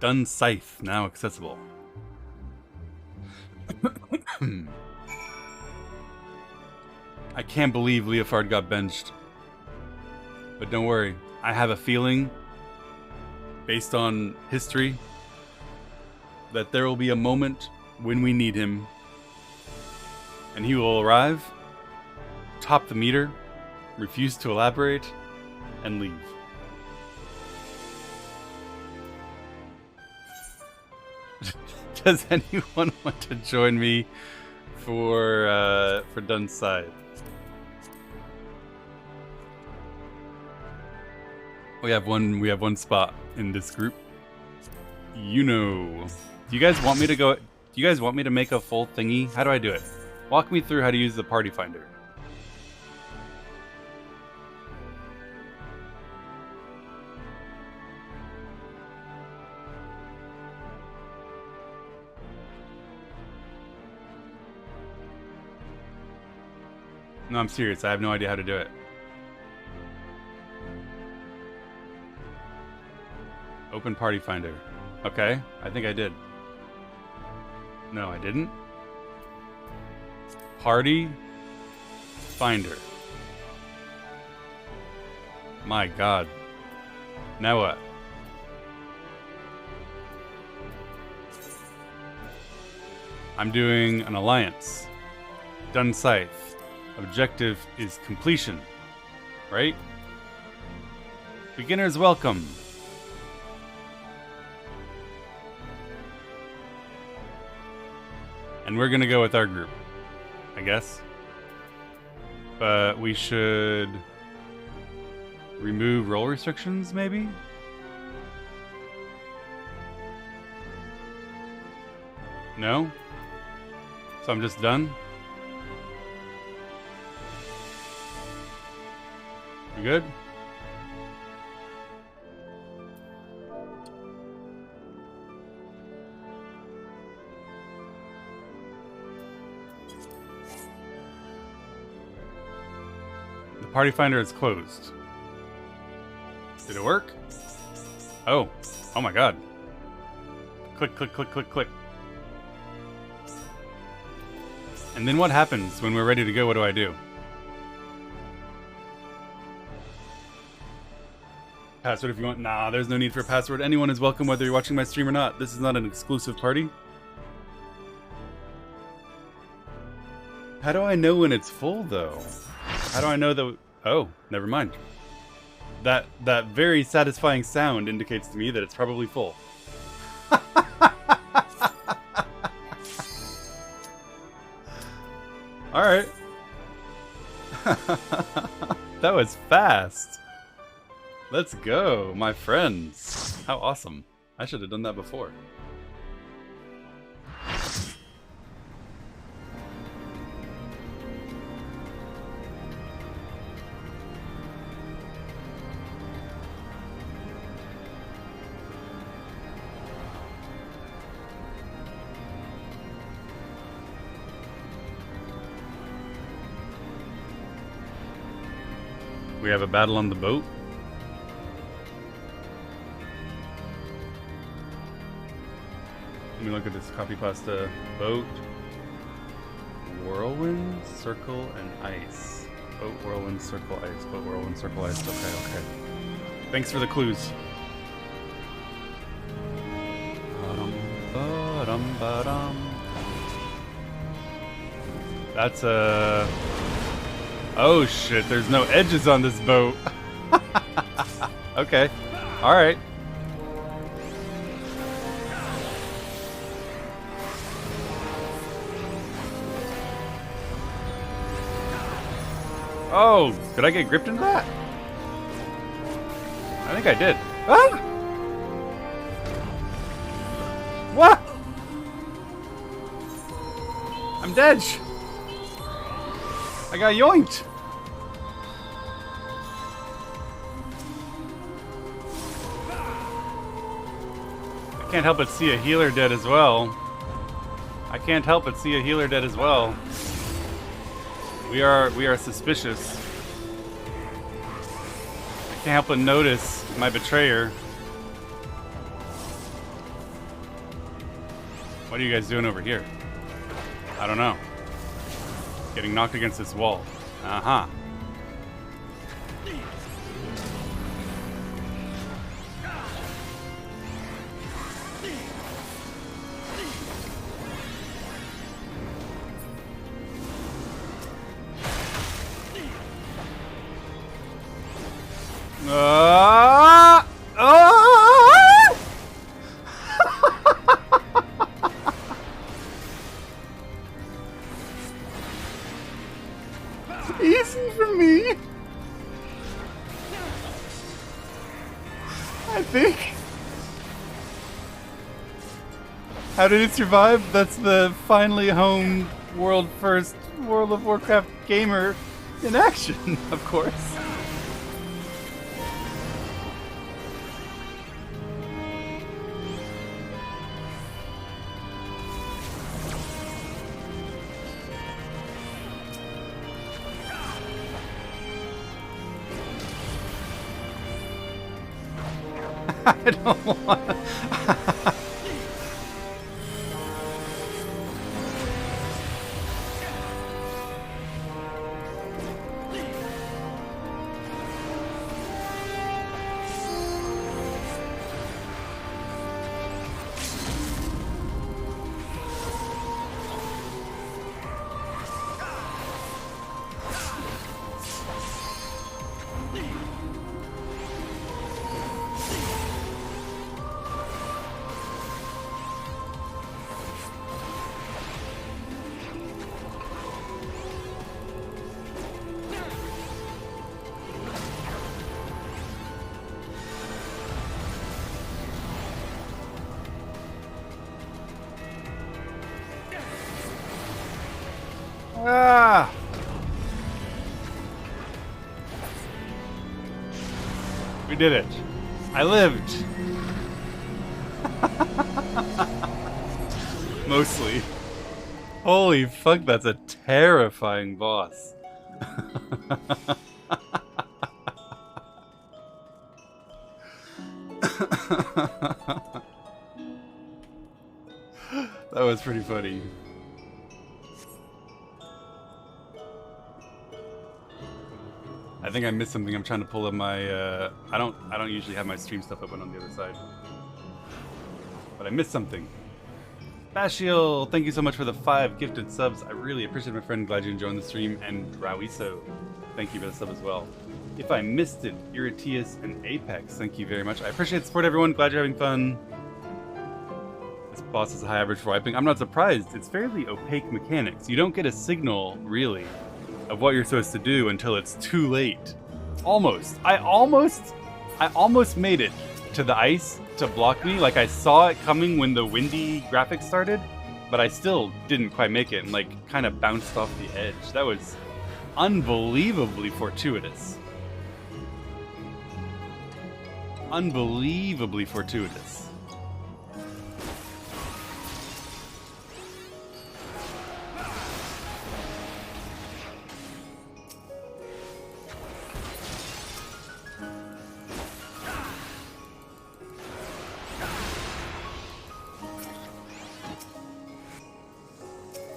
Dun Scythe, now accessible. I can't believe Leofard got benched. But don't worry, I have a feeling, based on history, that there will be a moment when we need him, and he will arrive, top the meter, refuse to elaborate, and leave. Does anyone want to join me for Dun's side? We have one spot in this group. You know. Do you guys want me to go? Do you guys want me to make a full thingy? How do I do it? Walk me through how to use the party finder. No, I'm serious. I have no idea how to do it. Open party finder. Okay, I think I did. No, I didn't. Party finder. My God. Now what? I'm doing an alliance. Dun Scythe. Objective is completion. Right? Beginners welcome. And we're gonna go with our group, I guess. But we should remove role restrictions, maybe? No? So I'm just done? You good? The party finder is closed. Did it work? Oh. Oh my god. Click, click, click, click, click. And then what happens when we're ready to go? What do I do? Password if you want. Nah, there's no need for a password. Anyone is welcome whether you're watching my stream or not. This is not an exclusive party. How do I know when it's full, though? How do I know that... Oh, never mind. That very satisfying sound indicates to me that it's probably full. Alright. That was fast. Let's go, my friends. How awesome. I should have done that before. We have a battle on the boat. Let me look at this copy pasta. Boat, whirlwind, circle, and ice. Boat, whirlwind, circle, ice. Boat, whirlwind, circle, ice. Okay, okay. Thanks for the clues. That's a... Oh shit, there's no edges on this boat. Okay. Alright. Oh, did I get gripped into that? I think I did. Ah! What? I'm dead. I got yoinked. I can't help but see a healer dead as well. I can't help but see a healer dead as well. We are suspicious. I can't help but notice my betrayer. What are you guys doing over here? I don't know. Getting knocked against this wall. Uh-huh. Easy for me. I think. How did it survive? That's the finally home world first World of Warcraft gamer in action, of course. I don't want to. Ah! We did it. I lived. Mostly. Holy fuck, that's a terrifying boss. That was pretty funny. I think I missed something. I'm trying to pull up my I don't usually have my stream stuff open on the other side. But I missed something. Bashiel, thank you so much for the 5 gifted subs. I really appreciate it, my friend. Glad you enjoyed the stream. And Rawiso, thank you for the sub as well. If I missed it, Iratius and Apex, thank you very much. I appreciate the support, everyone. Glad you're having fun. This boss is a high average for wiping. I'm not surprised. It's fairly opaque mechanics. You don't get a signal, really, of what you're supposed to do until it's too late. Almost. I almost made it to the ice to block me. Like, I saw it coming when the windy graphics started, but I still didn't quite make it and, like, kind of bounced off the edge. That was unbelievably fortuitous. Unbelievably fortuitous.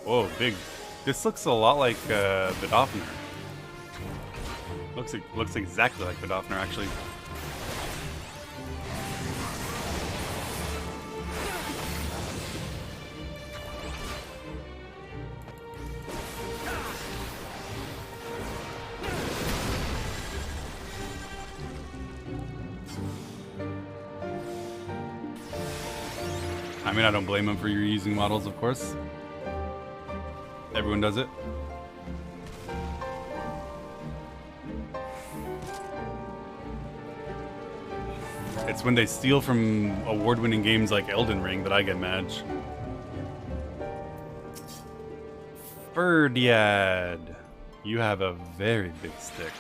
Whoa, big. This looks a lot like Vidofner. Looks exactly like Vidofner, actually. I mean, I don't blame him for reusing models, of course. Everyone does it. It's when they steal from award-winning games like Elden Ring that I get mad. Birdiad, you have a very big stick.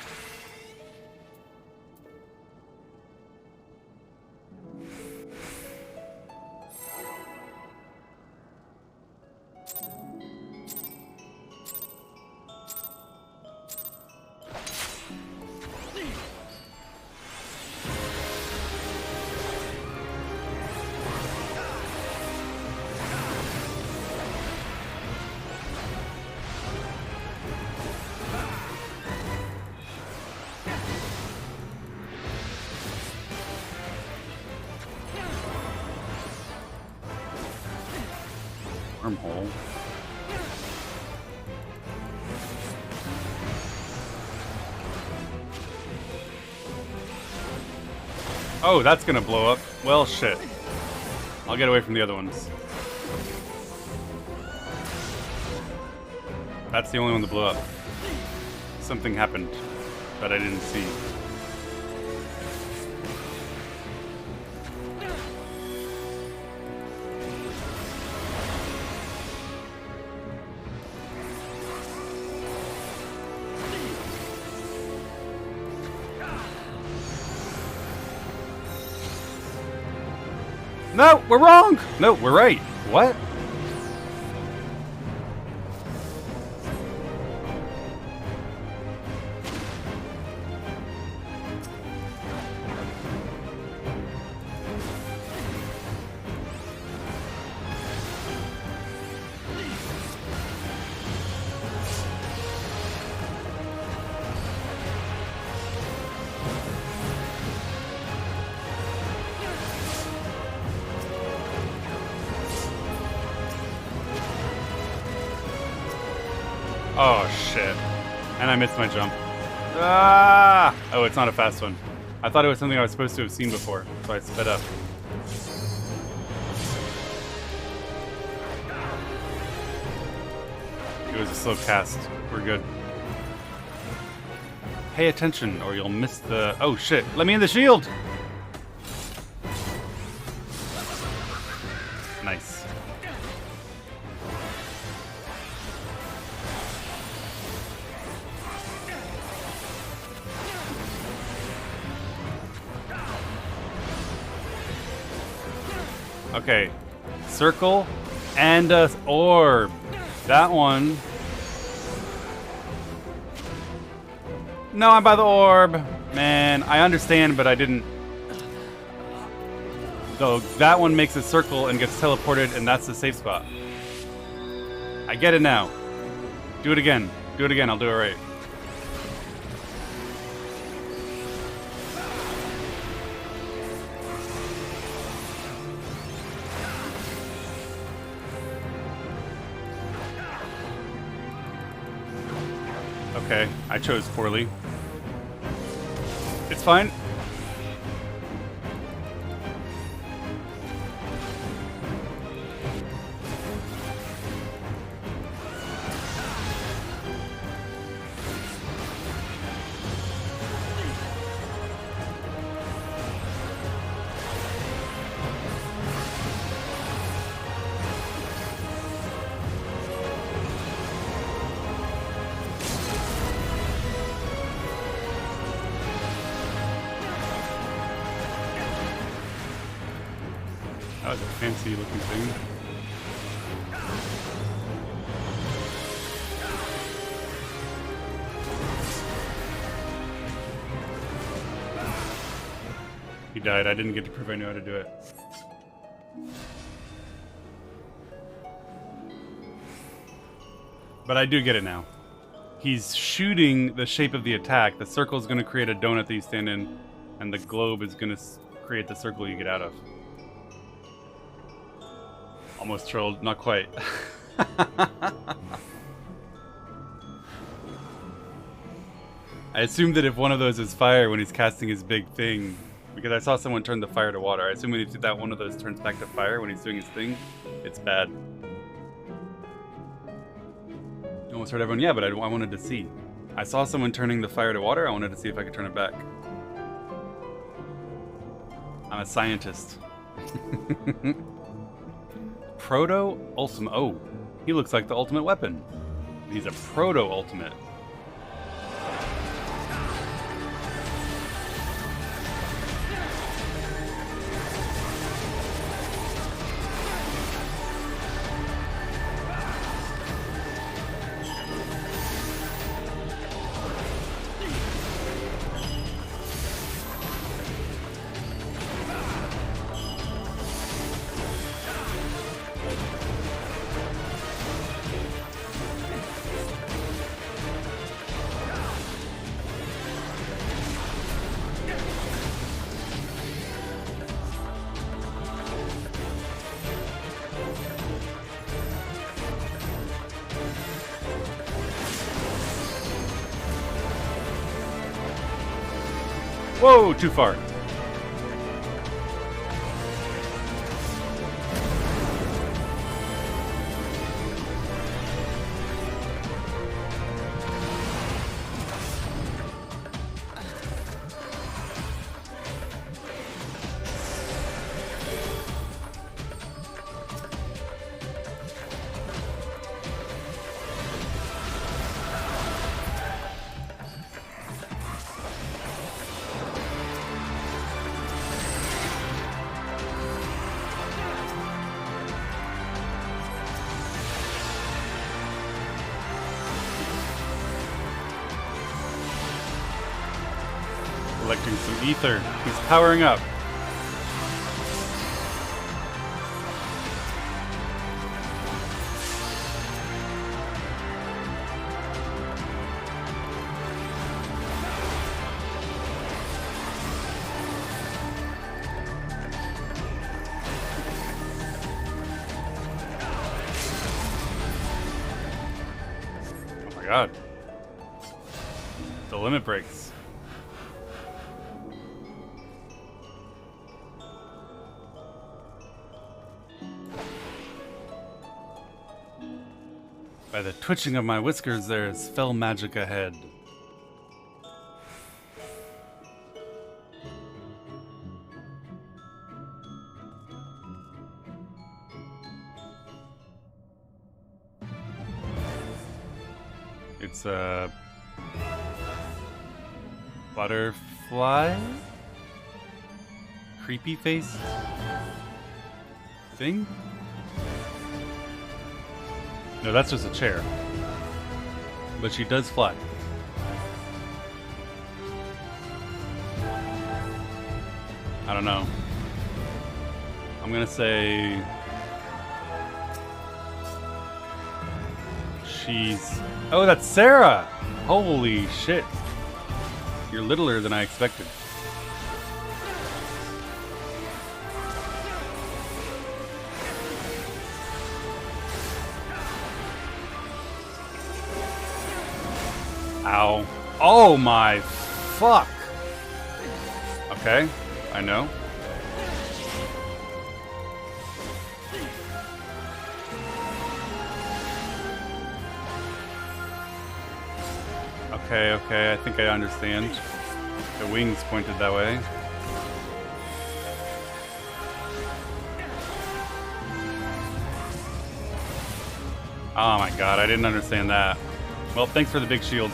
Wormhole. Oh, that's gonna blow up. Well, shit. I'll get away from the other ones. That's the only one that blew up. Something happened that I didn't see. No, we're wrong! No, we're right. What? Oh, shit. And I missed my jump. Ah! Oh, it's not a fast one. I thought it was something I was supposed to have seen before, so I sped up. It was a slow cast. We're good. Pay attention or you'll miss the... Oh, shit. Let me in the shield! Nice. Okay. Circle and a orb. That one. No, I'm by the orb. Man, I understand, but I didn't. So that one makes a circle and gets teleported, and that's the safe spot. I get it now. Do it again. Do it again. I'll do it right. Okay, I chose poorly. It's fine. That was a fancy looking thing. He died. I didn't get to prove I knew how to do it. But I do get it now. He's shooting the shape of the attack. The circle is going to create a donut that you stand in, and the globe is going to create the circle you get out of. Almost trolled, not quite. I assume that if one of those is fire when he's casting his big thing, because I saw someone turn the fire to water, I assume when that one of those turns back to fire when he's doing his thing, it's bad. You almost heard everyone, yeah, but I wanted to see. I saw someone turning the fire to water, I wanted to see if I could turn it back. I'm a scientist. Proto-ultimate. Oh, he looks like the ultimate weapon. He's a proto-ultimate. Whoa, too far. Collecting some ether. He's powering up. Oh my god. The limit breaks. By the twitching of my whiskers, there is fell magic ahead. It's a butterfly? Creepy face? think. No, that's just a chair. But she does fly. I don't know. I'm gonna say she's... Oh, that's Sarah! Holy shit. You're littler than I expected. Ow. Oh my fuck. Okay, I know. Okay, I think I understand. The wings pointed that way. Oh my god, I didn't understand that. Well, thanks for the big shield.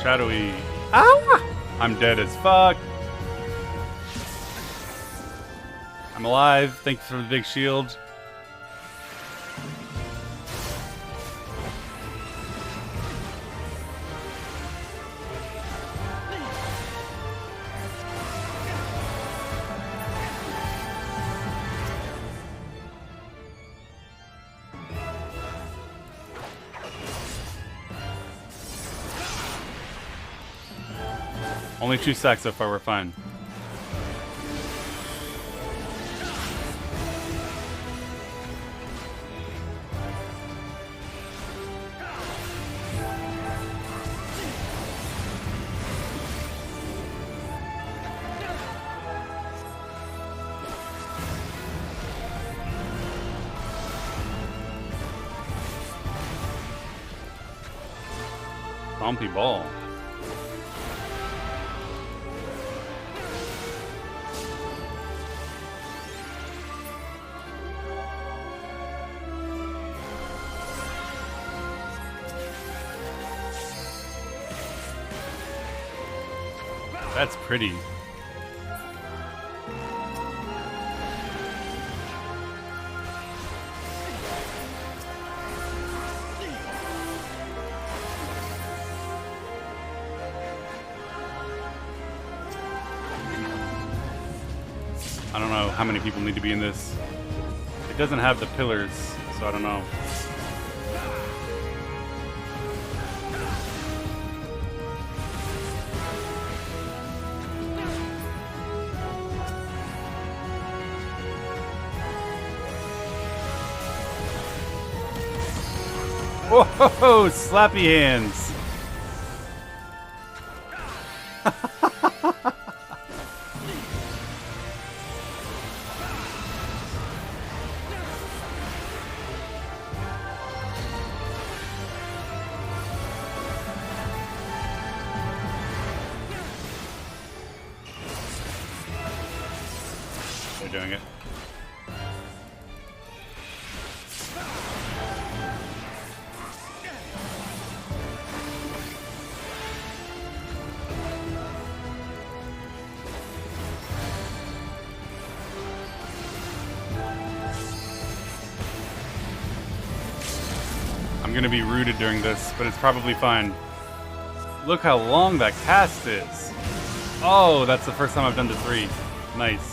Shadowy. Ah! I'm dead as fuck. I'm alive. Thanks for the big shield. Only 2 stacks so far, we're fine. Bumpy ball. That's pretty. I don't know how many people need to be in this. It doesn't have the pillars, so I don't know. Whoa, slappy hands. They're doing it. I'm gonna be rooted during this, but it's probably fine. Look how long that cast is. Oh, that's the first time I've done the 3. Nice.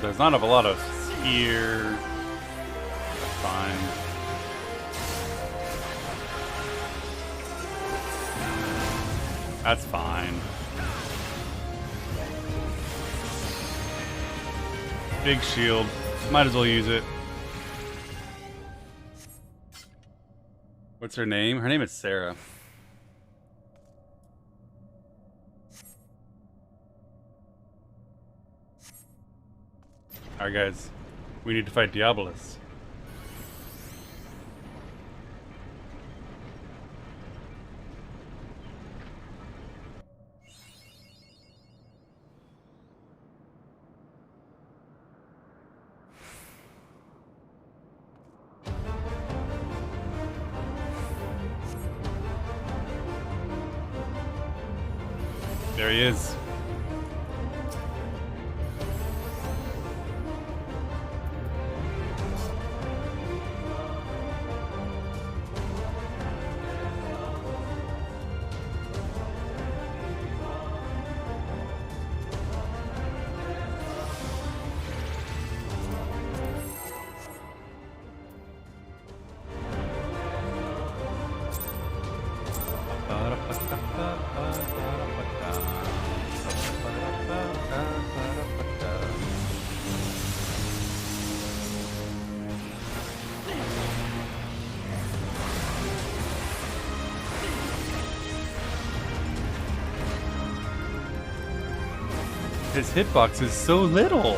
There's not a lot of here. That's fine. That's fine. Big shield. Might as well use it. What's her name? Her name is Sarah. Alright guys, we need to fight Diabolus. There he is. His hitbox is so little.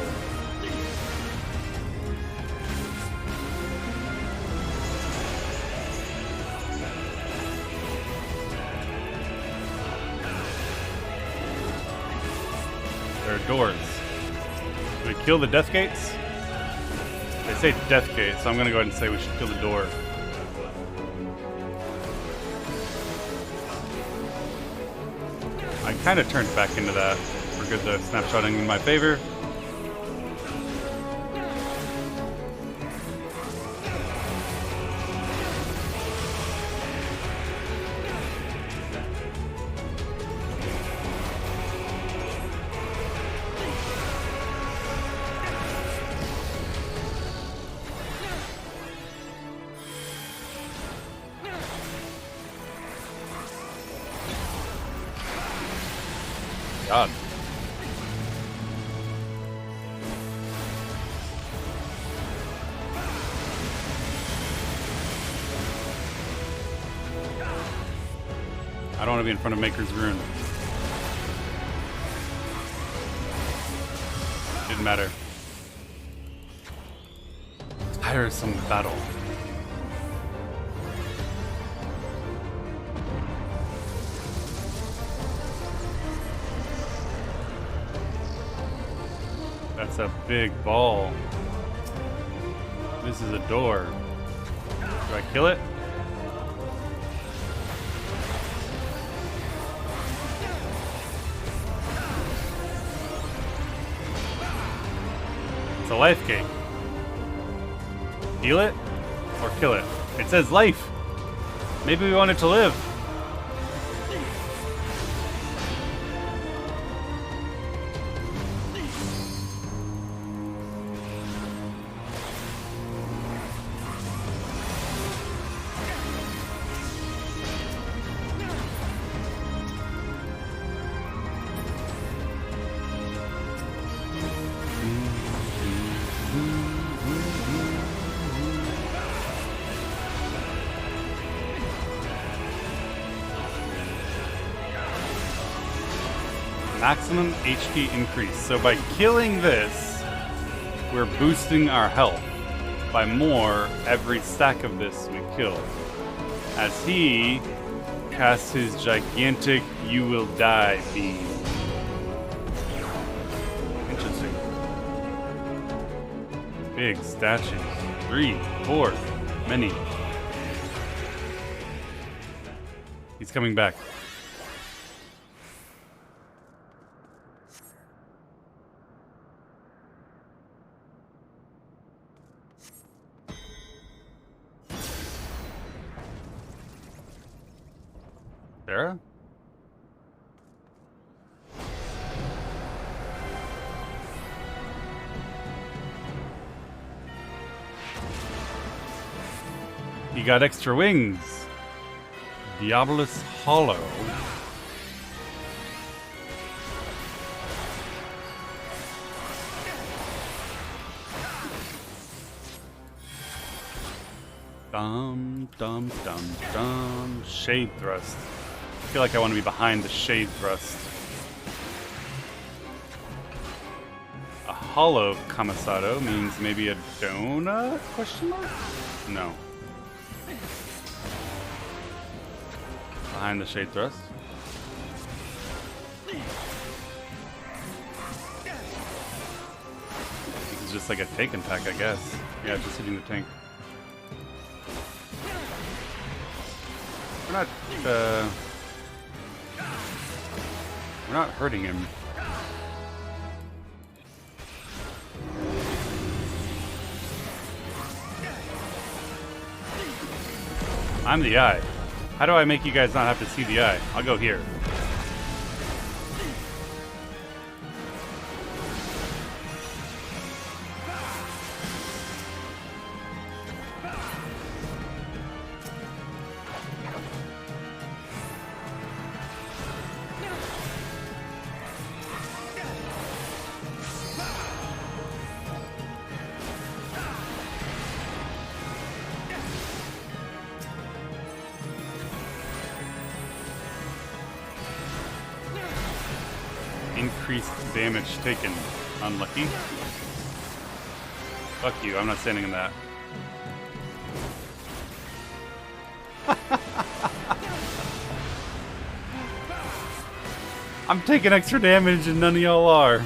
There are doors. Do we kill the death gates? They say death gates, so I'm gonna go ahead and say we should kill the door. I kind of turned back into that. Good, the snapshotting in my favor. God. I don't want to be in front of Maker's Ruin. Didn't matter. Tiresome battle. That's a big ball. This is a door. Do I kill it? It's a life gate. Heal it or kill it? It says life. Maybe we want it to live. Maximum HP increase. So by killing this, we're boosting our health by more every stack of this we kill. As he casts his gigantic "You Will Die" beam. Interesting. Big statues. 3, 4, many. He's coming back. Sarah? He got extra wings. Diabolus Hollow. Dum, dum, dum, dum. Shade thrust. I feel like I want to be behind the shade thrust. A hollow Kamisado means maybe a donut? Question mark? No. Behind the shade thrust. This is just like a take and pack, I guess. Yeah, just hitting the tank. We're not hurting him. I'm the eye. How do I make you guys not have to see the eye? I'll go here. Increased damage taken. Unlucky. Fuck you, I'm not standing in that. I'm taking extra damage and none of y'all are.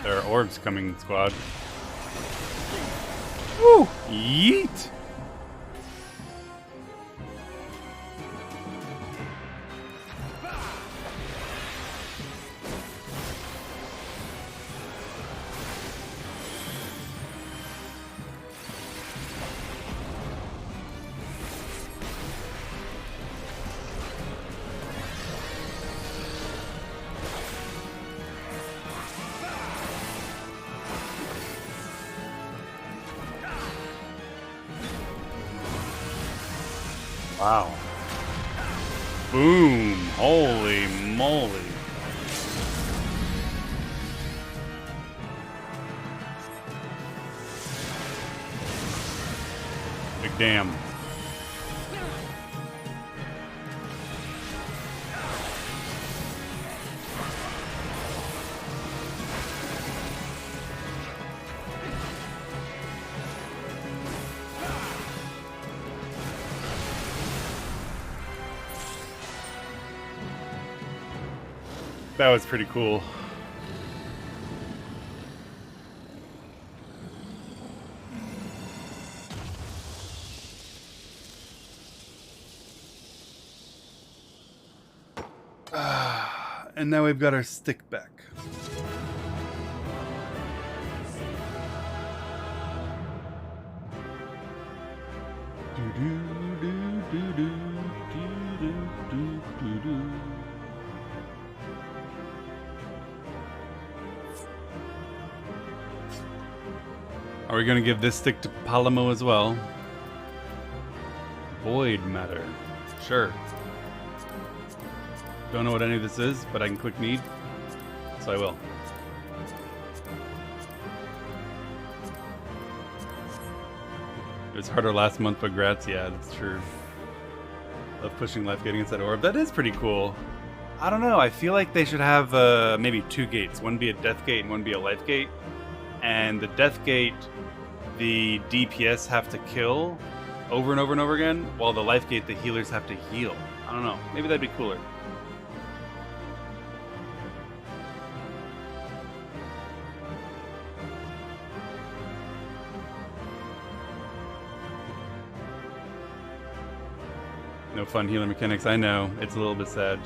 There are orbs coming, squad. Woo! Yeet! Wow. Boom. Holy moly. Big damn. That was pretty cool. And now we've got our stick back. Are we going to give this stick to Palamo as well? Void matter. Sure. Don't know what any of this is, but I can click need, so I will. It was harder last month, but grats. Yeah, that's true. Love pushing life gate against that orb. That is pretty cool. I don't know. I feel like they should have maybe two gates. One be a death gate and one be a life gate. And the death gate, the DPS have to kill over and over and over again, while the life gate, the healers have to heal. I don't know. Maybe that'd be cooler. No fun healer mechanics, I know. It's a little bit sad.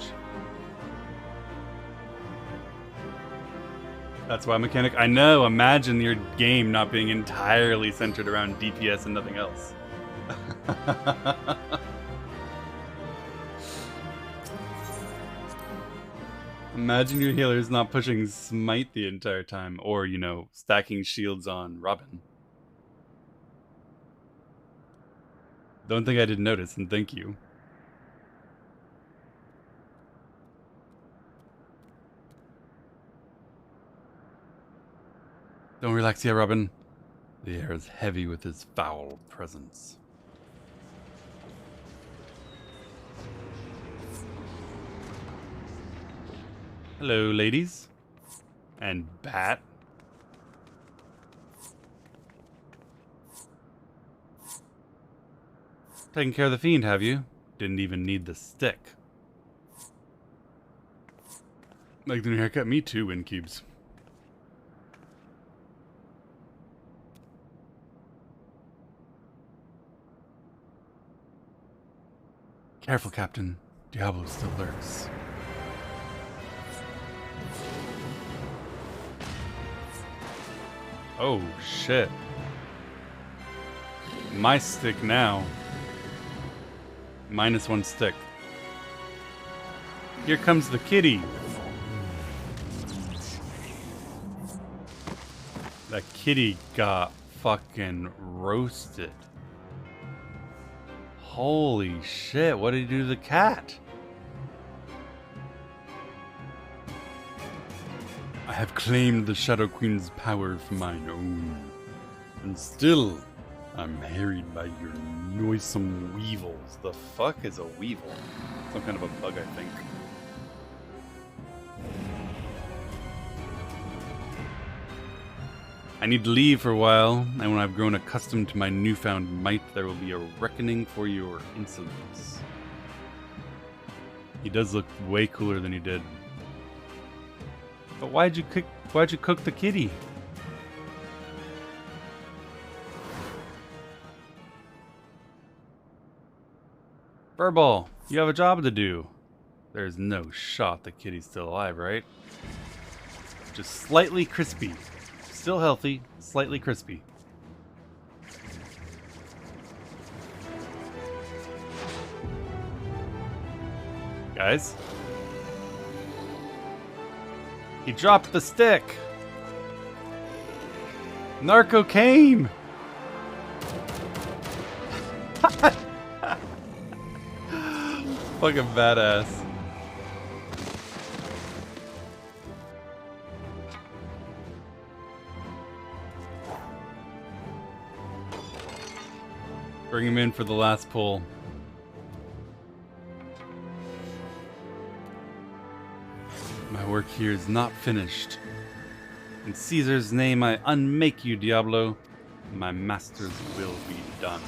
That's why mechanic. I know, imagine your game not being entirely centered around DPS and nothing else. Imagine your healer's not pushing smite the entire time, or, you know, stacking shields on Robin. Don't think I didn't notice, and thank you. Don't relax yet, Robin. The air is heavy with his foul presence. Hello, ladies. And Bat. Taking care of the fiend, have you? Didn't even need the stick. Like the new haircut? Me too, Wincubes. Careful, Captain. Diablo still lurks. Oh, shit. My stick now. -1 stick. Here comes the kitty. That kitty got fucking roasted. Holy shit, what did he do to the cat? I have claimed the Shadow Queen's power for mine own. And still, I'm harried by your noisome weevils. The fuck is a weevil? Some kind of a bug, I think. I need to leave for a while, and when I've grown accustomed to my newfound might, there will be a reckoning for your insolence. He does look way cooler than he did. But why'd you cook the kitty? Furball, you have a job to do. There's no shot the kitty's still alive, right? Just slightly crispy. Still healthy, slightly crispy. Guys? He dropped the stick! Narco came! Fucking badass. Bring him in for the last pull. My work here is not finished. In Caesar's name I unmake you, Diablo. My master's will be done.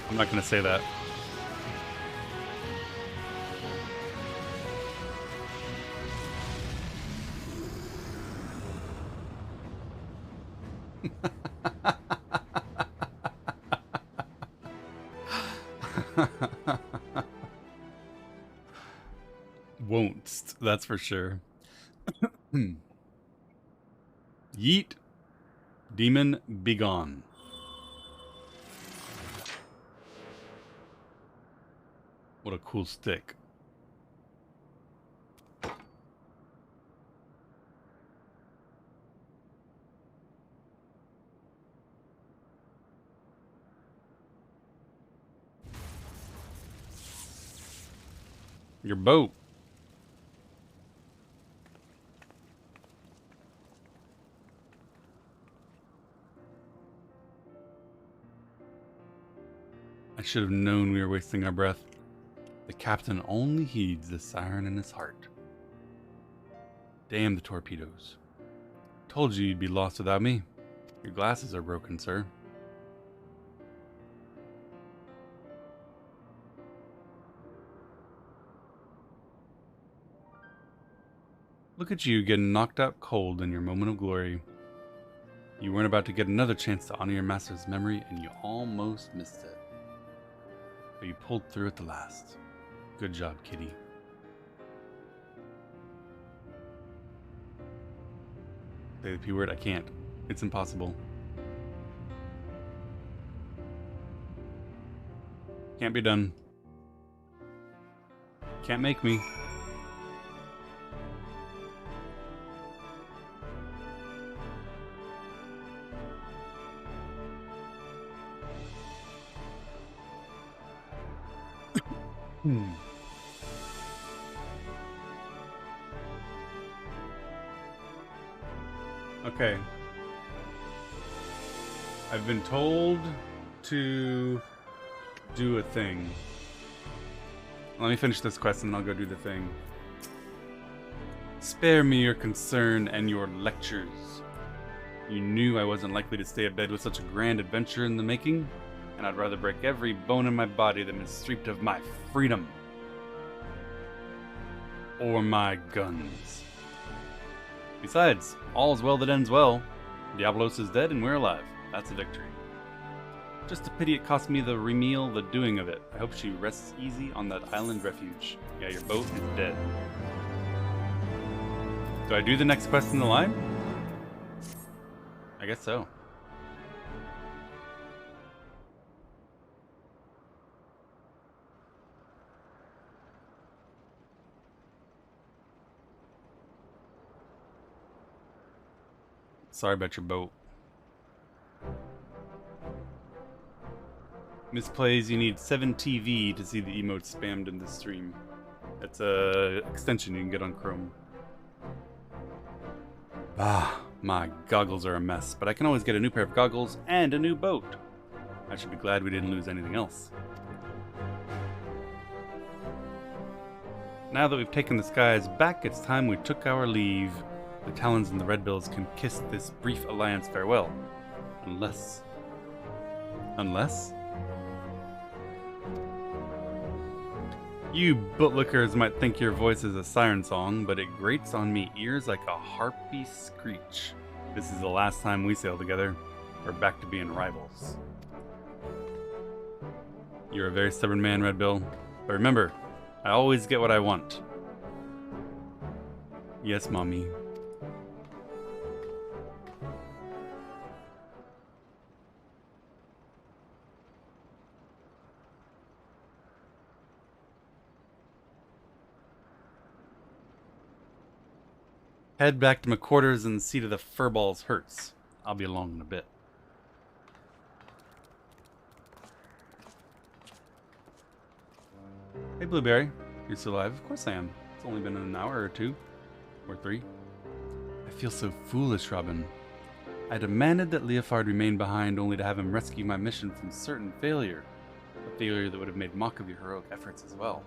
I'm not gonna say that. Won't, that's for sure. Yeet. Demon, begone. What a cool stick. Your boat. I should have known we were wasting our breath. The captain only heeds the siren in his heart. Damn the torpedoes. Told you you'd be lost without me. Your glasses are broken, sir. Look at you getting knocked out cold in your moment of glory. You weren't about to get another chance to honor your master's memory, and you almost missed it. But you pulled through at the last. Good job, kitty. Say the P word. I can't. It's impossible. Can't be done. Can't make me. Okay. I've been told to do a thing. Let me finish this quest and I'll go do the thing. Spare me your concern and your lectures. You knew I wasn't likely to stay abed with such a grand adventure in the making, and I'd rather break every bone in my body than be stripped of my freedom. Or my guns. Besides, all's well that ends well. Diablos is dead and we're alive. That's a victory. Just a pity it cost me the remeal, the doing of it. I hope she rests easy on that island refuge. Yeah, your boat is dead. Do I do the next quest in the line? I guess so. Sorry about your boat. Misplays, you need 7 TV to see the emotes spammed in this stream. That's a extension you can get on Chrome. Ah, my goggles are a mess, but I can always get a new pair of goggles and a new boat. I should be glad we didn't lose anything else. Now that we've taken the skies back, it's time we took our leave. The Talons and the Red Bills can kiss this brief alliance farewell. Unless... You bootlickers might think your voice is a siren song, but it grates on me ears like a harpy screech. This is the last time we sail together. We're back to being rivals. You're a very stubborn man, Red Bill. But remember, I always get what I want. Yes, Mommy. Head back to my quarters and see to the furballs hurts. I'll be along in a bit. Hey Blueberry, you're still alive? Of course I am. It's only been an hour or 2. Or 3. I feel so foolish, Robin. I demanded that Leofard remain behind only to have him rescue my mission from certain failure. A failure that would have made mock of your heroic efforts as well.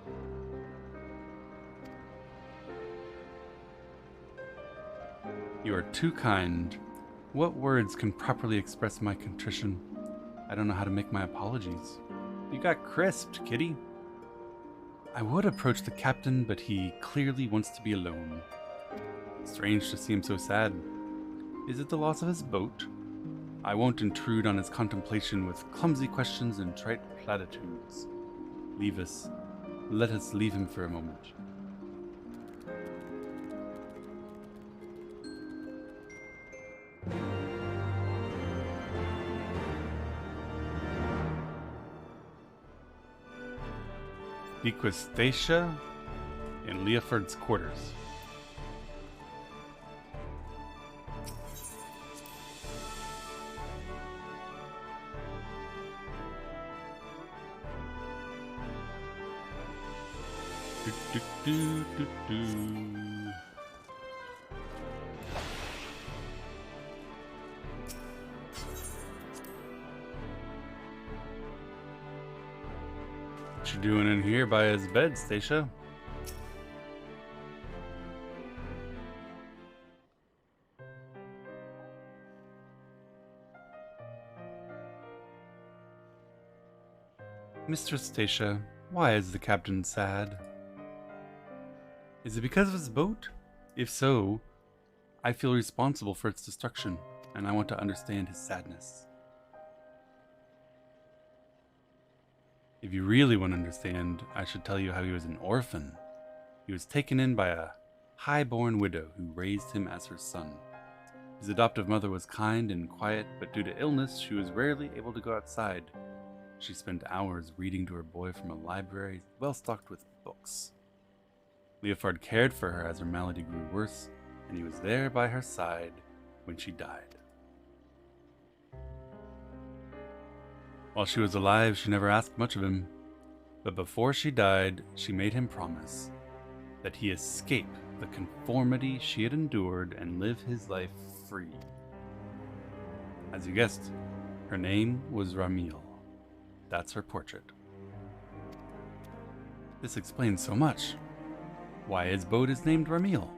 You are too kind. What words can properly express my contrition? I don't know how to make my apologies. You got crisped, kitty. I would approach the captain, but he clearly wants to be alone. Strange to see him so sad. Is it the loss of his boat? I won't intrude on his contemplation with clumsy questions and trite platitudes. Let us leave him for a moment. Equistacia in Leofard's quarters. What you doing in here by his bed, Stacia? Mistress Stacia, why is the captain sad? Is it because of his boat? If so, I feel responsible for its destruction. and I want to understand his sadness. If you really want to understand, I should tell you how he was an orphan. He was taken in by a high-born widow who raised him as her son. His adoptive mother was kind and quiet, but due to illness, she was rarely able to go outside. She spent hours reading to her boy from a library well stocked with books. Leofard cared for her as her malady grew worse, and he was there by her side when she died. While she was alive, she never asked much of him, but before she died, she made him promise that he escape the conformity she had endured and live his life free. As you guessed, her name was Ramil. That's her portrait. This explains so much. Why his boat is named Ramil.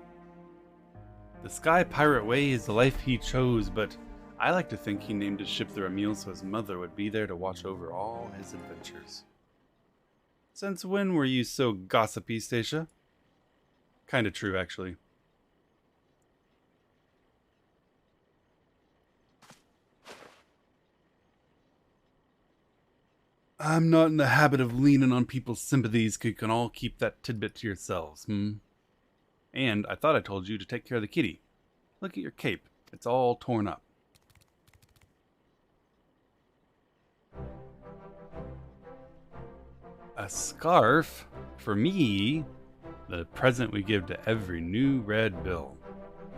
The Sky Pirate Way is the life he chose, but I like to think he named his ship the Ramil so his mother would be there to watch over all his adventures. Since when were you so gossipy, Stacia? Kinda true, actually. I'm not in the habit of leaning on people's sympathies, so you can all keep that tidbit to yourselves, And I thought I told you to take care of the kitty. Look at your cape. It's all torn up. A scarf? For me? The present we give to every new red bill.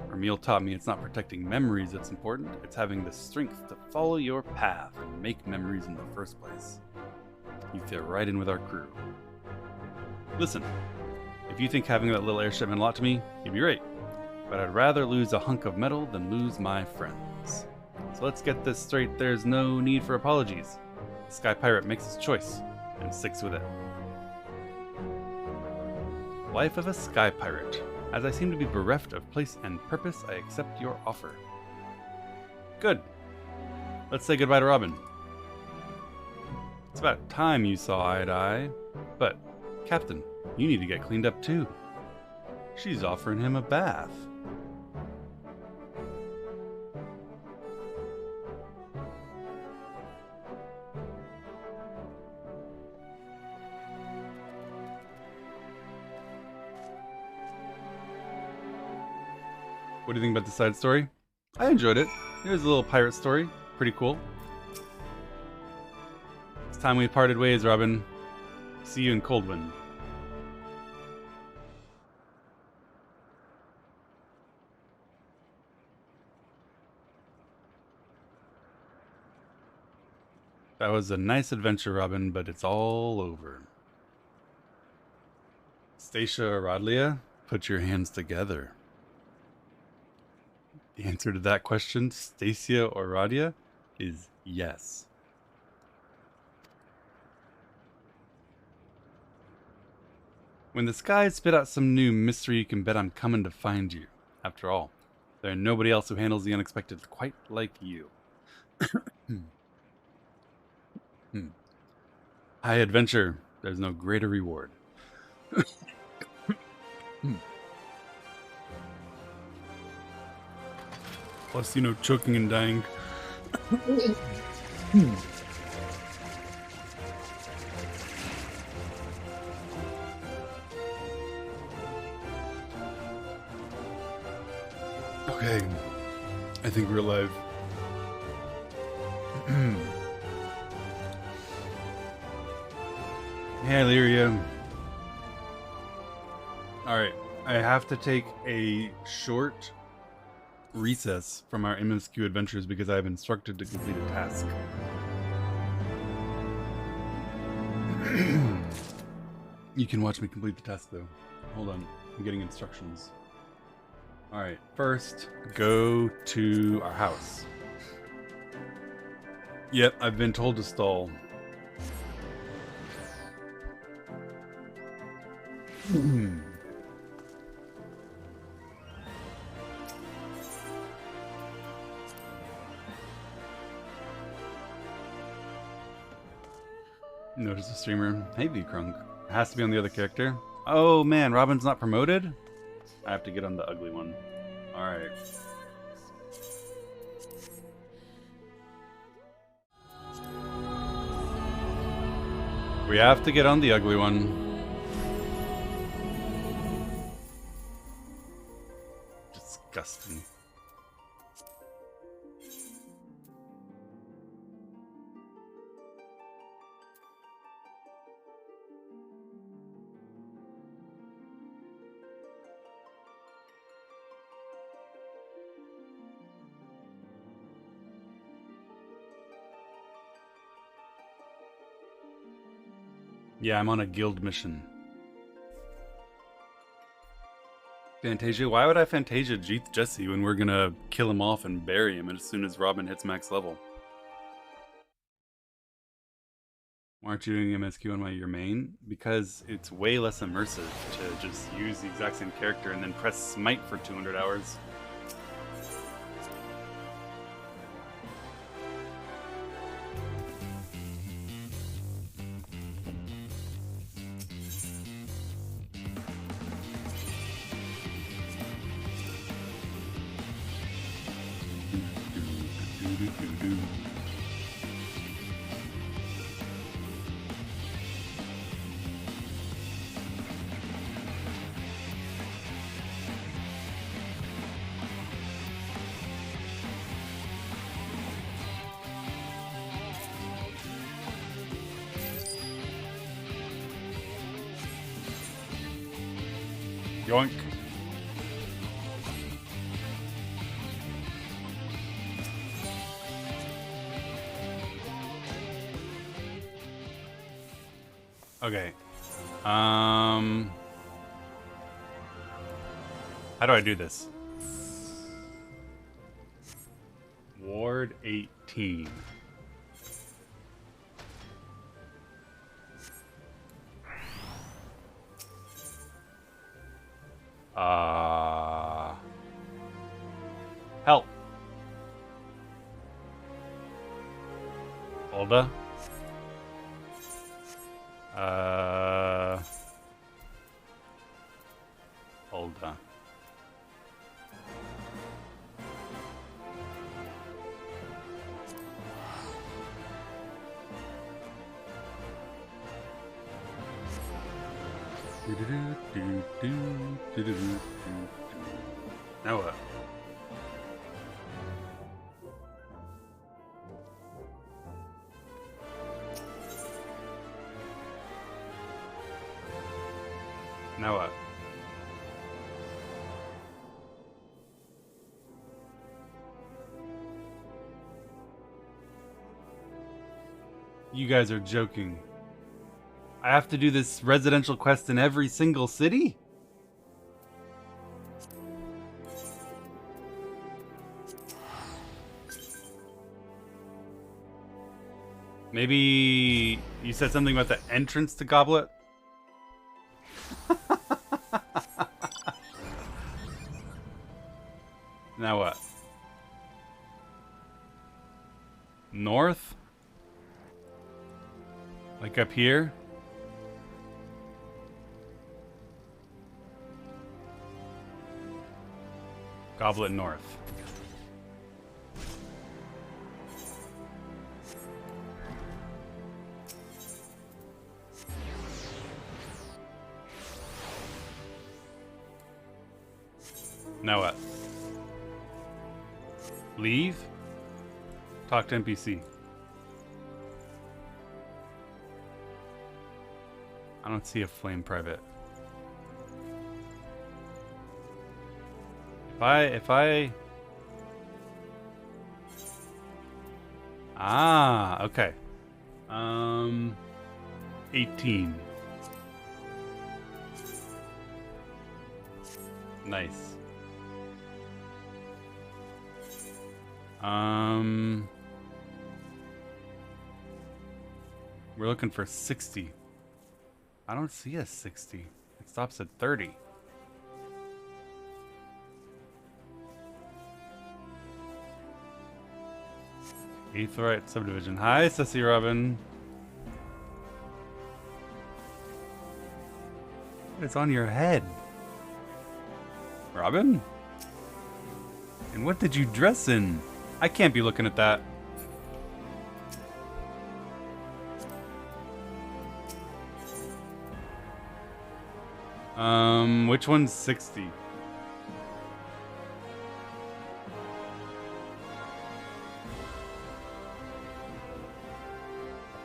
Ramil taught me it's not protecting memories that's important, it's having the strength to follow your path and make memories in the first place. You fit right in with our crew. Listen, if you think having that little airship meant a lot to me, you'd be right. But I'd rather lose a hunk of metal than lose my friends. So let's get this straight, there's no need for apologies. The Sky Pirate makes his choice and sticks with it. Life of a Sky Pirate. As I seem to be bereft of place and purpose, I accept your offer. Good. Let's say goodbye to Robin. It's about time you saw eye to eye. But, Captain, you need to get cleaned up too. She's offering him a bath. What do you think about the side story? I enjoyed it. It was a little pirate story. Pretty cool. It's time we parted ways, Robin. See you in Coldwind. That was a nice adventure, Robin, but it's all over. Stacia or Rodlia, put your hands together. The answer to that question, Stacia or Radia, is yes. When the skies spit out some new mystery, you can bet I'm coming to find you. After all, there's nobody else who handles the unexpected quite like you. High adventure, there's no greater reward. Plus, choking and dying. Okay, I think we're alive. Hey, Illyria. Alright, I have to take a short recess from our MSQ adventures because I have instructed to complete a task. You can watch me complete the task though. Hold on, I'm getting instructions. Alright, first, go to our house. Yep, I've been told to stall. Notice the streamer. Hey, V-Crunk. It has to be on the other character. Oh man, Robin's not promoted? I have to get on the ugly one. Alright. We have to get on the ugly one. Disgusting. Yeah, I'm on a guild mission. Fantasia? Why would I Fantasia Jesse when we're gonna kill him off and bury him as soon as Robin hits max level? Why aren't you doing MSQ on your main? Because it's way less immersive to just use the exact same character and then press smite for 200 hours. Yoink. Okay. How do I do this? Ward 18. Help. Olda. Olda. Now what? Now what? You guys are joking. I have to do this residential quest in every single city? Maybe you said something about the entrance to Goblet? Now what? North? Like up here? Goblet North. Now what? Leave? Talk to NPC. I don't see a flame private. If I... Ah, okay. 18. Nice. We're looking for 60. I don't see a 60. It stops at 30. Aetheryte subdivision. Hi, Sissy Robin. It's on your head. Robin? And what did you dress in? I can't be looking at that. Which one's 60?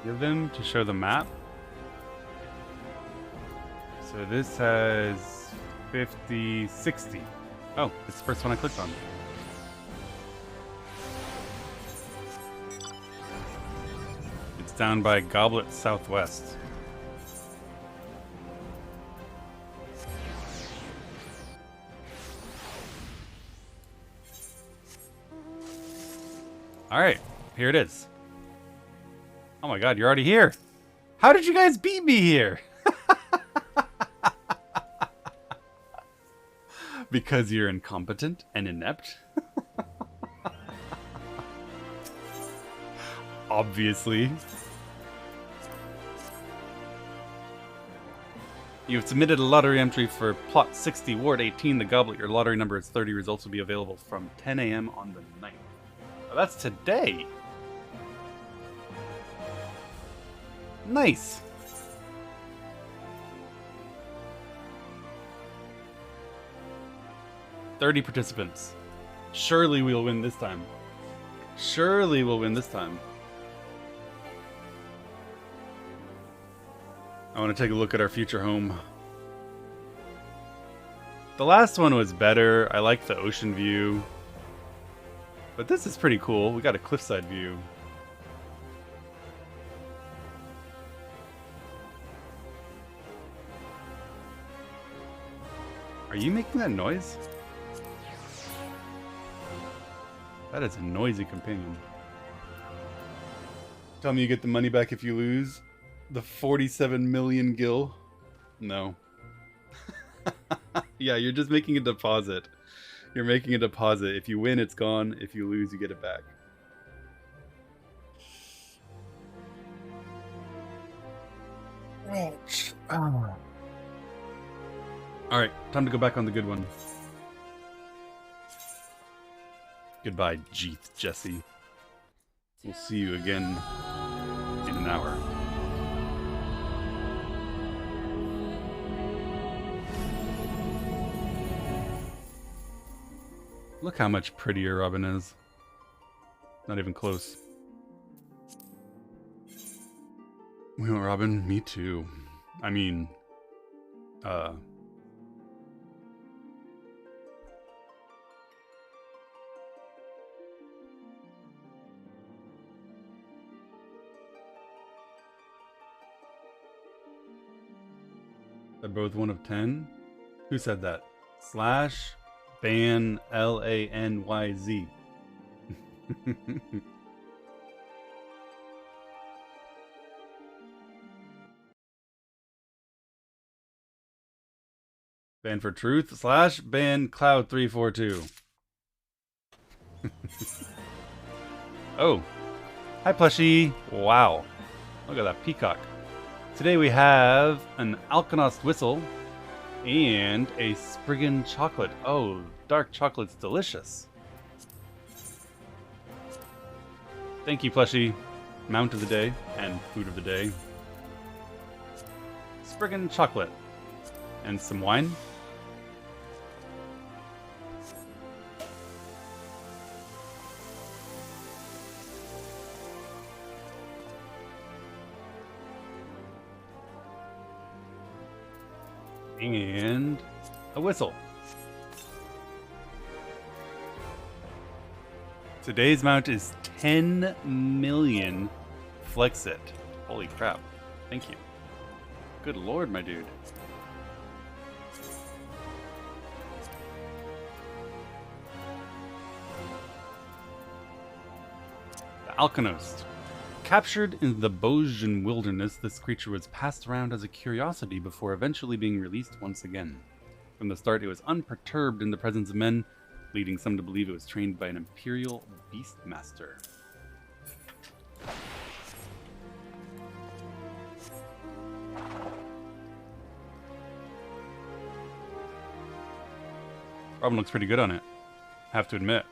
Give them to show the map. So this has 50, 60. Oh, it's the first one I clicked on. It's down by Goblet Southwest. Alright, here it is. Oh my god, you're already here. How did you guys beat me here? Because you're incompetent and inept? Obviously. You've submitted a lottery entry for plot 60, ward 18, the Goblet. Your lottery number is 30. Results will be available from 10 a.m. on the 9th. Oh, that's today. Nice. "30 participants. Surely we'll win this time. Surely we'll win this time." I want to take a look at our future home. The last one was better. I like the ocean view. But this is pretty cool. We got a cliffside view. Are you making that noise? That is a noisy companion. Tell me you get the money back if you lose. The 47 million gil. No. Yeah, you're just making a deposit. You're making a deposit. If you win, it's gone. If you lose, you get it back. Ouch. Oh. Alright, time to go back on the good one. Goodbye, Jeeth Jesse. We'll see you again in an hour. Look how much prettier Robin is. Not even close. Well, Robin, me too. I mean, they're both 1 of 10? Who said that? Slash ban LANYZ. Ban for truth slash ban cloud342. Oh. Hi, plushie. Wow. Look at that peacock. Today we have an Alkanost whistle and a Spriggan chocolate. Oh, dark chocolate's delicious. Thank you, plushie. Mount of the day and food of the day. Spriggan chocolate. And some wine. And a whistle. Today's mount is 10 million Flexit. Holy crap. Thank you. Good lord, my dude. The Alkanost. Captured in the Bosjan wilderness, this creature was passed around as a curiosity before eventually being released once again. From the start, it was unperturbed in the presence of men, leading some to believe it was trained by an imperial beastmaster. Robin looks pretty good on it, have to admit.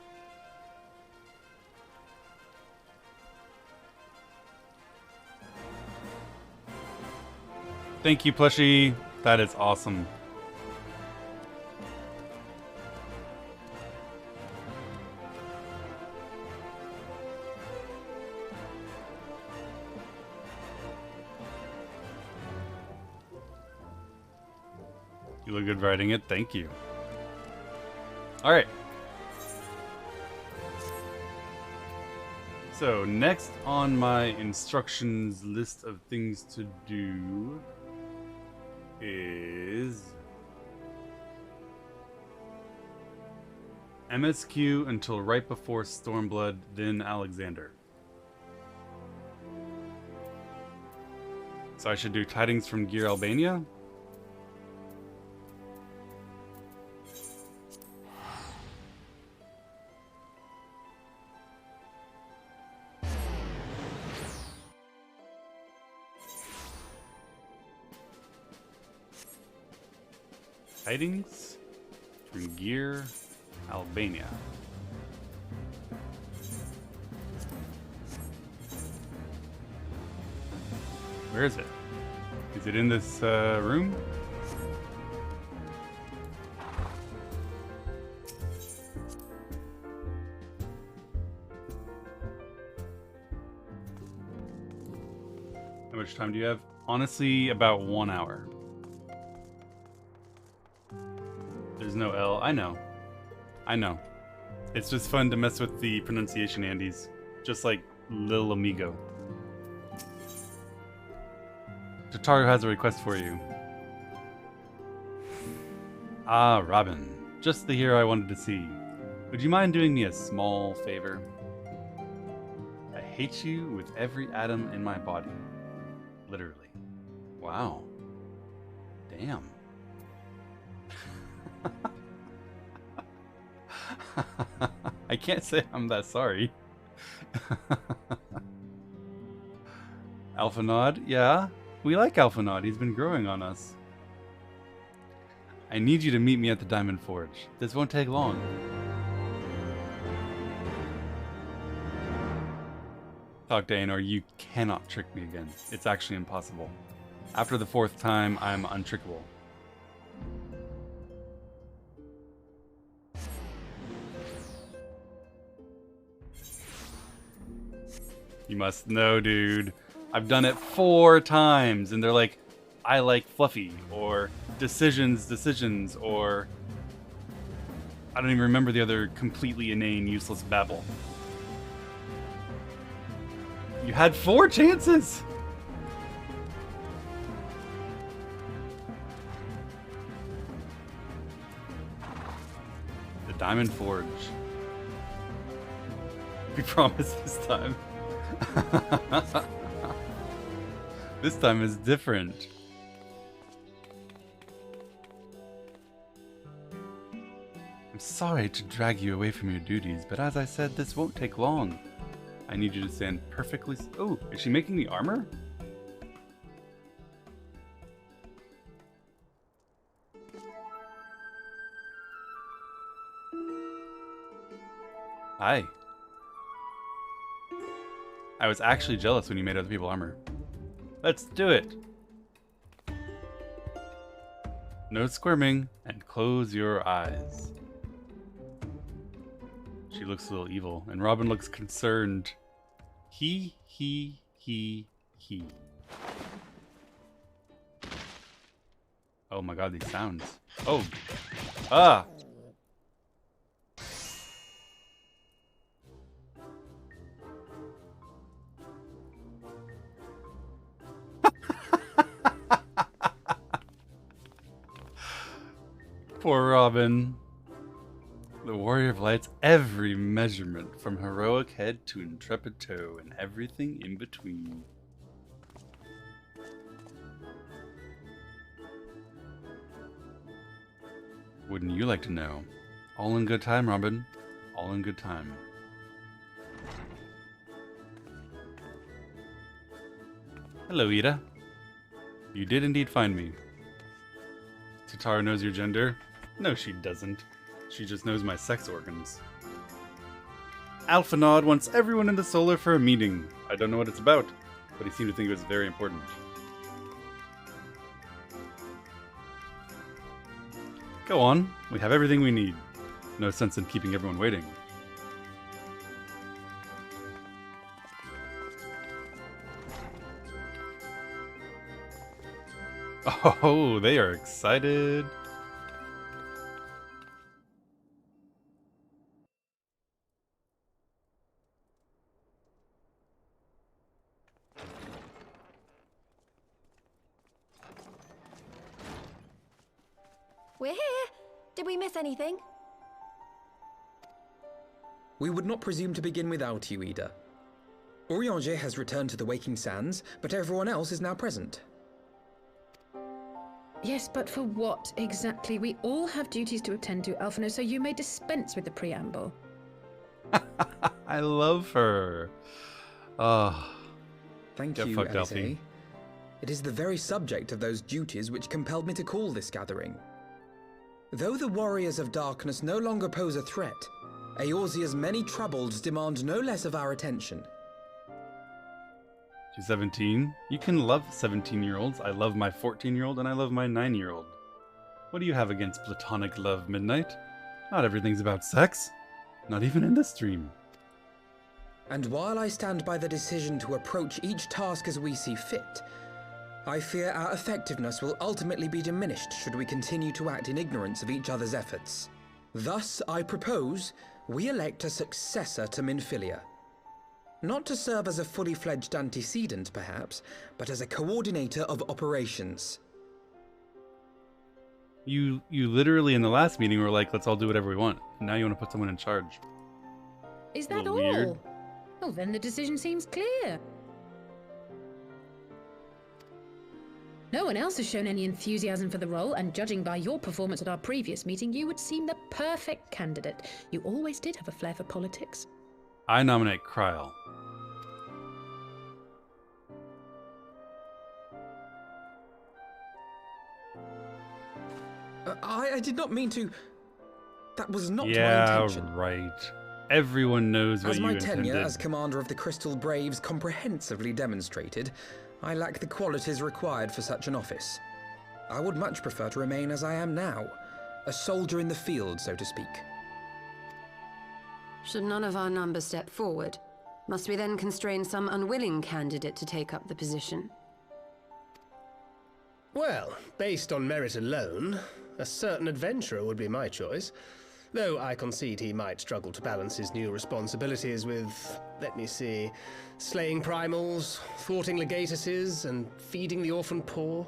Thank you, plushie. That is awesome. You look good writing it. Thank you. All right. So next on my instructions list of things to do is MSQ until right before Stormblood, then Alexander. So I should do tidings from Gear Albania. Tidings from Gear Albania. Where is it? Is it in this room? How much time do you have? Honestly, about 1 hour. There's no L. I know. I know. It's just fun to mess with the pronunciation Andes. Just like Lil Amigo. Tataru has a request for you. Ah, Robin. Just the hero I wanted to see. Would you mind doing me a small favor? I hate you with every atom in my body. Literally. Wow. Damn. I can't say I'm that sorry. Alphanod, yeah. We like Alphanod. He's been growing on us. I need you to meet me at the Diamond Forge. This won't take long. Talk to Aenor, you cannot trick me again. It's actually impossible. After the 4th time, I'm untrickable. You must know, dude. I've done it 4 times, and they're like, I like Fluffy, or decisions, or I don't even remember the other completely inane, useless babble. You had 4 chances! The Diamond Forge. We promise this time. This time is different. I'm sorry to drag you away from your duties, but as I said, this won't take long. I need you to stand perfectly... Oh, is she making the armor? Hi. I was actually jealous when you made other people armor. Let's do it! No squirming, and close your eyes. She looks a little evil, and Robin looks concerned. He. Oh my god, these sounds. Oh! Ah! Poor Robin. The Warrior of Light's every measurement, from heroic head to intrepid toe, and everything in between. Wouldn't you like to know? All in good time, Robin. All in good time. Hello, Ida. You did indeed find me. Tataru knows your gender? No, she doesn't. She just knows my sex organs. Alphanod wants everyone in the Solar for a meeting. I don't know what it's about, but he seemed to think it was very important. Go on. We have everything we need. No sense in keeping everyone waiting. Oh, they are excited. We're here. Did we miss anything? We would not presume to begin without you, Ida. Urianger has returned to the Waking Sands, but everyone else is now present. Yes, but for what exactly? We all have duties to attend to, Alphino, so you may dispense with the preamble. I love her. Oh, Thank get you, fucked, Alice. Alfie. It is the very subject of those duties which compelled me to call this gathering. Though the Warriors of Darkness no longer pose a threat, Eorzea's many troubles demand no less of our attention. She's 17. You can love 17-year-olds. I love my 14-year-old and I love my 9-year-old. What do you have against platonic love, Midnight? Not everything's about sex. Not even in this stream. And while I stand by the decision to approach each task as we see fit, I fear our effectiveness will ultimately be diminished should we continue to act in ignorance of each other's efforts. Thus, I propose we elect a successor to Minfilia. Not to serve as a fully fledged antecedent, perhaps, but as a coordinator of operations. You literally in the last meeting were like, let's all do whatever we want. And now you want to put someone in charge. Is that Little all? weird. Oh, then the decision seems clear. No one else has shown any enthusiasm for the role, and judging by your performance at our previous meeting, you would seem the perfect candidate. You always did have a flair for politics. I nominate Kryl. I did not mean to... That was not my Yeah, intention. right. Everyone knows what As you my intended. tenure as commander of the Crystal Braves comprehensively demonstrated, I lack the qualities required for such an office. I would much prefer to remain as I am now, a soldier in the field, so to speak. Should none of our numbers step forward? Must we then constrain some unwilling candidate to take up the position? Well, based on merit alone, a certain adventurer would be my choice. Though I concede he might struggle to balance his new responsibilities with, let me see, slaying primals, thwarting legatuses, and feeding the orphan poor.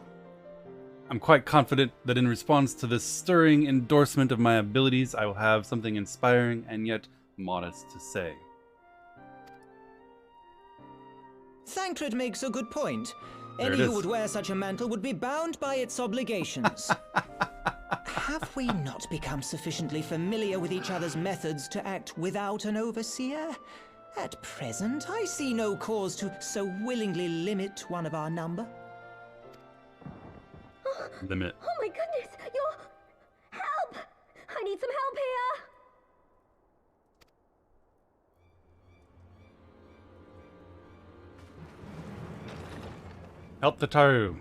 I'm quite confident that in response to this stirring endorsement of my abilities, I will have something inspiring and yet modest to say. Thancred makes a good point. There Any it who is. would wear such a mantle would be bound by its obligations. Have we not become sufficiently familiar with each other's methods to act without an overseer? At present, I see no cause to so willingly limit one of our number. Limit. Oh my goodness! Help! I need some help here! Help the Taru.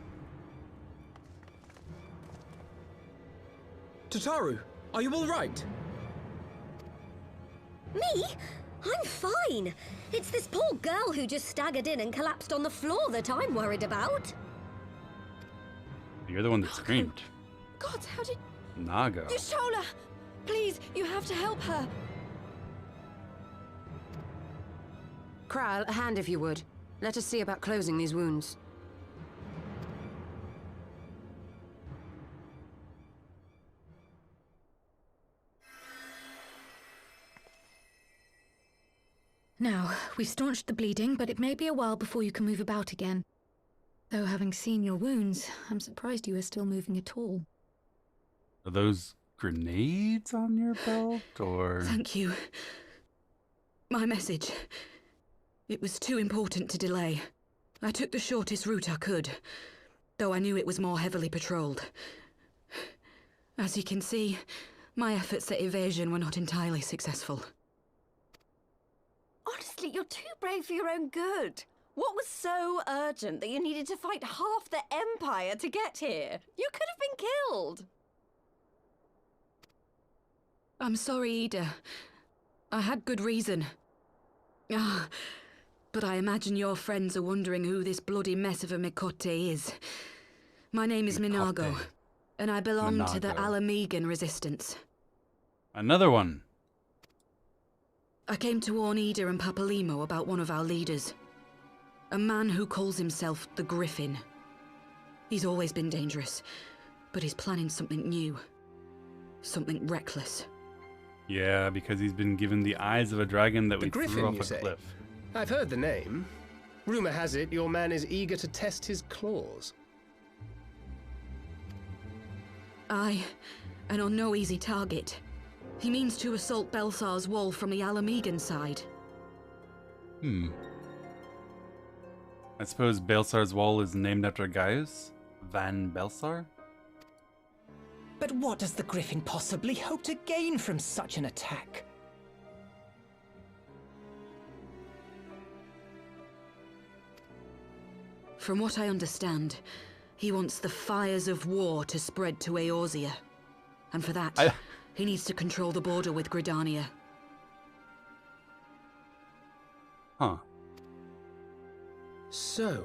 Tataru, are you all right? Me? I'm fine. It's this poor girl who just staggered in and collapsed on the floor that I'm worried about. You're the one that screamed. God, how did... Naga. Yashola! Please, you have to help her. Kryl, a hand if you would. Let us see about closing these wounds. Now, we've staunched the bleeding, but it may be a while before you can move about again. Though having seen your wounds, I'm surprised you are still moving at all. Are those grenades on your belt, or...? Thank you. My message. It was too important to delay. I took the shortest route I could, though I knew it was more heavily patrolled. As you can see, my efforts at evasion were not entirely successful. Honestly, you're too brave for your own good. What was so urgent that you needed to fight half the Empire to get here? You could have been killed. I'm sorry, Ida. I had good reason. But I imagine your friends are wondering who this bloody mess of a Mikote is. My name is Minago, and I belong to the Alamegan Resistance. Another one. I came to warn Ida and Papalimo about one of our leaders. A man who calls himself the Griffin. He's always been dangerous, but he's planning something new. Something reckless. Yeah, because he's been given the eyes of a dragon that The we Griffin, threw off you a say? cliff. I've heard the name. Rumor has it your man is eager to test his claws. Aye, and on no easy target. He means to assault Belsar's wall from the Alamegan side. I suppose Belsar's wall is named after Gaius Van Belsar? But what does the Griffin possibly hope to gain from such an attack? From what I understand, he wants the fires of war to spread to Eorzea. And for that, he needs to control the border with Gridania. Huh. So,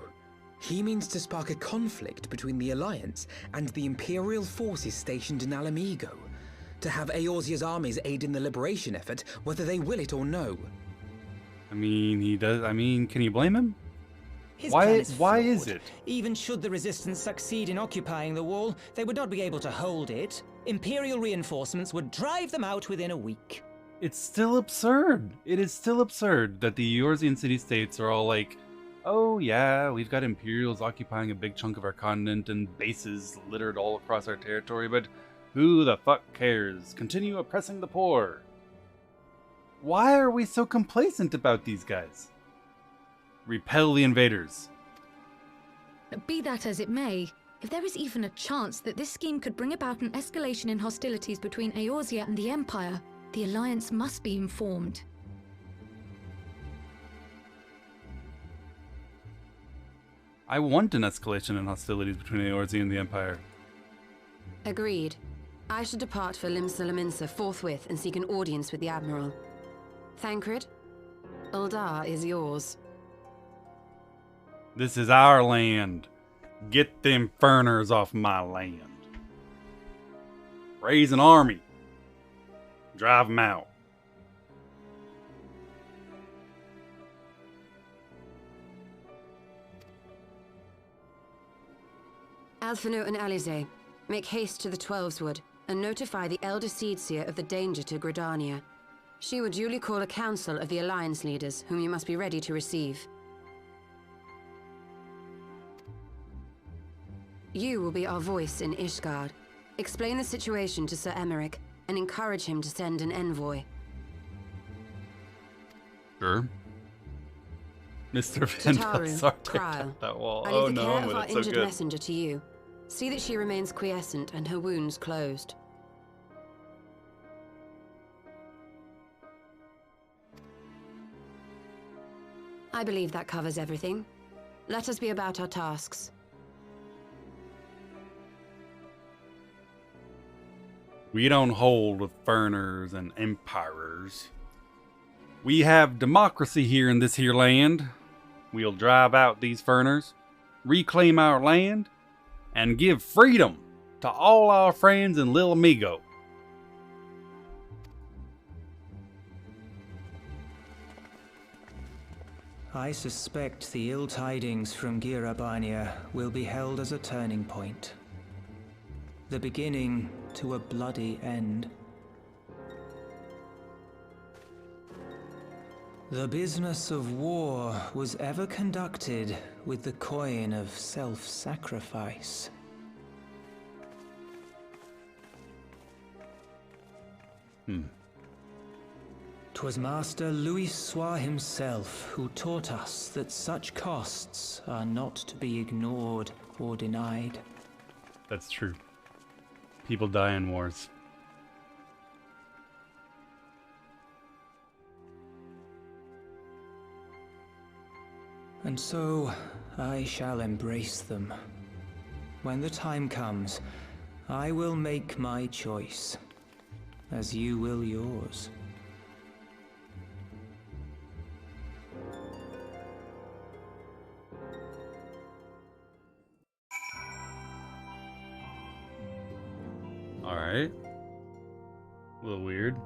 he means to spark a conflict between the Alliance and the Imperial forces stationed in Alamigo, to have Eorzea's armies aid in the liberation effort, whether they will it or no. I mean, he does. I mean, can you blame him? His Why- plan is why flawed. is it? Even should the Resistance succeed in occupying the wall, they would not be able to hold it. Imperial reinforcements would drive them out within a week. It's still absurd. It is still absurd that the Eorzean city-states are all like, oh yeah, we've got Imperials occupying a big chunk of our continent and bases littered all across our territory, but who the fuck cares? Continue oppressing the poor. Why are we so complacent about these guys? Repel the invaders. Be that as it may, if there is even a chance that this scheme could bring about an escalation in hostilities between Eorzea and the Empire, the Alliance must be informed. I want an escalation in hostilities between Eorzea and the Empire. Agreed. I should depart for Lim-Salaminsa forthwith and seek an audience with the Admiral. Thancred, Uldar is yours. This is our land. Get them Ferners off my land. Raise an army. Drive them out. Alphino and Alize, make haste to the Twelveswood and notify the Elder Seedseer of the danger to Gridania. She will duly call a council of the Alliance leaders, whom you must be ready to receive. You will be our voice in Ishgard. Explain the situation to Sir Emmerich and encourage him to send an envoy. Sure. Mr. Van Tataru, Belsar, take Krile, out that wall. I Oh leave the no, care of but our it's so injured good. messenger to you. See that she remains quiescent and her wounds closed. I believe that covers everything. Let us be about our tasks. We don't hold with Ferners and Empirers. We have democracy here in this here land. We'll drive out these Ferners, reclaim our land, and give freedom to all our friends in Lil Amigo. I suspect the ill tidings from Girabania will be held as a turning point. The beginning to a bloody end. The business of war was ever conducted with the coin of self-sacrifice. 'Twas Master Louis Soir himself who taught us that such costs are not to be ignored or denied. That's true. People die in wars. And so, I shall embrace them. When the time comes, I will make my choice, as you will yours. Alright. A little weird.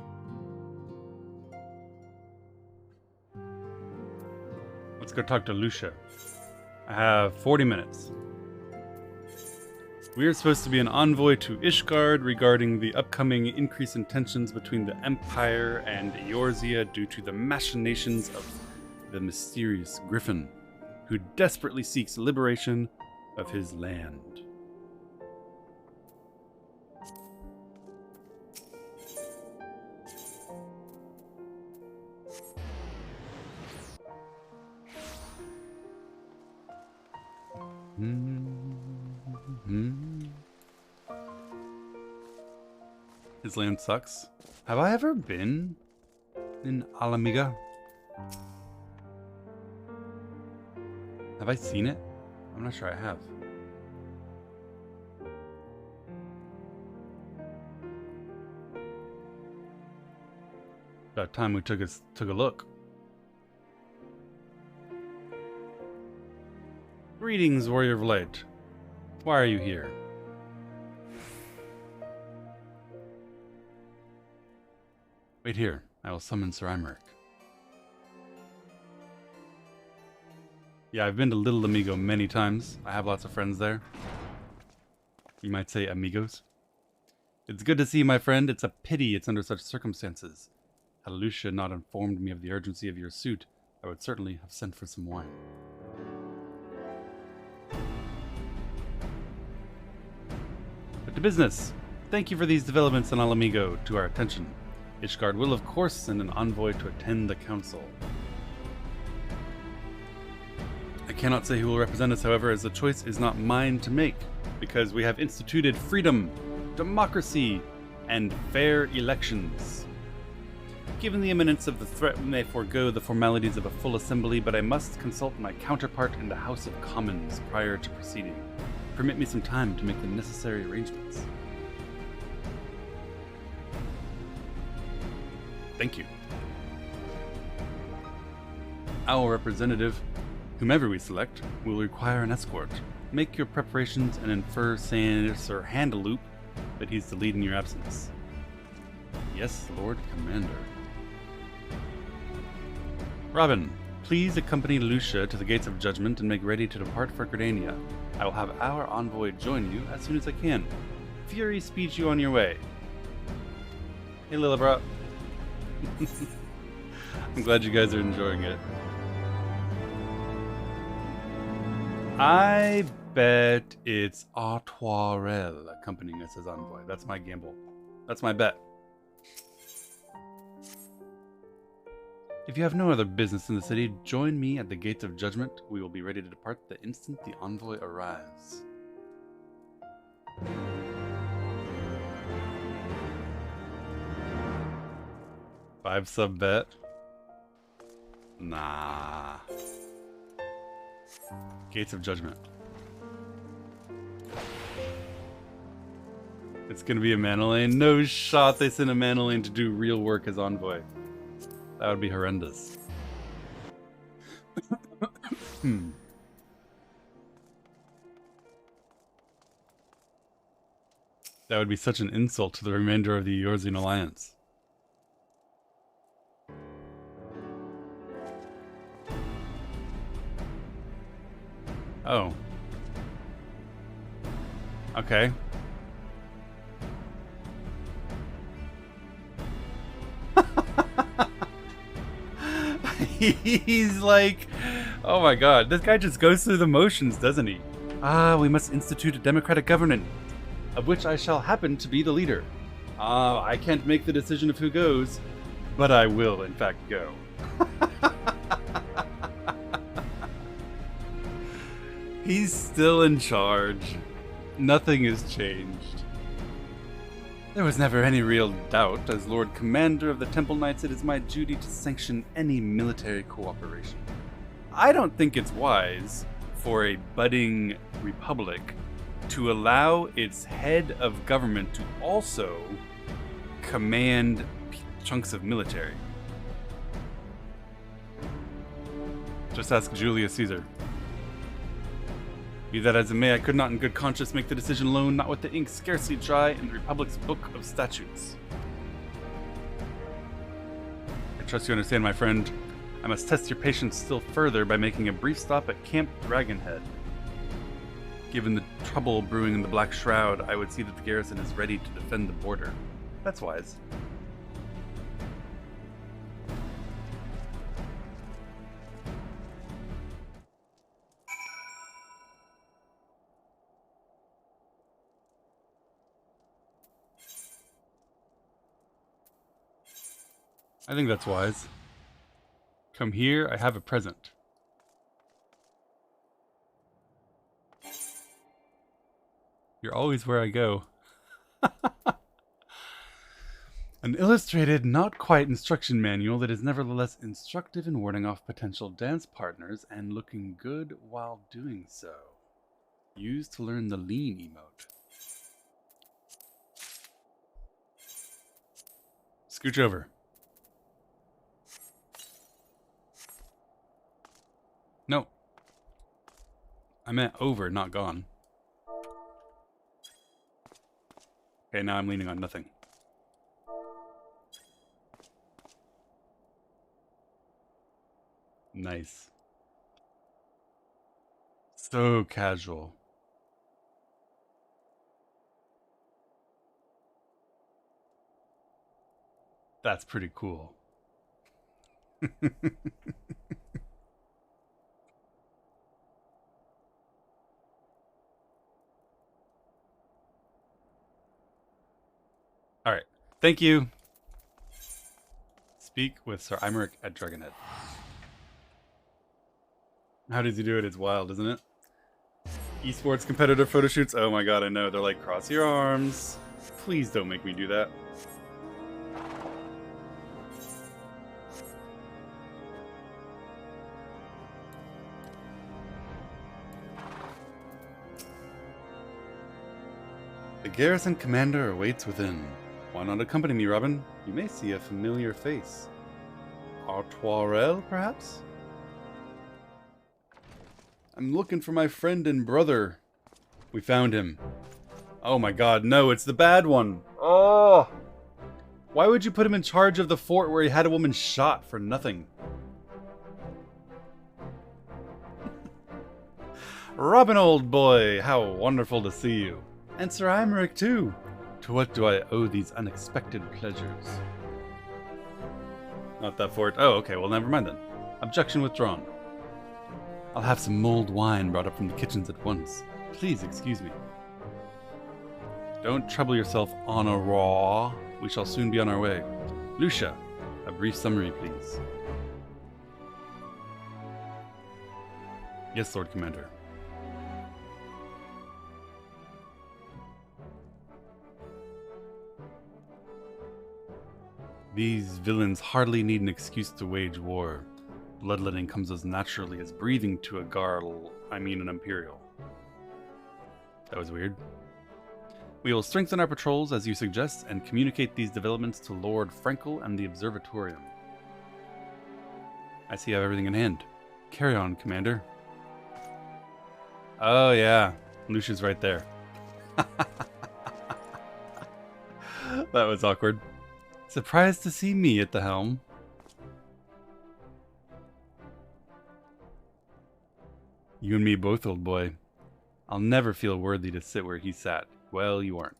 Let's go talk to Lucia. I have 40 minutes. We are supposed to be an envoy to Ishgard regarding the upcoming increase in tensions between the Empire and Eorzea due to the machinations of the mysterious Griffin, who desperately seeks liberation of his land. His land sucks. Have I ever been in Alamiga? Have I seen it? I'm not sure I have. About time we took a look. Greetings, Warrior of Light. Why are you here? Wait here. I will summon Sir Imeric. Yeah, I've been to Little Amigo many times. I have lots of friends there. You might say amigos. It's good to see you, my friend. It's a pity it's under such circumstances. Had Lucia not informed me of the urgency of your suit, I would certainly have sent for some wine. But to business. Thank you for these developments in Alamigo to our attention. Ishgard will, of course, send an envoy to attend the council. I cannot say who will represent us, however, as the choice is not mine to make, because we have instituted freedom, democracy, and fair elections. Given the imminence of the threat, we may forego the formalities of a full assembly, but I must consult my counterpart in the House of Commons prior to proceeding. Permit me some time to make the necessary arrangements. Thank you. Our representative, whomever we select, will require an escort. Make your preparations and infer Sir Handaloop that he's to lead in your absence. Yes, Lord Commander. Robin, please accompany Lucia to the Gates of Judgment and make ready to depart for Gridania. I will have our envoy join you as soon as I can. Fury speeds you on your way. Hey, Lillibra. I'm glad you guys are enjoying it. I bet it's Artoirel accompanying us as envoy. That's my gamble. That's my bet. If you have no other business in the city, join me at the Gates of Judgment. We will be ready to depart the instant the envoy arrives. Five sub bet? Nah. Gates of Judgment. It's gonna be a Manolane? No shot they sent a Manolane to do real work as envoy. That would be horrendous. That would be such an insult to the remainder of the Eorzean Alliance. Oh. Okay. He's like, oh my god, this guy just goes through the motions, doesn't he? Ah, we must institute a democratic government, of which I shall happen to be the leader. Ah, I can't make the decision of who goes, but I will, in fact, go. He's still in charge. Nothing has changed. There was never any real doubt. As Lord Commander of the Temple Knights, it is my duty to sanction any military cooperation. I don't think it's wise for a budding republic to allow its head of government to also command chunks of military. Just ask Julius Caesar. Be that as it may, I could not in good conscience make the decision alone, not with the ink scarcely dry in the Republic's Book of Statutes. I trust you understand, my friend. I must test your patience still further by making a brief stop at Camp Dragonhead. Given the trouble brewing in the Black Shroud, I would see that the garrison is ready to defend the border. That's wise. I think that's wise. Come here, I have a present. You're always where I go. An illustrated, not quite instruction manual that is nevertheless instructive in warding off potential dance partners and looking good while doing so. Used to learn the lean emote. Scooch over. No. I meant over, not gone. Okay, now I'm leaning on nothing. Nice. So casual. That's pretty cool. Alright. Thank you. Speak with Sir Imeric at Dragonhead. How does he do it? It's wild, isn't it? Esports competitor photo shoots? Oh my god, I know. They're like, cross your arms. Please don't make me do that. The garrison commander awaits within. Why not accompany me, Robin? You may see a familiar face. Artoirel, perhaps? I'm looking for my friend and brother. We found him. Oh my god, no, it's the bad one. Oh! Why would you put him in charge of the fort where he had a woman shot for nothing? Robin, old boy, how wonderful to see you. And Sir Imeric, too. To what do I owe these unexpected pleasures? Not that fort. Oh, okay, well, never mind then. Objection withdrawn. I'll have some mulled wine brought up from the kitchens at once. Please excuse me. Don't trouble yourself, Honora. We shall soon be on our way. Lucia, a brief summary, please. Yes, Lord Commander. These villains hardly need an excuse to wage war. Bloodletting comes as naturally as breathing to a Garl, an Imperial. That was weird. We will strengthen our patrols as you suggest and communicate these developments to Lord Frankel and the Observatorium. I see you have everything in hand. Carry on, Commander. Oh yeah, Lucia's right there. That was awkward. Surprised to see me at the helm. You and me both, old boy. I'll never feel worthy to sit where he sat. Well, you aren't.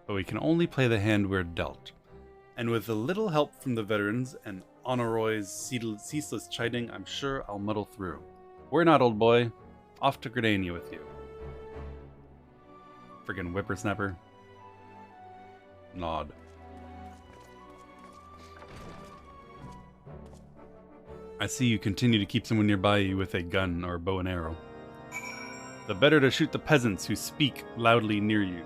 But we can only play the hand we're dealt. And with a little help from the veterans and Honoroy's ceaseless chiding, I'm sure I'll muddle through. We're not, old boy. Off to Gridania with you. Friggin' whippersnapper. Nod. I see you continue to keep someone nearby you with a gun or bow and arrow. The better to shoot the peasants who speak loudly near you.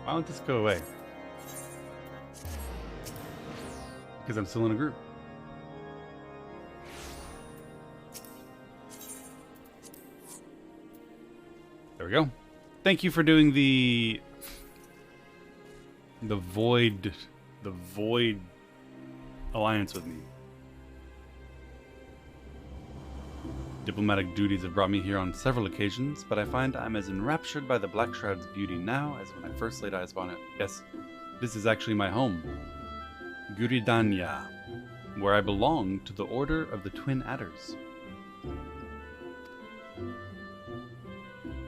Why don't this go away? Because I'm still in a group. There we go. Thank you for doing the void alliance with me. Diplomatic duties have brought me here on several occasions, but I find I'm as enraptured by the Black Shroud's beauty now as when I first laid eyes upon it. Yes, this is actually my home, Guridania, where I belong to the Order of the Twin Adders.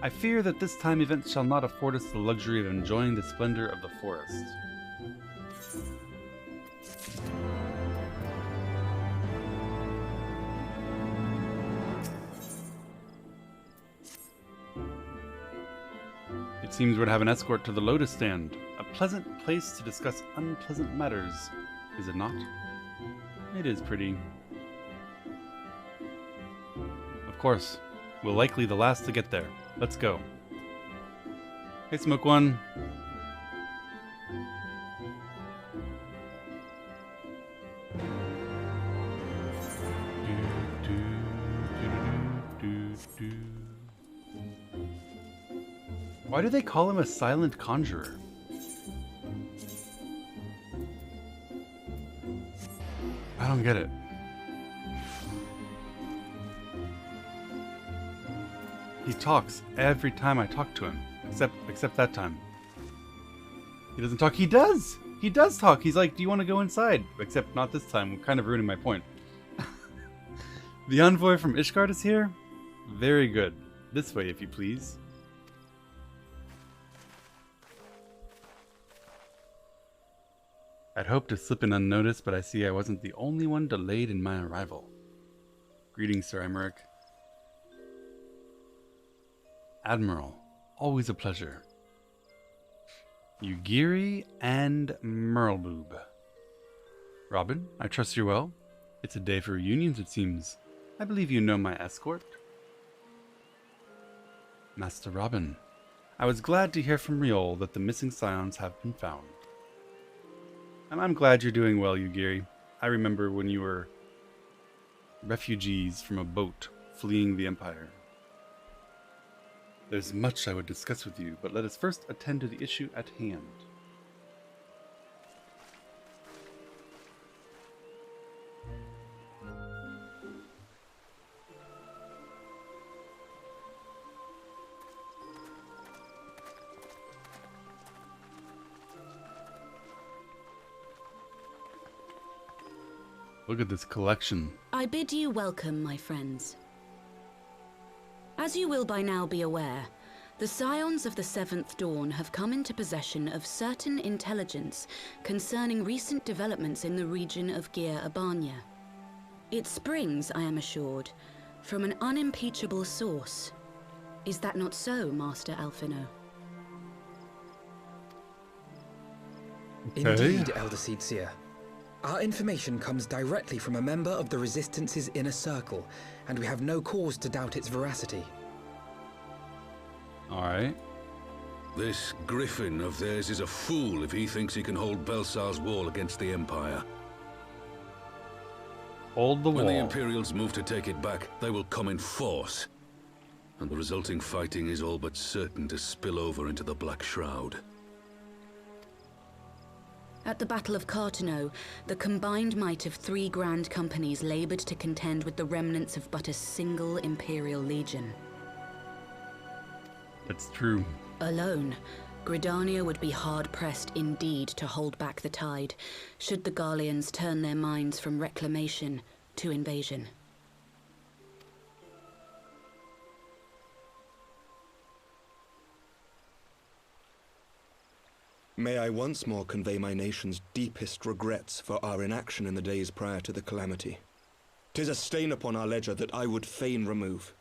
I fear that this time events shall not afford us the luxury of enjoying the splendor of the forest. It seems we're to have an escort to the Lotus Stand, a pleasant place to discuss unpleasant matters, is it not? It is pretty. Of course, we're likely the last to get there. Let's go. Hey, Smoke One. Why do they call him a silent conjurer? I don't get it. He talks every time I talk to him, except that time. He doesn't talk. He does! He does talk. He's like, do you want to go inside? Except not this time. I'm kind of ruining my point. The envoy from Ishgard is here? Very good. This way, if you please. I'd hoped to slip in unnoticed, but I see I wasn't the only one delayed in my arrival. Greetings, Sir Emmerich. Admiral, always a pleasure. Ugiri and Merlboob. Robin, I trust you're well. It's a day for reunions, it seems. I believe you know my escort. Master Robin, I was glad to hear from Riol that the missing scions have been found. And I'm glad you're doing well, Ugiri. I remember when you were refugees from a boat fleeing the Empire. There's much I would discuss with you, but let us first attend to the issue at hand. Look at this collection. I bid you welcome, my friends. As you will by now be aware, the Scions of the Seventh Dawn have come into possession of certain intelligence concerning recent developments in the region of Gyr Abania. It springs, I am assured, from an unimpeachable source. Is that not so, Master Alphino? Indeed, Elder Seedseer. Our information comes directly from a member of the Resistance's inner circle, and we have no cause to doubt its veracity. Alright. This griffin of theirs is a fool if he thinks he can hold Belsar's wall against the Empire. Hold the wall. When the Imperials move to take it back, they will come in force. And the resulting fighting is all but certain to spill over into the Black Shroud. At the Battle of Cartano, the combined might of 3 grand companies labored to contend with the remnants of but a single Imperial legion. That's true. Alone, Gridania would be hard-pressed indeed to hold back the tide, should the Garleans turn their minds from reclamation to invasion. May I once more convey my nation's deepest regrets for our inaction in the days prior to the calamity. 'Tis a stain upon our ledger that I would fain remove.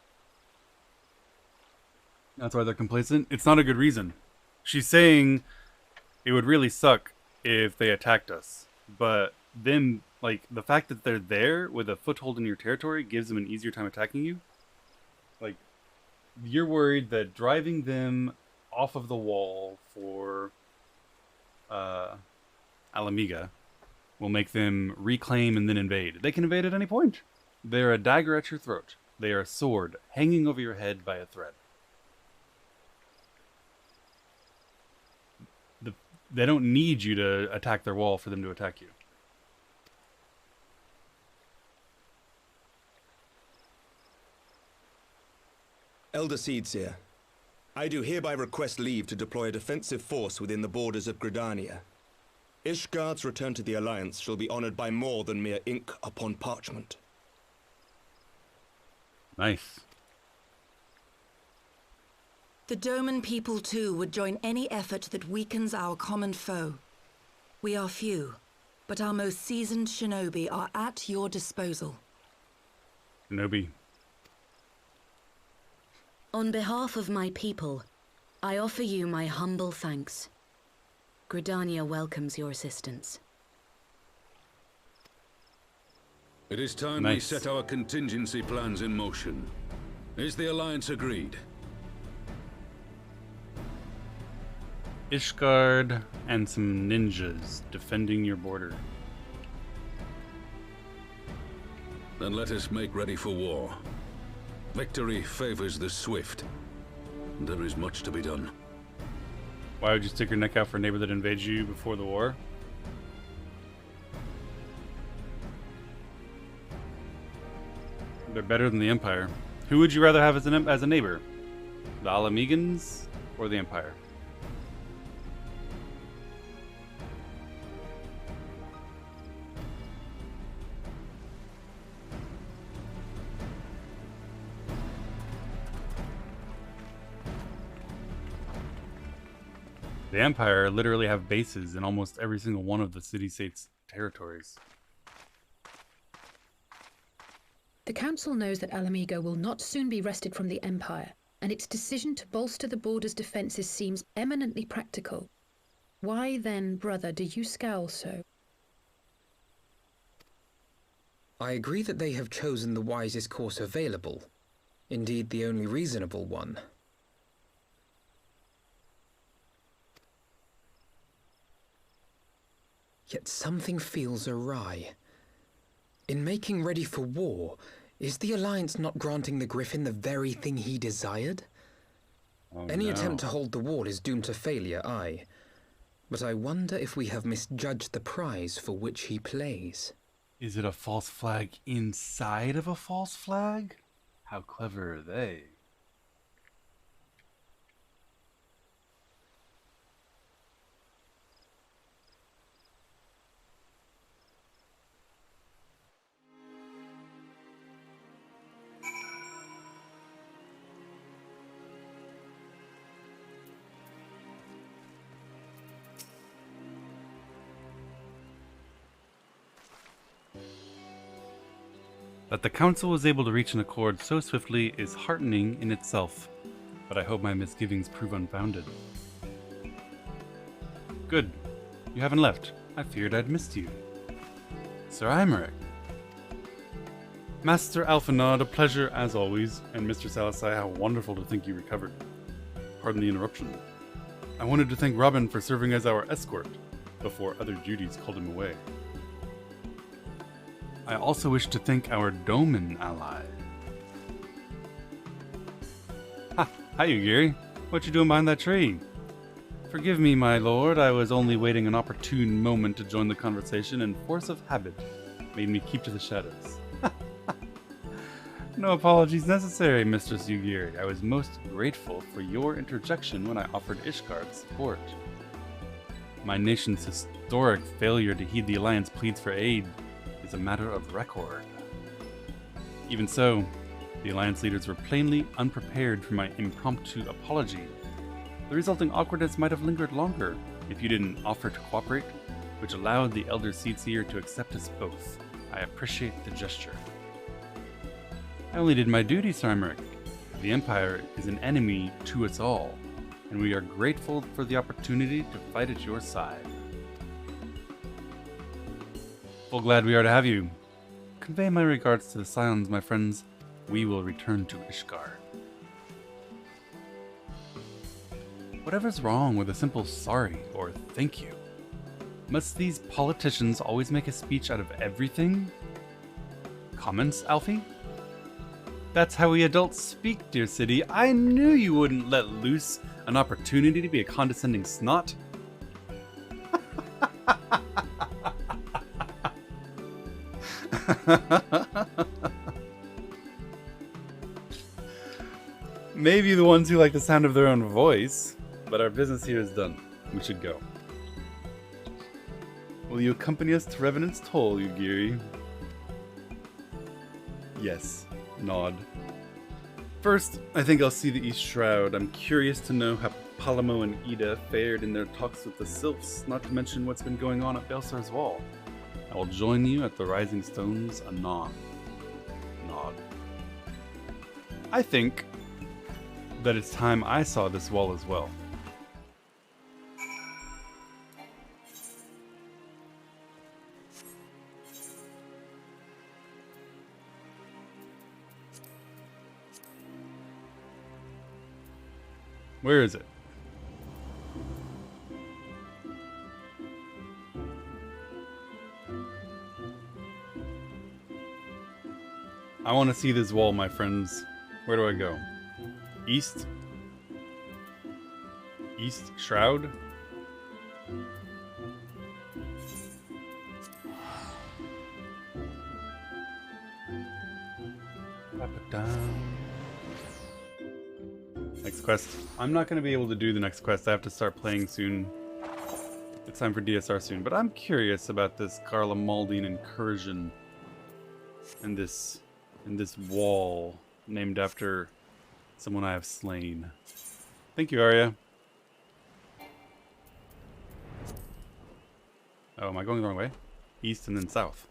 That's why they're complacent. It's not a good reason. She's saying it would really suck if they attacked us. But then, like, the fact that they're there with a foothold in your territory gives them an easier time attacking you. Like, you're worried that driving them off of the wall for Alamiga will make them reclaim and then invade. They can invade at any point. They're a dagger at your throat. They are a sword hanging over your head by a thread. They don't need you to attack their wall for them to attack you. Elder Seedseer, I do hereby request leave to deploy a defensive force within the borders of Gridania. Ishgard's return to the Alliance shall be honored by more than mere ink upon parchment. Nice. The Doman people too would join any effort that weakens our common foe. We are few, but our most seasoned shinobi are at your disposal. Shinobi. On behalf of my people, I offer you my humble thanks. Gridania welcomes your assistance. It is time we set our contingency plans in motion. Is the Alliance agreed? Ishgard and some ninjas defending your border. Then let us make ready for war. Victory favors the swift. There is much to be done. Why would you stick your neck out for a neighbor that invades you before the war? They're better than the Empire. Who would you rather have as a neighbor? The Alamegans or the Empire? The Empire literally have bases in almost every single one of the city-states' territories. The Council knows that Alamigo will not soon be wrested from the Empire, and its decision to bolster the border's defences seems eminently practical. Why then, brother, do you scowl so? I agree that they have chosen the wisest course available. Indeed, the only reasonable one. Yet something feels awry. In making ready for war, is the Alliance not granting the Griffin the very thing he desired? Any attempt to hold the wall is doomed to failure, aye. But I wonder if we have misjudged the prize for which he plays. Is it a false flag inside of a false flag? How clever are they? That the Council was able to reach an accord so swiftly is heartening in itself, but I hope my misgivings prove unfounded. Good. You haven't left. I feared I'd missed you. Sir Imeric. Master Alphanod, a pleasure as always, and Mr. Salasai, how wonderful to think you recovered. Pardon the interruption. I wanted to thank Robin for serving as our escort, before other duties called him away. I also wish to thank our Doman ally. Ha! Hi, you, Gary. What you doing behind that tree? Forgive me, my lord. I was only waiting an opportune moment to join the conversation, and force of habit made me keep to the shadows. No apologies necessary, Mistress Yugiri. I was most grateful for your interjection when I offered Ishgard support. My nation's historic failure to heed the Alliance pleads for aid is a matter of record. Even so, the Alliance leaders were plainly unprepared for my impromptu apology. The resulting awkwardness might have lingered longer if you didn't offer to cooperate, which allowed the Elder Seedseer to accept us both. I appreciate the gesture. I only did my duty, Sir Imeric. The Empire is an enemy to us all, and we are grateful for the opportunity to fight at your side. Full glad we are to have you. Convey my regards to the Scions, my friends. We will return to Ishgard. Whatever's wrong with a simple sorry or thank you? Must these politicians always make a speech out of everything? Comments, Alfie? That's how we adults speak, dear city. I knew you wouldn't let loose an opportunity to be a condescending snot. Maybe the ones who like the sound of their own voice, but our business here is done. We should go. Will you accompany us to Revenant's Toll, Yugiri? Yes. Nod. First, I think I'll see the East Shroud. I'm curious to know how Palamo and Ida fared in their talks with the Sylphs, not to mention what's been going on at Baelsar's Wall. I will join you at the Rising Stones anon. Nod. I think that it's time I saw this wall as well. Where is it? I want to see this wall, my friends. Where do I go? East? East Shroud? Up it down. Next quest. I'm not going to be able to do the next quest. I have to start playing soon. It's time for DSR soon. But I'm curious about this Carla Maldine incursion and this wall named after someone I have slain. Thank you, Arya. Oh, am I going the wrong way? East and then south.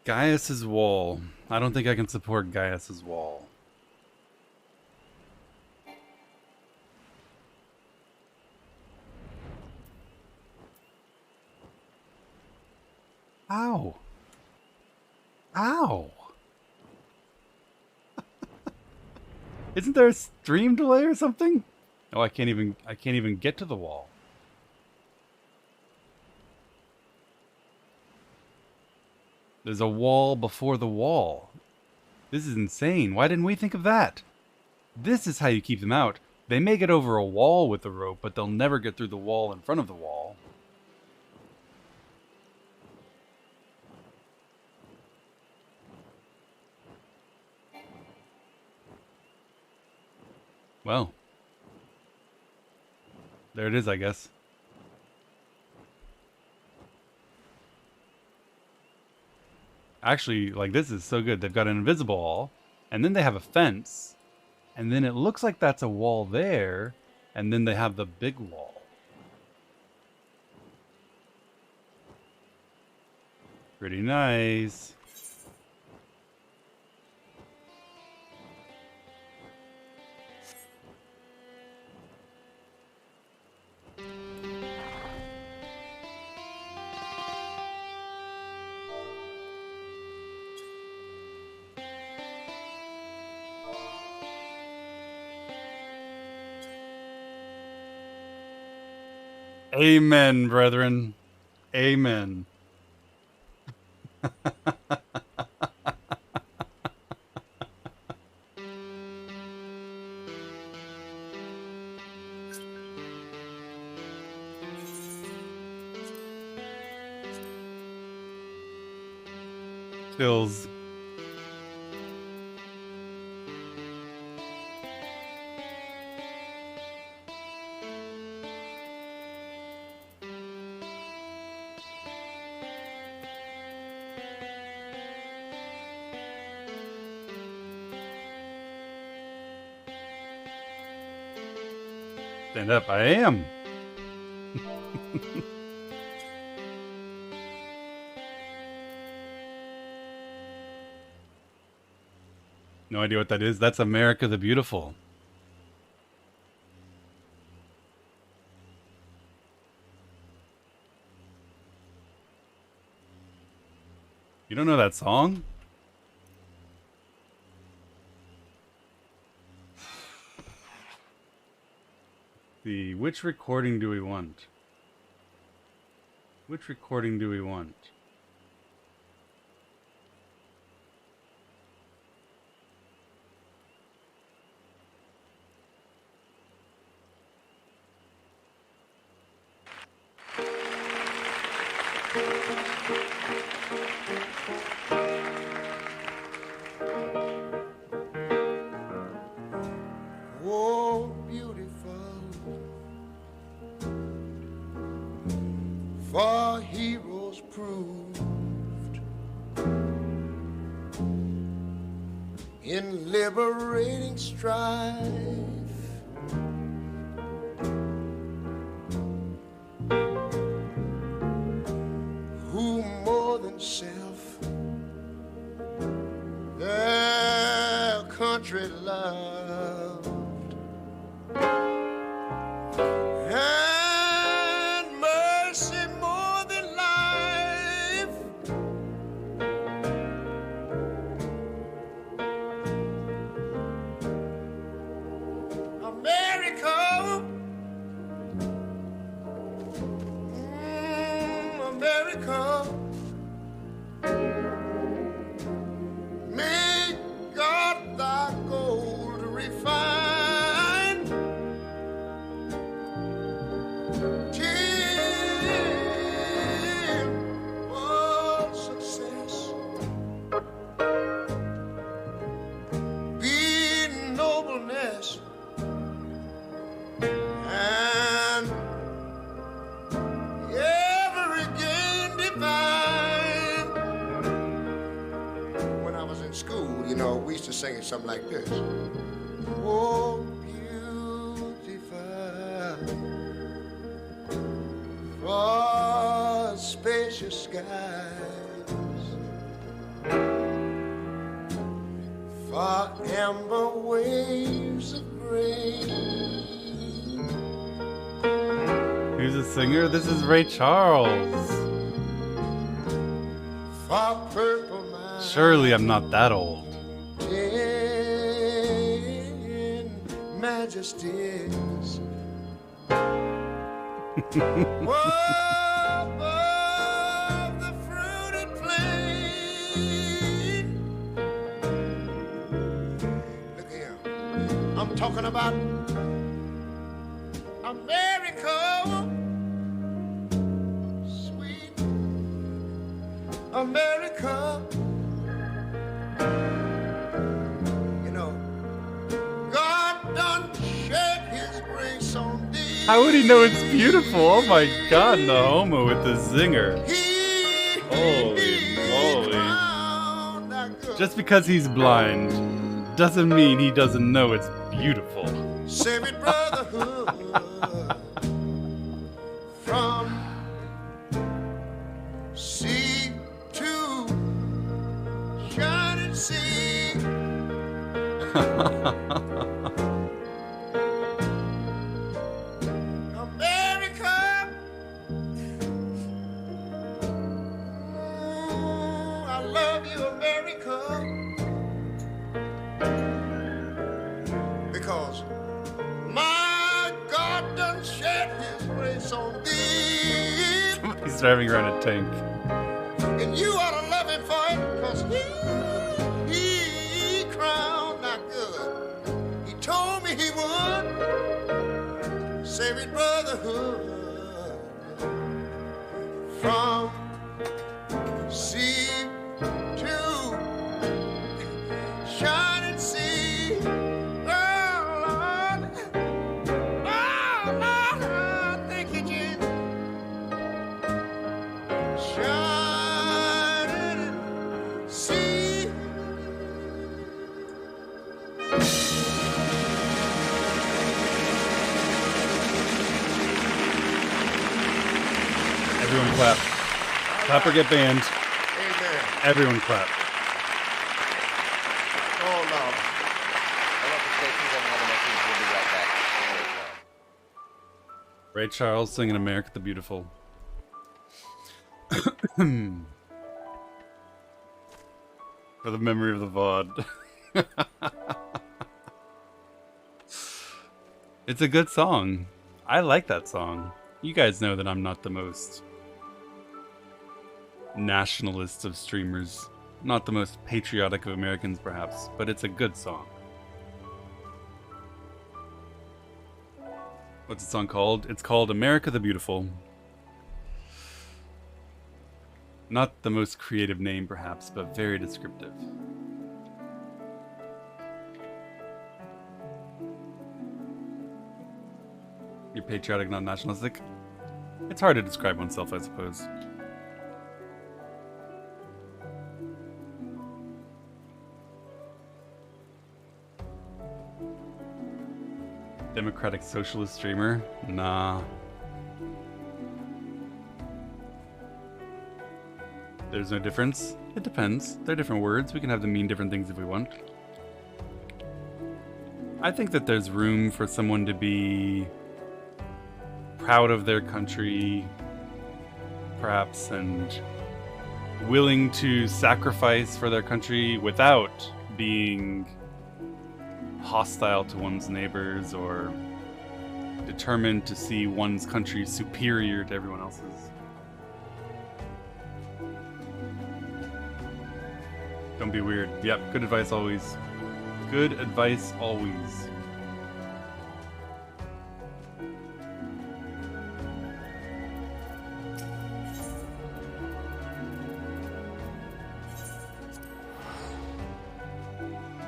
Gaius's wall. I don't think I can support Gaius's wall. Ow. Ow. Isn't there a stream delay or something? Oh, I can't even get to the wall. There's a wall before the wall. This is insane. Why didn't we think of that? This is how you keep them out. They may get over a wall with the rope, but they'll never get through the wall in front of the wall. Well, there it is, I guess. Actually, like, this is so good. They've got an invisible wall, and then they have a fence, and then it looks like that's a wall there, and then they have the big wall. Pretty nice. Amen, brethren. Amen. Chills. Stand up, I am. No idea what that is. That's America the Beautiful. You don't know that song? Which recording do we want? Which recording do we want? for heroes proved in liberating strife. Who more than self their country loved, and mercy more than life. America, America, may God thy gold refine till all success be nobleness and every gain divine. When I was in school, you know, we used to sing it something like this. Oh, beautiful for spacious skies, for amber waves of grain. Who's a singer? This is Ray Charles. For purple mind, Surely I'm not that old. in majesties. Above the fruited plain. Look here. I'm talking about America. Sweet America. You know, God done shed his grace on thee. How would he know it's beautiful? Oh my god, the homo with the zinger. Holy moly. Just because he's blind doesn't mean he doesn't know it's beautiful. Save it, brotherhood. From sea to shining sea. America. I love you, America. Because my God done shed his grace on thee. He's driving around a tank. And you ought to love him for it, because he crowned not good. He told me he would. Save it, brotherhood. From sea to shining sea. Oh, Lord. Oh, Lord. Thank you, Jesus. Shining sea. Everyone clap. Clap or get banned. Amen. Everyone clap. Oh, Lord. Ray Charles singing America the Beautiful. For the memory of the VOD. It's a good song. I like that song. You guys know that I'm not the most nationalist of streamers. Not the most patriotic of Americans, perhaps, but it's a good song. What's the song called? It's called America the Beautiful. Not the most creative name, perhaps, but very descriptive. You're patriotic, not nationalistic? It's hard to describe oneself, I suppose. Democratic Socialist streamer? Nah. There's no difference? It depends. They're different words. We can have them mean different things if we want. I think that there's room for someone to be proud of their country, perhaps, and willing to sacrifice for their country without being hostile to one's neighbors or determined to see one's country superior to everyone else's. Don't be weird. Yep, good advice always. Good advice always.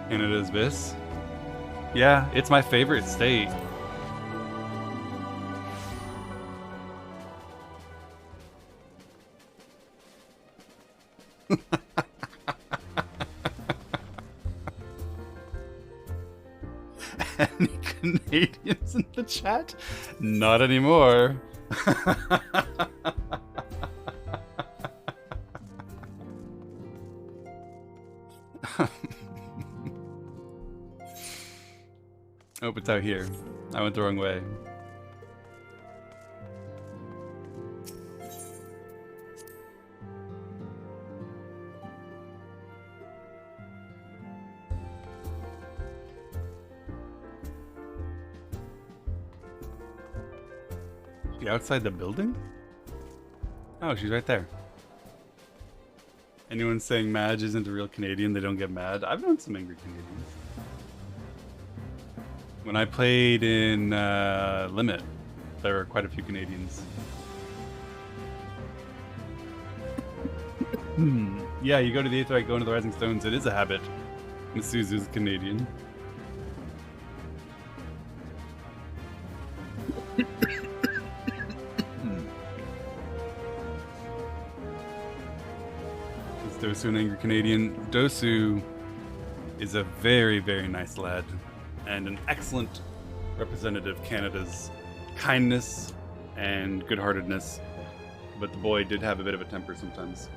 Canada's Bis. Yeah, it's my favorite state. Any Canadians in the chat? Not anymore. Oh, it's out here. I went the wrong way. Is she outside the building? Oh, she's right there. Anyone saying Madge isn't a real Canadian, they don't get mad. I've known some angry Canadians. When I played in Limit, there were quite a few Canadians. Yeah, you go to the Aetheryte, go into the Rising Stones. It is a habit. Masuzu's Canadian. Is Dosu an angry Canadian? Dosu is a very, very nice lad. And an excellent representative of Canada's kindness and good-heartedness. But the boy did have a bit of a temper sometimes.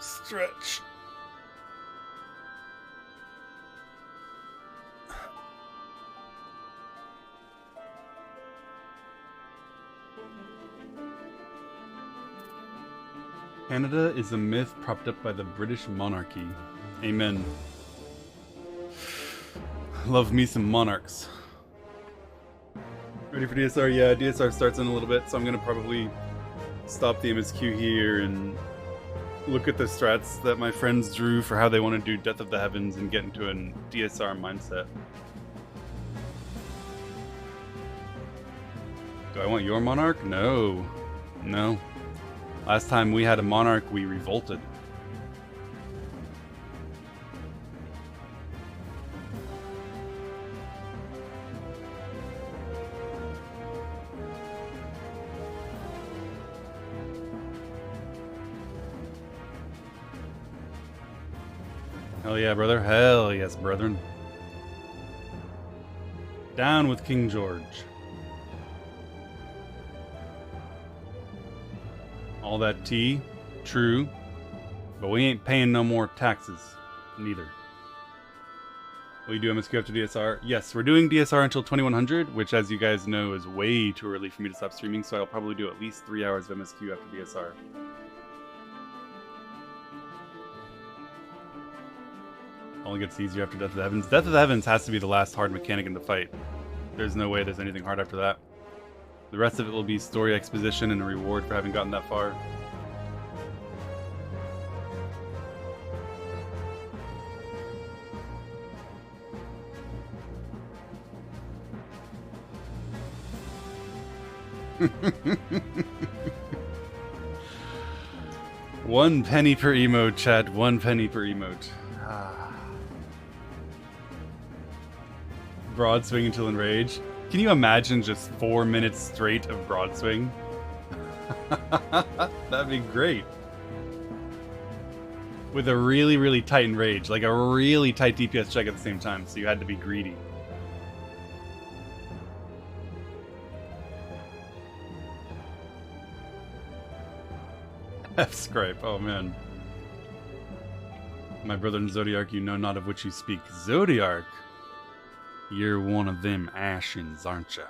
Stretch. Canada is a myth propped up by the British monarchy. Amen. Love me some monarchs. Ready for DSR? Yeah, DSR starts in a little bit, so I'm gonna probably stop the MSQ here and look at the strats that my friends drew for how they want to do Death of the Heavens and get into a DSR mindset. Do I want your monarch? No. No. Last time we had a monarch, we revolted. Hell yeah, brother. Hell yes, brethren. Down with King George. All that tea, true, but we ain't paying no more taxes, neither. Will you do MSQ after DSR? Yes, we're doing DSR until 2100, which as you guys know is way too early for me to stop streaming, so I'll probably do at least 3 hours of MSQ after DSR. Only gets easier after Death of the Heavens. Death of the Heavens has to be the last hard mechanic in the fight. There's no way there's anything hard after that. The rest of it will be story exposition and a reward for having gotten that far. One penny per emote, chat. 1 penny per emote. Broad swing until enraged. Can you imagine just 4 minutes straight of broad swing? That'd be great. With a really, really tight enrage. Like a really tight DPS check at the same time, so you had to be greedy. F-Scripe, oh man. My brother in Zodiark, you know not of which you speak. Zodiark? You're one of them Ashens, aren't you?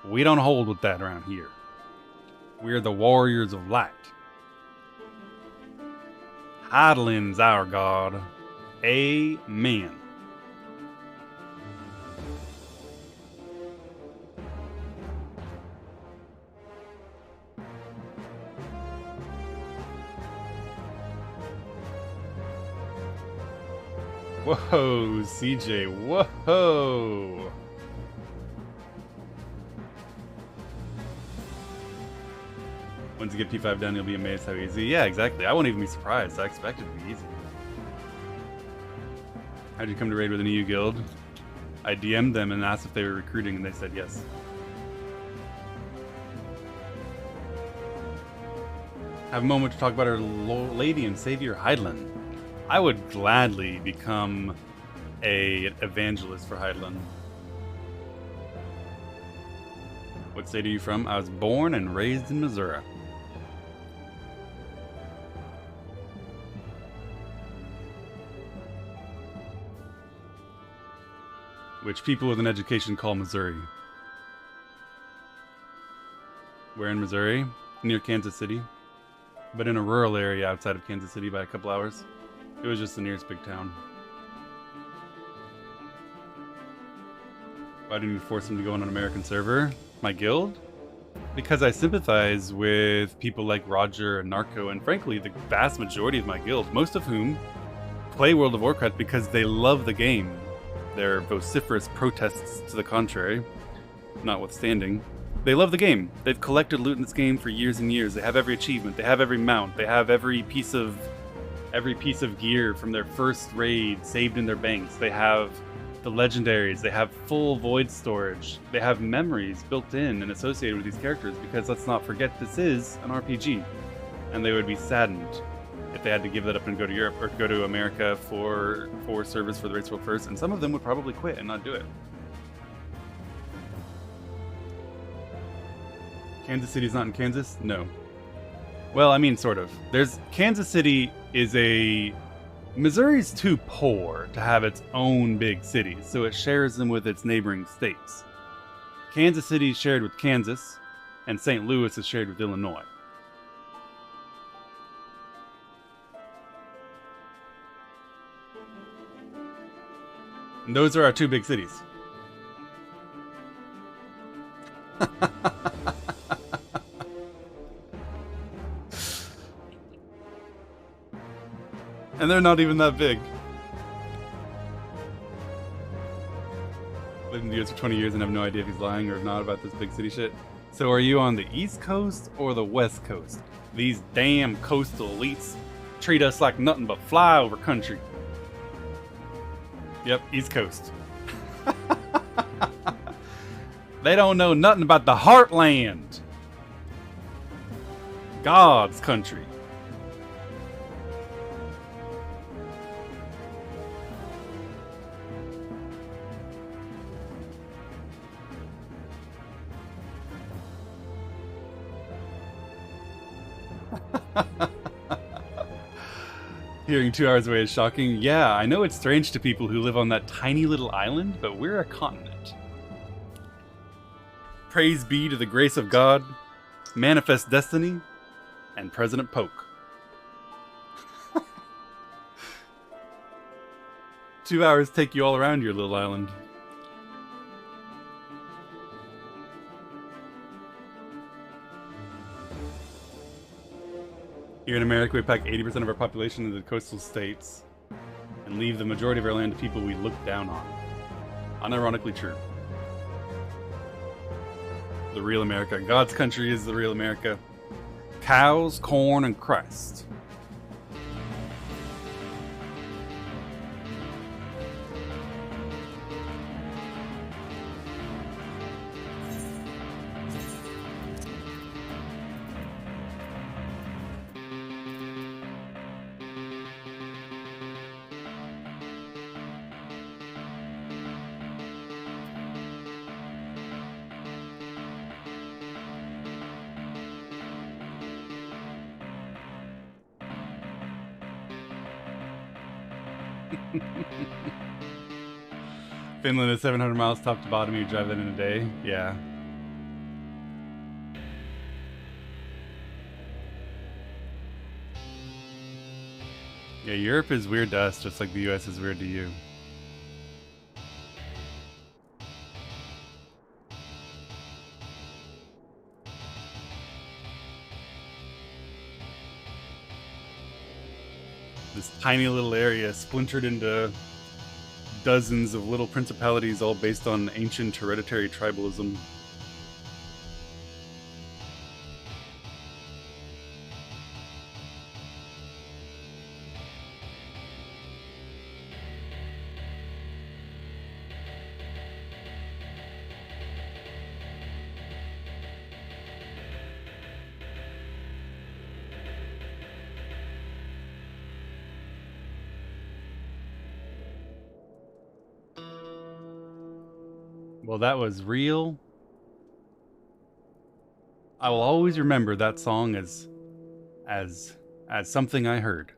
We don't hold with that around here. We're the warriors of light. Hydaelyn's our god. Amen. Whoa, CJ, whoa! Once you get P5 done, you'll be amazed how easy. Yeah, exactly. I won't even be surprised. I expect it to be easy. How'd you come to raid with an EU guild? I DM'd them and asked if they were recruiting, and they said yes. Have a moment to talk about our lady and savior, Hydaelyn. I would gladly become an evangelist for Hydaelyn. What state are you from? I was born and raised in Missouri. Which people with an education call Missouri. We're in Missouri, near Kansas City, but in a rural area outside of Kansas City by a couple hours. It was just the nearest big town. Why didn't you force him to go on an American server? My guild? Because I sympathize with people like Roger and Narco, and frankly, the vast majority of my guild, most of whom play World of Warcraft because they love the game. Their vociferous protests to the contrary, notwithstanding. They love the game. They've collected loot in this game for years and years. They have every achievement. They have every mount. They have every piece of gear from their first raid saved in their banks. They have the legendaries. They have full void storage. They have memories built in and associated with these characters because let's not forget this is an RPG. And they would be saddened if they had to give that up and go to Europe or go to America for service for the Race World First. And some of them would probably quit and not do it. Kansas City's not in Kansas? No. Well, I mean, sort of. Kansas City is Missouri's too poor to have its own big cities, so it shares them with its neighboring states. Kansas City is shared with Kansas, and St. Louis is shared with Illinois. And those are our two big cities. And they're not even that big. Lived in the US for 20 years and have no idea if he's lying or not about this big city shit. So are you on the East Coast or the West Coast? These damn coastal elites treat us like nothing but flyover country. Yep, East Coast. They don't know nothing about the heartland. God's country. Hearing 2 hours away is shocking. Yeah, I know it's strange to people who live on that tiny little island, but we're a continent. Praise be to the grace of God, Manifest Destiny, and President Polk. 2 hours take you all around your little island. Here in America, we pack 80% of our population into the coastal states and leave the majority of our land to people we look down on. Unironically true. The real America. God's country is the real America. Cows, corn, and Christ. Finland is 700 miles top to bottom. You drive that in a day? Yeah. Yeah, Europe is weird to us, just like the US is weird to you. This tiny little area splintered into dozens of little principalities, all based on ancient hereditary tribalism. Well, that was real. I will always remember that song as something I heard.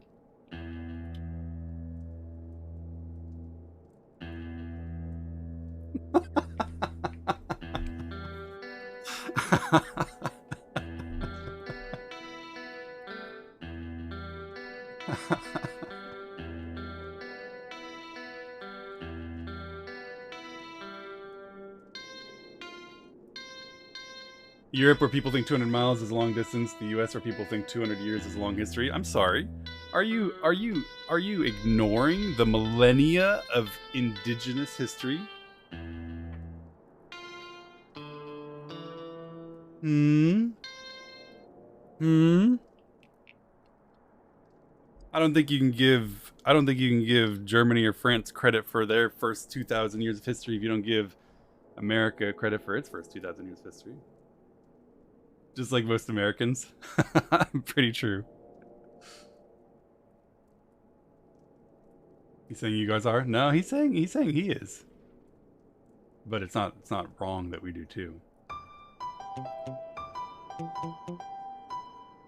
Europe, where people think 200 miles is long distance. The US, where people think 200 years is long history. I'm sorry. Are you ignoring the millennia of indigenous history? I don't think you can give Germany or France credit for their first 2,000 years of history if you don't give America credit for its first 2,000 years of history. Just like most Americans. Pretty true. He's saying you guys are? No, he's saying he is. But it's not wrong that we do too.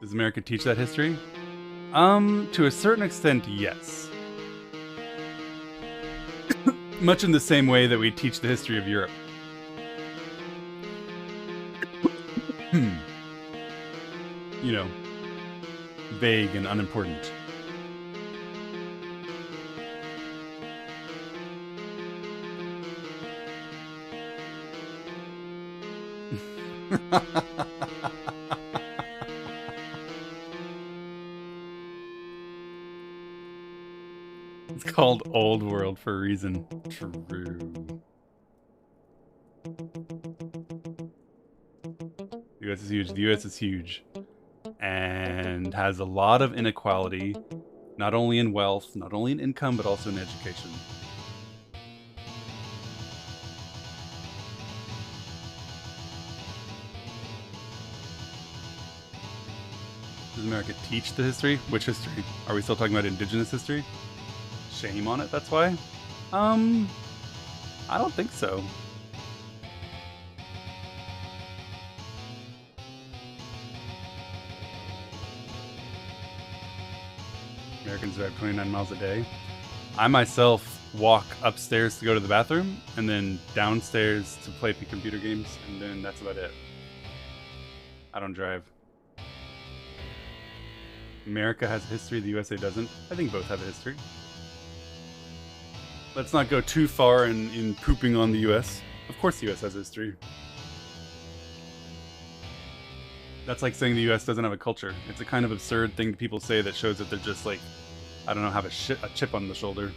Does America teach that history? To a certain extent, yes. Much in the same way that we teach the history of Europe. You know, vague and unimportant. It's called Old World for a reason. True. The US is huge. The US is huge. And has a lot of inequality, not only in wealth, not only in income, but also in education. Does America teach the history? Which history? Are we still talking about indigenous history? Shame on it, that's why? I don't think so. Americans drive 29 miles a day. I myself walk upstairs to go to the bathroom, and then downstairs to play computer games, and then that's about it. I don't drive. America has a history, the USA doesn't. I think both have a history. Let's not go too far in pooping on the US. Of course the US has history. That's like saying the US doesn't have a culture. It's a kind of absurd thing people say that shows that they're just like, I don't know, have a chip on the shoulder.